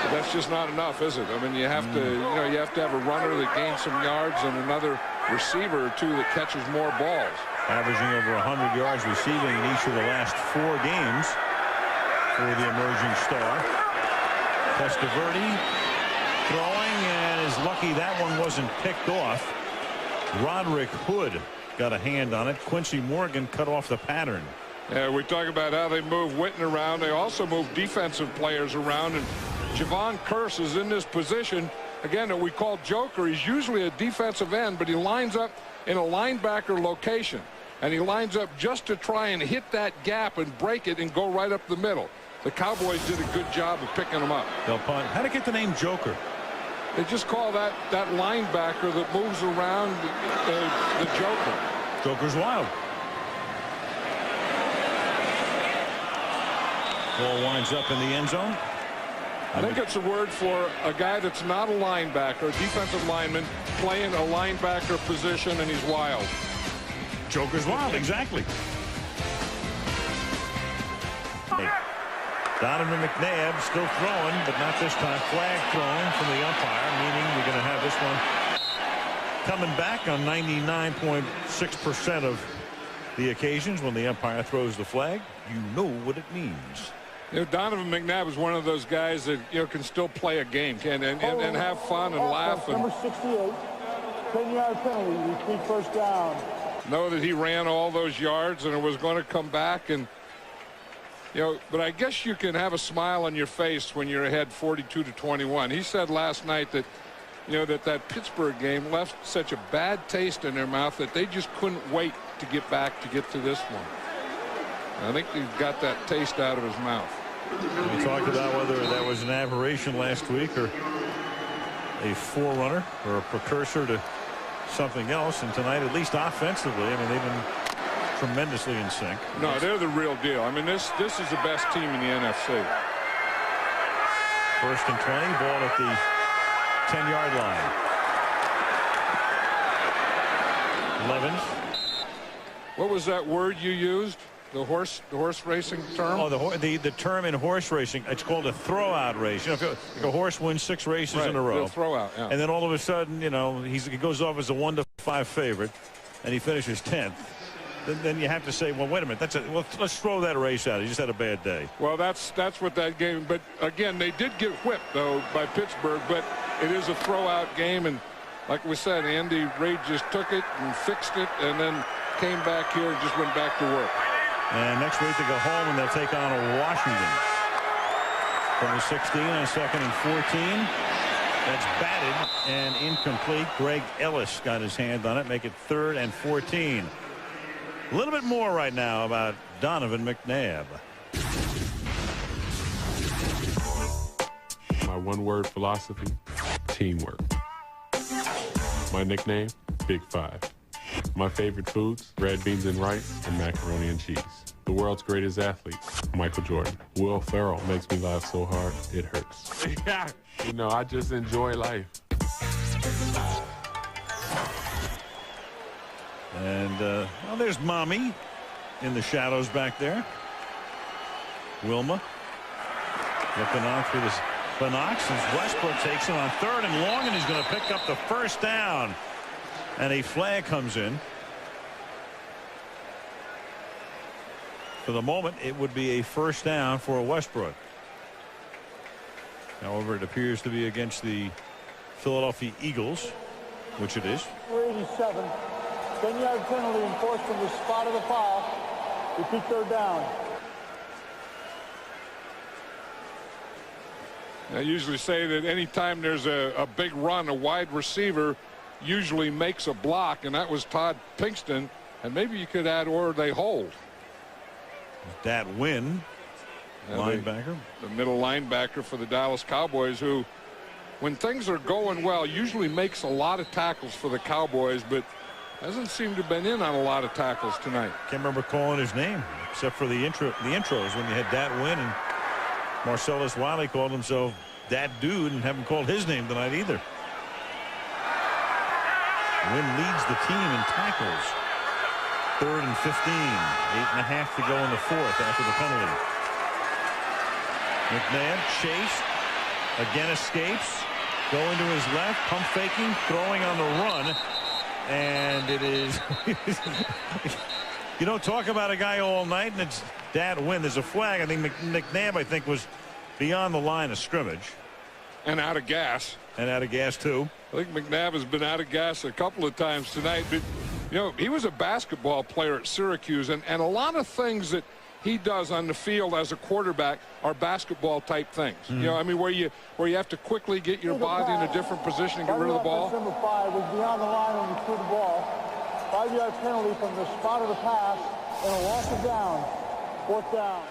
But that's just not enough, is it? I mean, you have to, you know, you have to have a runner that gains some yards and another receiver or 2 that catches more balls. Averaging over 100 yards receiving in each of the last 4 games for the emerging star. Testaverde throwing, and is lucky that one wasn't picked off. Roderick Hood got a hand on it. Quincy Morgan cut off the pattern. Yeah, we talk about how they move Witten around. They also move defensive players around, and Javon Curse is in this position again that we call Joker. He's usually a defensive end, but he lines up in a linebacker location, and he lines up just to try and hit that gap and break it and go right up the middle. The Cowboys did a good job of picking him up. They'll punt. How to get the name Joker? They just call that linebacker that moves around the Joker. Joker's wild. Ball winds up in the end zone. I think it's a word for a guy that's not a linebacker, a defensive lineman playing a linebacker position, and he's wild. Joker's wild, exactly. Donovan McNabb still throwing, but not this time. Flag thrown from the umpire, meaning we're going to have this one coming back on 99.6% of the occasions when the umpire throws the flag. You know what it means. You know, Donovan McNabb is one of those guys that, you know, can still play a game, and have fun and laugh. Number 68, 10-yard penalty, retreat first down. Know that he ran all those yards and it was going to come back, and you know, but I guess you can have a smile on your face when you're ahead 42-21. He said last night that, you know, that Pittsburgh game left such a bad taste in their mouth that they just couldn't wait to get back to get to this one. I think he got that taste out of his mouth. We talked about whether that was an aberration last week or a forerunner or a precursor to something else, and tonight, at least offensively, I mean, they've been tremendously in sync. No, they're the real deal. I mean, this is the best team in the NFC. 1st and 20, ball at the 10-yard line. Levens. What was that word you used? The horse racing term? Oh, the term in horse racing, it's called a throwout race. You know, if a horse wins 6 races in a row, throwout, yeah. And then all of a sudden, you know, he goes off as a 1-5 favorite. and he finishes 10th, then you have to say, well, wait a minute, let's throw that race out. He just had a bad day. Well, that's what that game. But again, they did get whipped though by Pittsburgh, but it is a throwout game, and like we said, Andy Reid just took it and fixed it, and then came back here and just went back to work. And next week they go home and they'll take on Washington from the 16 on 2nd and 14. That's batted and incomplete. Greg Ellis got his hand on it, make it 3rd and 14. A little bit more right now about Donovan McNabb. My one-word philosophy, teamwork. My nickname, Big Five. My favorite foods, red beans and rice and macaroni and cheese. The world's greatest athlete, Michael Jordan. Will Ferrell makes me laugh so hard, it hurts. Yeah, you know, I just enjoy life. And, well, there's Mommy in the shadows back there. Wilma looking on through this binocs as Westbrook takes it on 3rd and long, and he's going to pick up the first down. And a flag comes in. For the moment, it would be a first down for Westbrook. However, it appears to be against the Philadelphia Eagles, which it is. 87. 10-yard penalty enforced from the spot of the foul. Repeat 3rd down. I usually say that anytime there's a big run, a wide receiver usually makes a block, and that was Todd Pinkston, and maybe you could add or they hold. That win, linebacker, the middle linebacker for the Dallas Cowboys, who when things are going well usually makes a lot of tackles for the Cowboys, but hasn't seemed to have been in on a lot of tackles tonight. Can't remember calling his name except for the intros when you had that win, and Marcellus Wiley called himself that dude and haven't called his name tonight either. Wynn leads the team in tackles. 3rd and 15. 8.5 to go in the 4th after the penalty. McNabb chased. Again escapes. Going to his left. Pump faking. Throwing on the run. And it is. You don't talk about a guy all night, and it's that win. There's a flag. I think McNabb, I think, was beyond the line of scrimmage. And out of gas. And out of gas, too. I think McNabb has been out of gas a couple of times tonight. But, you know, he was a basketball player at Syracuse, and a lot of things that he does on the field as a quarterback are basketball type things. You know, I mean, where you have to quickly get your body in a different position and get rid of the ball. Number 5 was beyond the line when he threw the ball. 5-yard penalty from the spot of the pass and a loss of down. 4th down.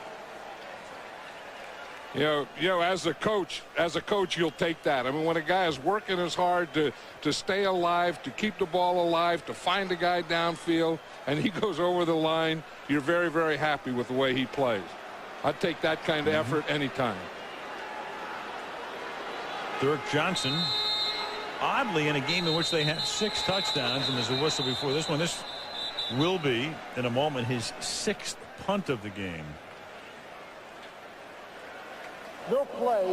You know, as a coach, you'll take that. I mean, when a guy is working as hard to stay alive, to keep the ball alive, to find a guy downfield, and he goes over the line, you're very, very happy with the way he plays. I'd take that kind of effort anytime. Dirk Johnson, oddly, in a game in which they had 6 touchdowns, and there's a whistle before this one. This will be, in a moment, his 6th punt of the game. No play.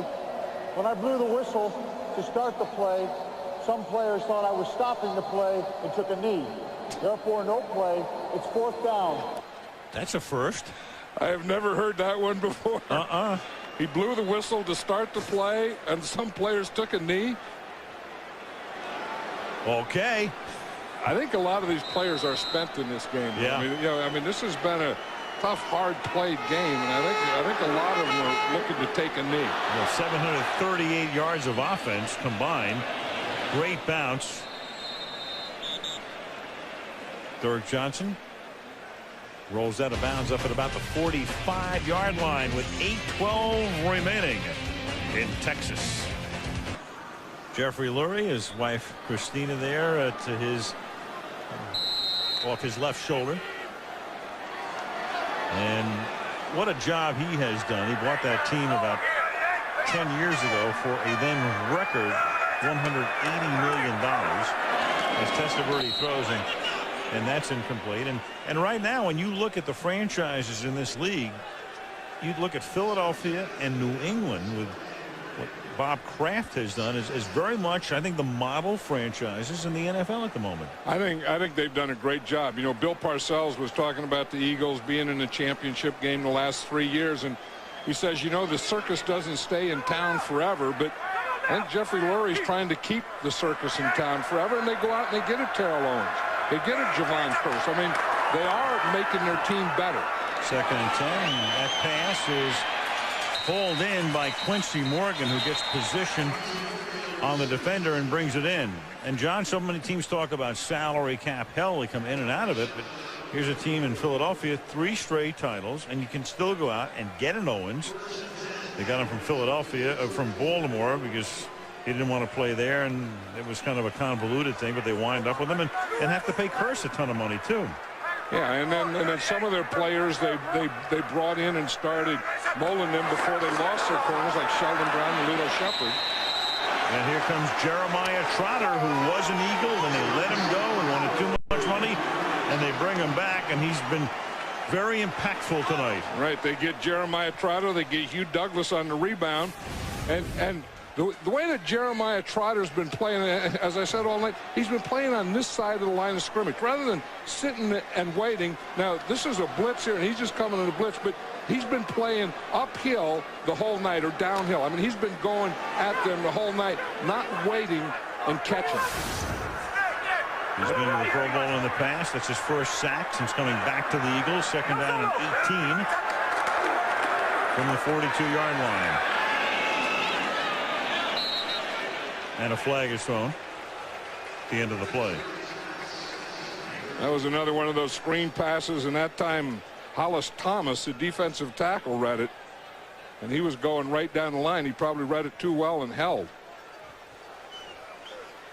When I blew the whistle to start the play, some players thought I was stopping the play and took a knee. Therefore, no play. It's 4th down. That's a first. I have never heard that one before. He blew the whistle to start the play, and some players took a knee. Okay. I think a lot of these players are spent in this game. Yeah. I mean, this has been a tough, hard-played game, and I think a lot of them are looking to take a knee. Well, 738 yards of offense combined. Great bounce. Dirk Johnson rolls out of bounds up at about the 45-yard line with 8:12 remaining in Texas. Jeffrey Lurie, his wife Christina there to his off his left shoulder. And what a job he has done. He bought that team about 10 years ago for a then record $180 million. As Testaverde throws, and that's incomplete. And right now, when you look at the franchises in this league, you'd look at Philadelphia and New England with Bob Kraft has done is very much, I think, the model franchises in the NFL at the moment. I think they've done a great job. You know, Bill Parcells was talking about the Eagles being in the championship game the last 3 years, and he says, you know, the circus doesn't stay in town forever, but I think Jeffrey Lurie's trying to keep the circus in town forever, and they go out and they get a Terrell Owens. They get a Javon Curse. I mean, they are making their team better. 2nd and 10. That pass is pulled in by Quincy Morgan, who gets position on the defender and brings it in. And John, so many teams talk about salary cap hell. They come in and out of it, but here's a team in Philadelphia, 3 straight titles, and you can still go out and get an Owens. They got him from Philadelphia, from Baltimore, because he didn't want to play there, and it was kind of a convoluted thing, but they wind up with him and have to pay Curse a ton of money too. Yeah, and then some of their players they brought in and started molding them before they lost their corners, like Sheldon Brown and Lito Shepherd. And here comes Jeremiah Trotter, who was an Eagle, and they let him go and wanted too much money, and they bring him back, and he's been very impactful tonight. Right, they get Jeremiah Trotter, they get Hugh Douglas on the rebound, and the way that Jeremiah Trotter's been playing, as I said all night, he's been playing on this side of the line of scrimmage rather than sitting and waiting. Now, this is a blitz here, and he's just coming in the blitz, but he's been playing uphill the whole night or downhill. I mean, he's been going at them the whole night, not waiting and catching. He's been to the Pro Bowl in the past. That's his first sack since coming back to the Eagles. 2nd down and 18 from the 42-yard line. And a flag is thrown at the end of the play. That was another one of those screen passes, and that time Hollis Thomas, the defensive tackle, read it, and he was going right down the line. He probably read it too well and held.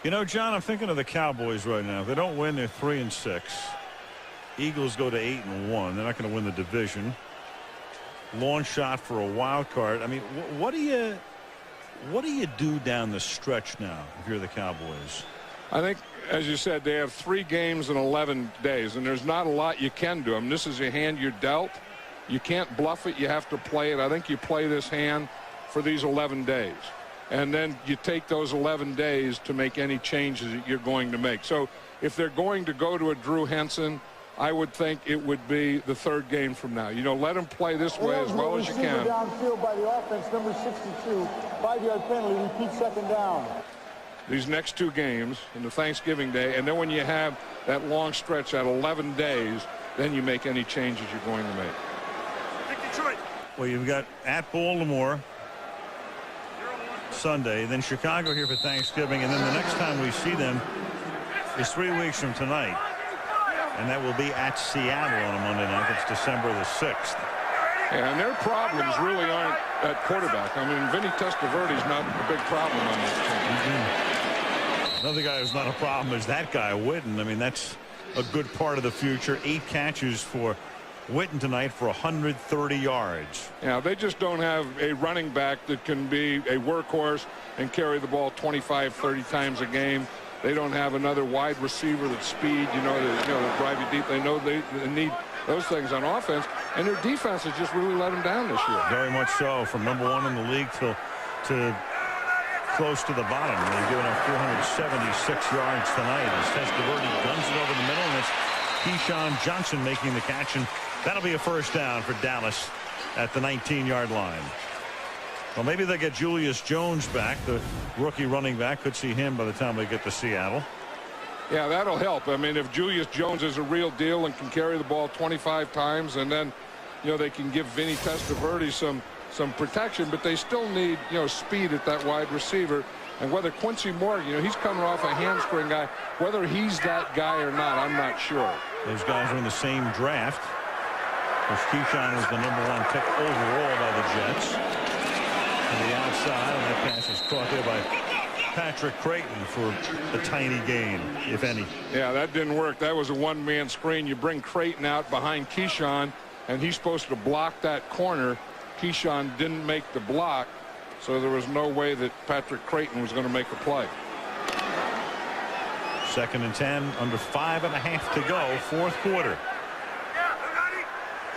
You know, John, I'm thinking of the Cowboys right now. If they don't win, they're 3-6. Eagles go to 8-1. They're not going to win the division. Long shot for a wild card. I mean, what do you do down the stretch now if you're the Cowboys? I think, as you said, they have 3 games in 11 days, and there's not a lot you can do. I mean, this is a hand you're dealt. You can't bluff it. You have to play it. I think you play this hand for these 11 days. And then you take those 11 days to make any changes that you're going to make. So if they're going to go to a Drew Henson, I would think it would be the 3rd game from now. You know, let them play this way as well as you can. Downfield by the offense, number 62, 5-yard penalty, repeat 2nd down. These next 2 games and the Thanksgiving Day, and then when you have that long stretch at 11 days, then you make any changes you're going to make. Well, you've got at Baltimore Sunday, then Chicago here for Thanksgiving, and then the next time we see them is 3 weeks from tonight, and that will be at Seattle on a Monday night. It's December the 6th. Yeah, and their problems really aren't at quarterback. I mean, Vinny Testaverde's not a big problem on this team. Another guy who's not a problem is that guy, Witten. I mean, that's a good part of the future. 8 catches for Witten tonight for 130 yards. Yeah, they just don't have a running back that can be a workhorse and carry the ball 25, 30 times a game. They don't have another wide receiver that's speed, that drive you deep. They know they need those things on offense, and their defense has just really let them down this year. Very much so, from number 1 in the league to close to the bottom. They've given up 476 yards tonight as Testaverde guns it over the middle, and it's Keyshawn Johnson making the catch, and that'll be a 1st down for Dallas at the 19-yard line. Well, maybe they get Julius Jones back, the rookie running back. Could see him by the time they get to Seattle. Yeah, that'll help. I mean, if Julius Jones is a real deal and can carry the ball 25 times, and then, they can give Vinny Testaverde some protection, but they still need, speed at that wide receiver. And whether Quincy Morgan, he's coming off a hamstring guy, whether he's that guy or not, I'm not sure. Those guys are in the same draft. Keyshawn was the number 1 pick overall by the Jets. To the outside, and that pass is caught there by Patrick Creighton for a tiny gain, if any. Yeah, that didn't work. That was a one-man screen. You bring Creighton out behind Keyshawn, and he's supposed to block that corner. Keyshawn didn't make the block, so there was no way that Patrick Creighton was going to make a play. 2nd and 10, under 5.5 to go, 4th quarter.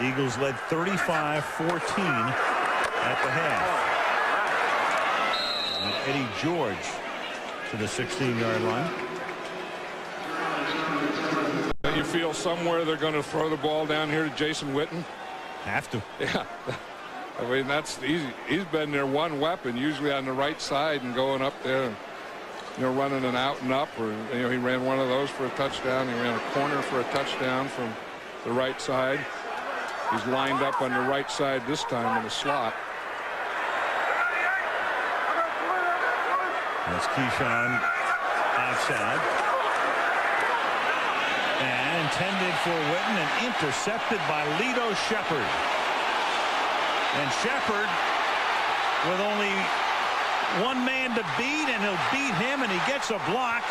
Eagles led 35-14 at the half. Eddie George to the 16-yard line. You feel somewhere they're going to throw the ball down here to Jason Witten? Have to. Yeah. I mean, that's easy. He's been their one weapon, usually on the right side and going up there and, running an out and up, or, he ran one of those for a touchdown. He ran a corner for a touchdown from the right side. He's lined up on the right side this time in the slot. That's Keyshawn outside. And intended for Witten and intercepted by Lito Shepherd. And Shepherd with only one man to beat, and he'll beat him, and he gets a block.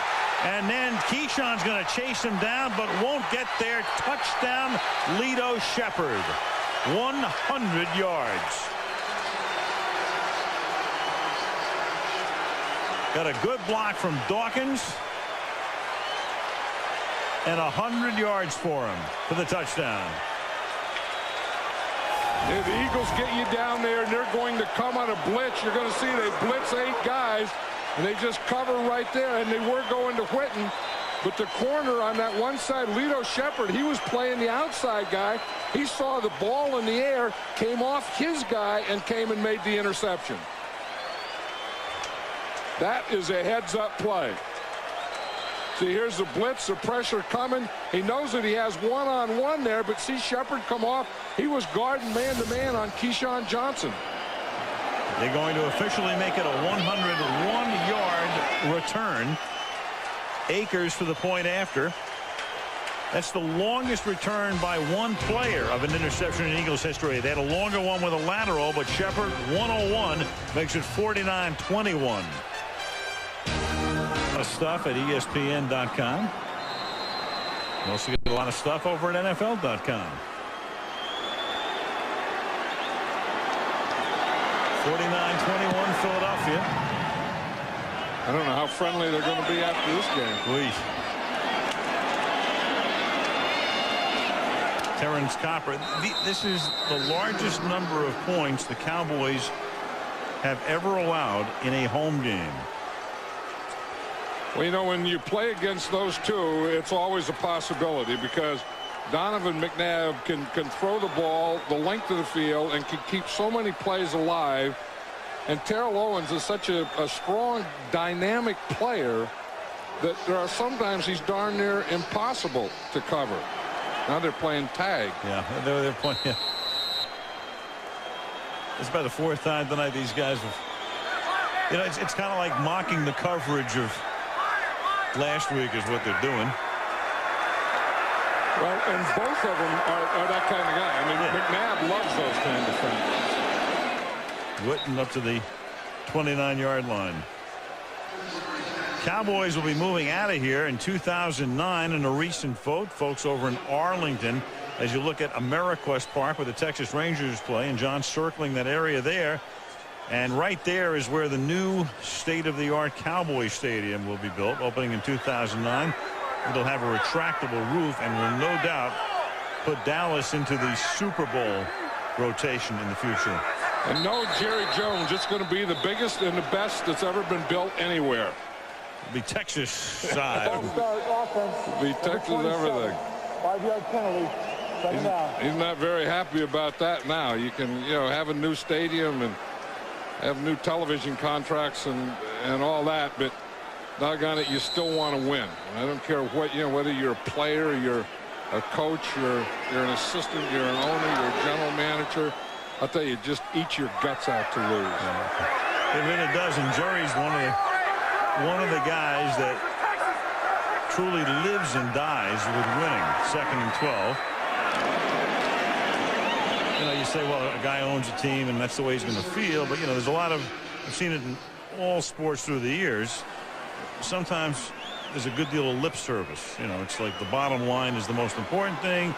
And then Keyshawn's going to chase him down, but won't get there. Touchdown, Lito Shepherd. 100 yards. Got a good block from Dawkins. And 100 yards for him for the touchdown. If the Eagles get you down there and they're going to come on a blitz, you're going to see they blitz 8 guys, and they just cover right there, and they were going to Witten. But the corner on that one side, Lito Shepherd, he was playing the outside guy. He saw the ball in the air, came off his guy, and came and made the interception. That is a heads-up play. See, here's the blitz, the pressure coming. He knows that he has one-on-one there, but see Shepherd come off. He was guarding man-to-man on Keyshawn Johnson. They're going to officially make it a 101-yard return. Akers for the point after. That's the longest return by one player of an interception in Eagles history. They had a longer one with a lateral, but Shepherd 101 makes it 49-21. Stuff at ESPN.com. You also get a lot of stuff over at NFL.com. 49-21 Philadelphia. I don't know how friendly they're going to be after this game. Please. Terrence Copper. This is the largest number of points the Cowboys have ever allowed in a home game. Well, when you play against those two, it's always a possibility because Donovan McNabb can throw the ball the length of the field and can keep so many plays alive. And Terrell Owens is such a strong, dynamic player that there are sometimes he's darn near impossible to cover. Now they're playing tag. Yeah, they're playing. Yeah. It's about the 4th time tonight these guys have. It's kind of like mocking the coverage of last week is what they're doing. Well, and both of them are that kind of guy. I mean, McNabb loves those kind of things. Witten up to the 29-yard line. Cowboys will be moving out of here in 2009 in a recent vote. Folks over in Arlington, as you look at Ameriquest Park where the Texas Rangers play, and John's circling that area there. And right there is where the new state-of-the-art Cowboys Stadium will be built, opening in 2009. It'll have a retractable roof and will no doubt put Dallas into the Super Bowl rotation in the future. And no Jerry Jones, it's going to be the biggest and the best that's ever been built anywhere. It'll be Texas side. It'll be Texas everything. 5-yard penalty. He's not very happy about that now. You can, have a new stadium and have new television contracts and all that, but doggone it, you still want to win. And I don't care what, whether you're a player, you're a coach, you're an assistant, you're an owner, you're a general manager. I'll tell you, just eat your guts out to lose. It really does, and Jerry's one of the guys that truly lives and dies with winning. 2nd and 12. You say, well, a guy owns a team and that's the way he's going to feel. But, there's a lot of, I've seen it in all sports through the years. Sometimes there's a good deal of lip service. It's like the bottom line is the most important thing.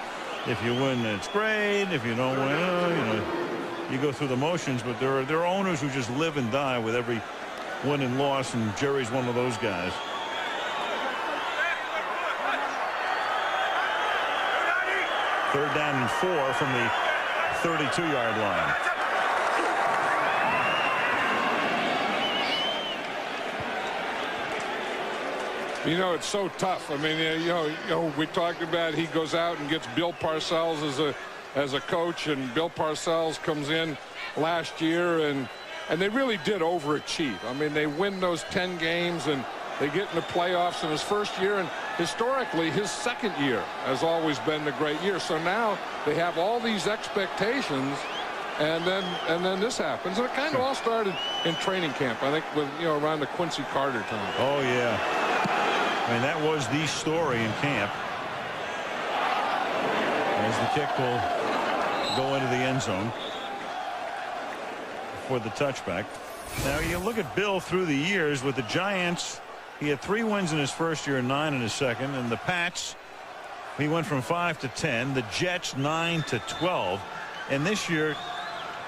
If you win, it's great. If you don't win, you go through the motions. But there are owners who just live and die with every win and loss, and Jerry's one of those guys. Third down and 4 from the 32-yard line. You know, it's so tough. I mean, you know, we talked about he goes out and gets Bill Parcells as a coach, and Bill Parcells comes in last year, and they really did overachieve. I mean, they win those 10 games, and they get in the playoffs in his first year, and historically his second year has always been the great year. So now they have all these expectations, and then this happens, and it kind of all started in training camp, I think, with, you know, around the Quincy Carter time. Oh yeah, I mean, that was the story in camp, as the kick will go into the end zone for the touchback. Now you look at Bill through the years with the Giants. He had 3 wins in his first year and 9 in his second. And the Pats, he went from 5 to 10. The Jets 9 to 12. And this year,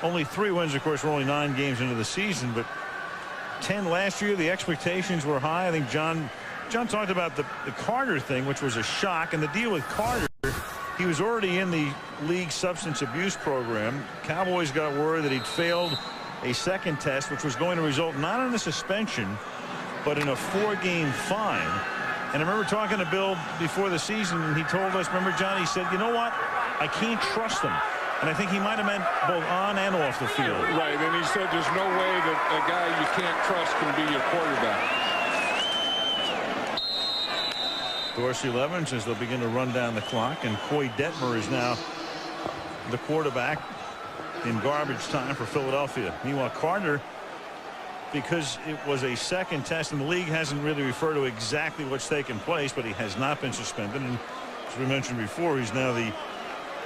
only 3 wins. Of course, we're only 9 games into the season, but 10 last year. The expectations were high. I think John talked about the Carter thing, which was a shock. And the deal with Carter, he was already in the league substance abuse program. Cowboys got word that he'd failed a second test, which was going to result not in a suspension, but in a 4-game fine. And I remember talking to Bill before the season, and he told us, remember, John, he said, you know what, I can't trust him. And I think he might have meant both on and off the field. Right, and he said there's no way that a guy you can't trust can be your quarterback. Dorsey Levens as they'll begin to run down the clock, and Coy Detmer is now the quarterback in garbage time for Philadelphia. Meanwhile, Carter, because it was a second test in the league, hasn't really referred to exactly what's taken place, but he has not been suspended. And as we mentioned before, he's now the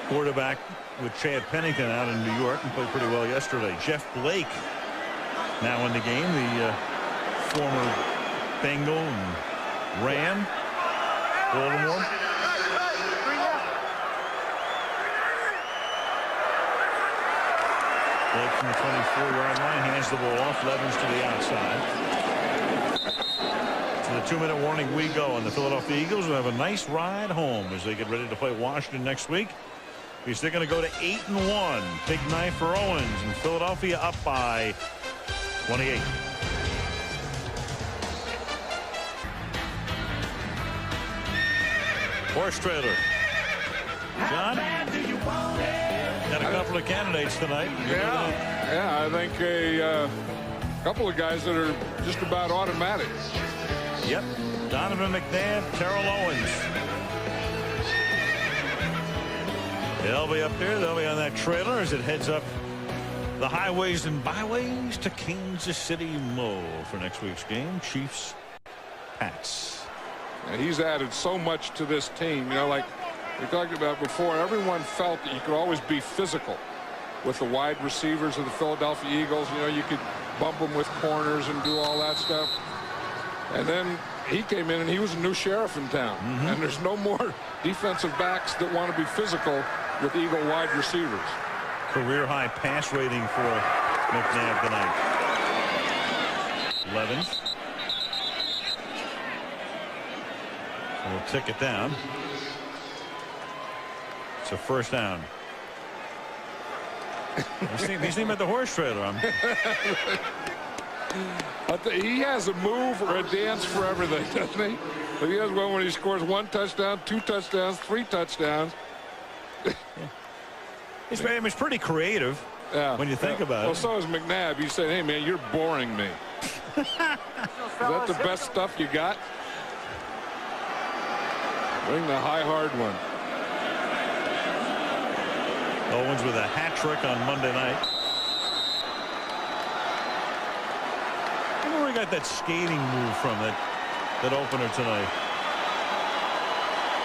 quarterback with Chad Pennington out in New York and played pretty well yesterday. Jeff Blake now in the game, the former Bengal and Ram, Baltimore. Blake from the 24-yard line hands the ball off. Levens to the outside. To the 2-minute warning we go, and the Philadelphia Eagles will have a nice ride home as they get ready to play Washington next week. They're going to go to 8-1. Big night for Owens, and Philadelphia up by 28. Horse trailer. John? Got a couple of candidates tonight. Yeah, I think a couple of guys that are just about automatic. Yep. Donovan McNabb, Terrell Owens. They'll be up there. They'll be on that trailer as it heads up the highways and byways to Kansas City, Mo, for next week's game. Chiefs, Pats. And he's added so much to this team. You know, like we talked about before, everyone felt that you could always be physical with the wide receivers of the Philadelphia Eagles. You know, you could bump them with corners and do all that stuff. And then he came in and he was a new sheriff in town. And there's no more defensive backs that want to be physical with Eagle wide receivers. Career high pass rating for McNabb tonight. Levens. We'll tick it down. It's a first down. He's at the horse trailer. He has a move or a dance for everything, doesn't he? He has one when he scores 1 touchdown, 2 touchdowns, 3 touchdowns. It's pretty creative when you think about it. Well, so is McNabb. He said, hey, man, you're boring me. Is that the best stuff you got? Bring the high, hard one. Owens with a hat trick on Monday night. I wonder where he got that skating move from, that opener tonight.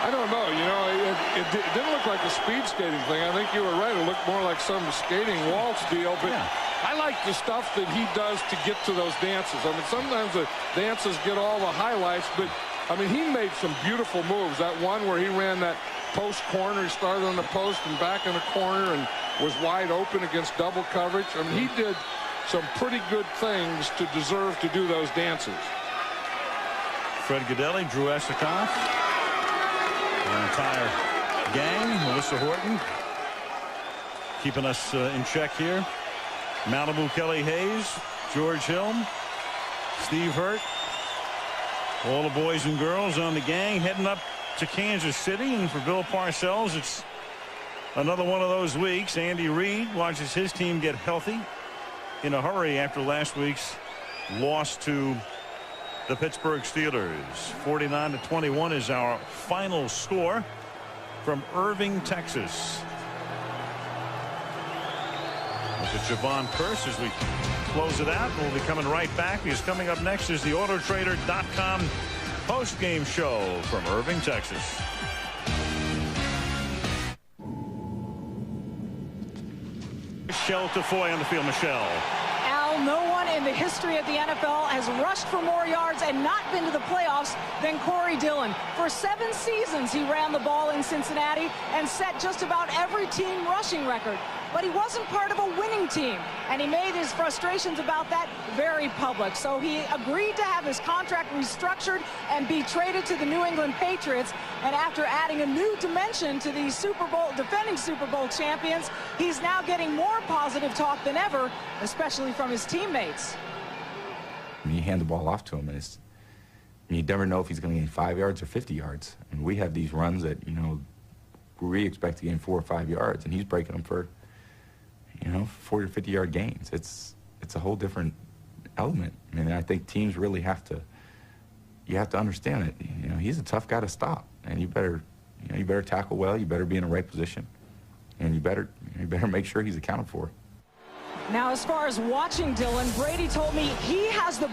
I don't know. You know, it didn't look like a speed skating thing. I think you were right. It looked more like some skating waltz deal. But yeah. I like the stuff that he does to get to those dances. I mean, sometimes the dances get all the highlights, but I mean, he made some beautiful moves. That one where he ran that post corner, he started on the post and back in the corner and was wide open against double coverage. I mean, he did some pretty good things to deserve to do those dances. Fred Gaudelli, Drew Esikoff, the entire gang, Melissa Horton, keeping us in check here. Malibu Kelly Hayes, George Hill, Steve Hurt, All the boys and girls on the gang heading up to Kansas City, and for Bill Parcells, it's another one of those weeks. Andy Reid watches his team get healthy in a hurry after last week's loss to the Pittsburgh Steelers. 49-21 is our final score from Irving, Texas. Look at Javon Curse as we close it out. We'll be coming right back, because coming up next is the Autotrader.com post-game show from Irving, Texas. Michelle Tafoy on the field. Michelle. Al, no one in the history of the NFL has rushed for more yards and not been to the playoffs than Corey Dillon. For 7 seasons, he ran the ball in Cincinnati and set just about every team rushing record. But he wasn't part of a winning team, and he made his frustrations about that very public. So he agreed to have his contract restructured and be traded to the New England Patriots. And after adding a new dimension to the defending Super Bowl champions, he's now getting more positive talk than ever, especially from his teammates. You hand the ball off to him, and you never know if he's going to gain 5 yards or 50 yards. And we have these runs that, we expect to gain 4 or 5 yards, and he's breaking them for 40 or 50-yard gains. It's a whole different element. I mean, I think teams really have to understand it. He's a tough guy to stop, and you better tackle well. You better be in the right position, and you better make sure he's accounted for. Now, as far as watching Dillon, Brady told me he has the